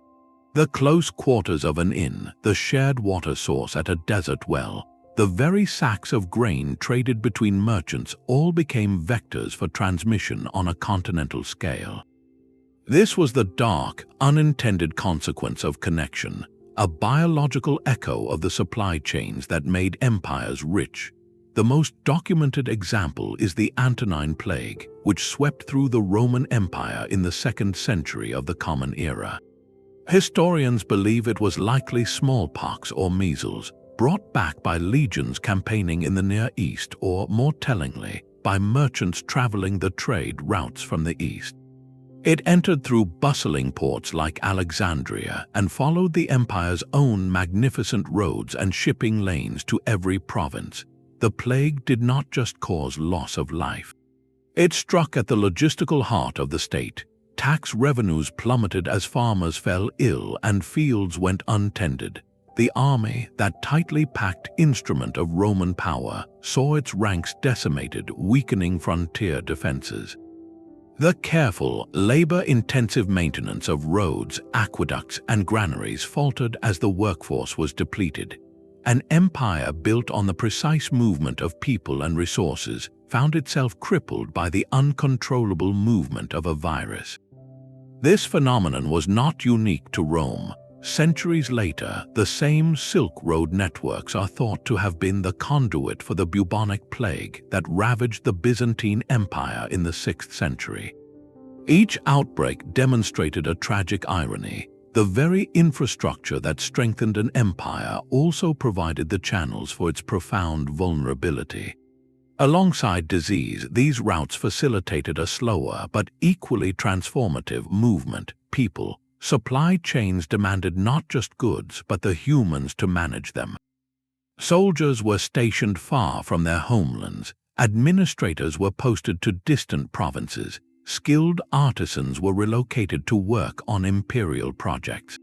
The close quarters of an inn, the shared water source at a desert well, the very sacks of grain traded between merchants all became vectors for transmission on a continental scale. This was the dark, unintended consequence of connection, a biological echo of the supply chains that made empires rich. The most documented example is the Antonine Plague, which swept through the Roman Empire in the 2nd century of the Common Era. Historians believe it was likely smallpox or measles, brought back by legions campaigning in the Near East, or, more tellingly, by merchants traveling the trade routes from the east. It entered through bustling ports like Alexandria and followed the empire's own magnificent roads and shipping lanes to every province. The plague did not just cause loss of life. It struck at the logistical heart of the state. Tax revenues plummeted as farmers fell ill and fields went untended. The army, that tightly packed instrument of Roman power, saw its ranks decimated, weakening frontier defenses. The careful, labor-intensive maintenance of roads, aqueducts, and granaries faltered as the workforce was depleted. An empire built on the precise movement of people and resources found itself crippled by the uncontrollable movement of a virus. This phenomenon was not unique to Rome. Centuries later, the same Silk Road networks are thought to have been the conduit for the bubonic plague that ravaged the Byzantine Empire in the 6th century. Each outbreak demonstrated a tragic irony. The very infrastructure that strengthened an empire also provided the channels for its profound vulnerability. Alongside disease, these routes facilitated a slower but equally transformative movement. People, supply chains demanded not just goods but the humans to manage them. Soldiers were stationed far from their homelands. Administrators were posted to distant provinces. Skilled artisans were relocated to work on imperial projects.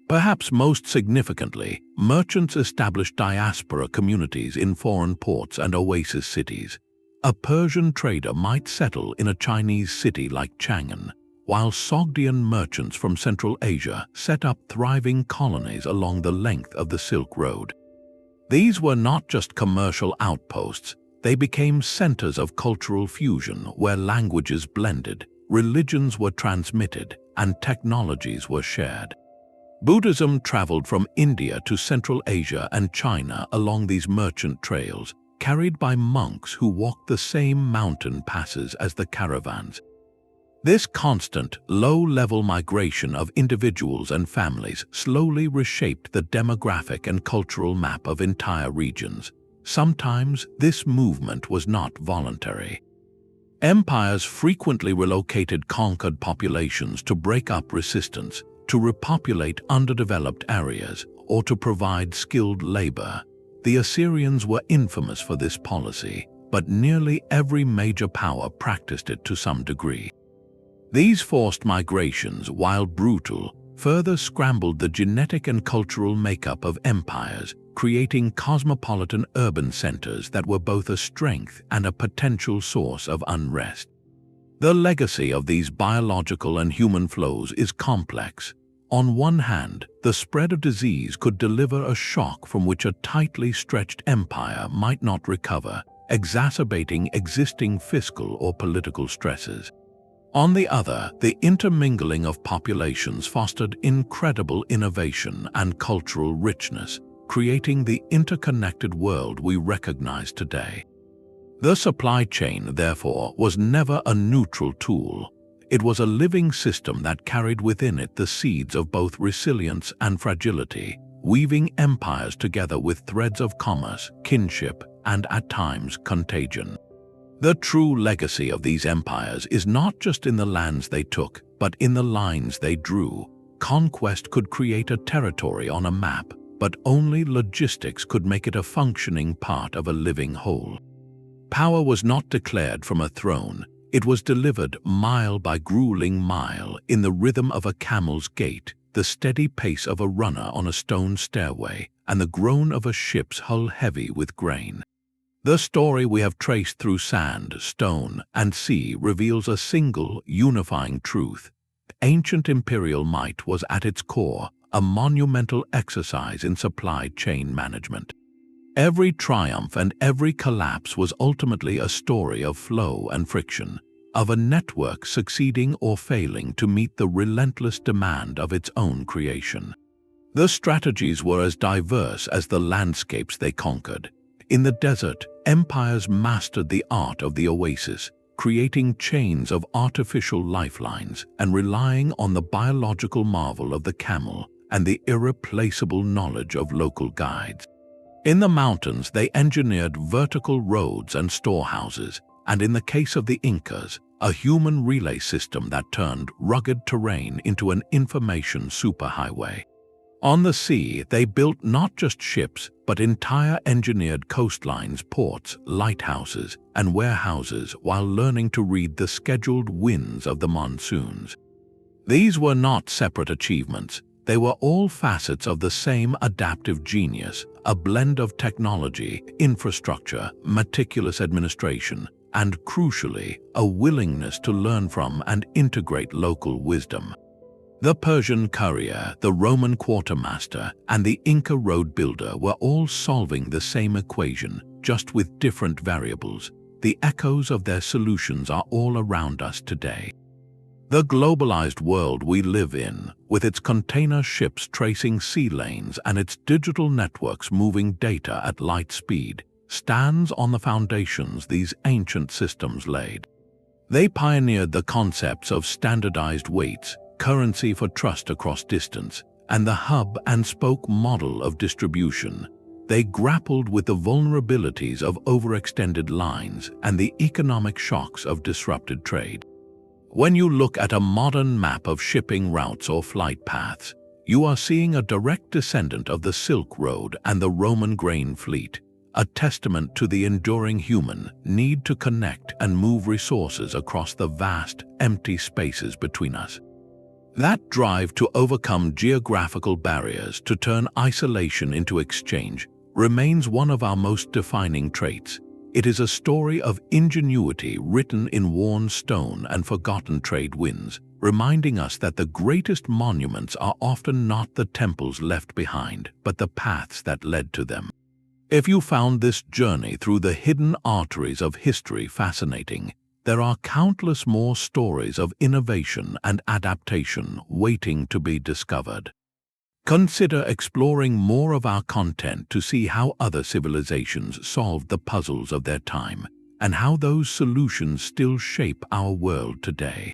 Perhaps most significantly, merchants established diaspora communities in foreign ports and oasis cities. A Persian trader might settle in a Chinese city like Chang'an, while Sogdian merchants from Central Asia set up thriving colonies along the length of the Silk Road. These were not just commercial outposts. They became centers of cultural fusion where languages blended, religions were transmitted, and technologies were shared. Buddhism traveled from India to Central Asia and China along these merchant trails, carried by monks who walked the same mountain passes as the caravans. This constant, low-level migration of individuals and families slowly reshaped the demographic and cultural map of entire regions. Sometimes this movement was not voluntary. Empires frequently relocated conquered populations to break up resistance, to repopulate underdeveloped areas, or to provide skilled labor. The Assyrians were infamous for this policy, but nearly every major power practiced it to some degree. These forced migrations, while brutal, further scrambled the genetic and cultural makeup of empires, creating cosmopolitan urban centers that were both a strength and a potential source of unrest. The legacy of these biological and human flows is complex. On one hand, the spread of disease could deliver a shock from which a tightly stretched empire might not recover, exacerbating existing fiscal or political stresses. On the other, the intermingling of populations fostered incredible innovation and cultural richness, creating the interconnected world we recognize today. The supply chain, therefore, was never a neutral tool. It was a living system that carried within it the seeds of both resilience and fragility, weaving empires together with threads of commerce, kinship, and at times contagion. The true legacy of these empires is not just in the lands they took, but in the lines they drew. Conquest could create a territory on a map, but only logistics could make it a functioning part of a living whole. Power was not declared from a throne. It was delivered mile by grueling mile in the rhythm of a camel's gait, the steady pace of a runner on a stone stairway, and the groan of a ship's hull heavy with grain. The story we have traced through sand, stone, and sea reveals a single, unifying truth. Ancient imperial might was at its core a monumental exercise in supply chain management. Every triumph and every collapse was ultimately a story of flow and friction, of a network succeeding or failing to meet the relentless demand of its own creation. The strategies were as diverse as the landscapes they conquered. In the desert, empires mastered the art of the oasis, creating chains of artificial lifelines and relying on the biological marvel of the camel and the irreplaceable knowledge of local guides. In the mountains, they engineered vertical roads and storehouses, and in the case of the Incas, a human relay system that turned rugged terrain into an information superhighway. On the sea, they built not just ships, but entire engineered coastlines, ports, lighthouses, and warehouses while learning to read the scheduled winds of the monsoons. These were not separate achievements. They were all facets of the same adaptive genius, a blend of technology, infrastructure, meticulous administration, and, crucially, a willingness to learn from and integrate local wisdom. The Persian courier, the Roman quartermaster, and the Inca road builder were all solving the same equation, just with different variables. The echoes of their solutions are all around us today. The globalized world we live in, with its container ships tracing sea lanes and its digital networks moving data at light speed, stands on the foundations these ancient systems laid. They pioneered the concepts of standardized weights, currency for trust across distance, and the hub-and-spoke model of distribution. They grappled with the vulnerabilities of overextended lines and the economic shocks of disrupted trade. When you look at a modern map of shipping routes or flight paths, you are seeing a direct descendant of the Silk Road and the Roman grain fleet, a testament to the enduring human need to connect and move resources across the vast, empty spaces between us. That drive to overcome geographical barriers, to turn isolation into exchange, remains one of our most defining traits. It is a story of ingenuity written in worn stone and forgotten trade winds, reminding us that the greatest monuments are often not the temples left behind, but the paths that led to them. If you found this journey through the hidden arteries of history fascinating, there are countless more stories of innovation and adaptation waiting to be discovered. Consider exploring more of our content to see how other civilizations solved the puzzles of their time and how those solutions still shape our world today.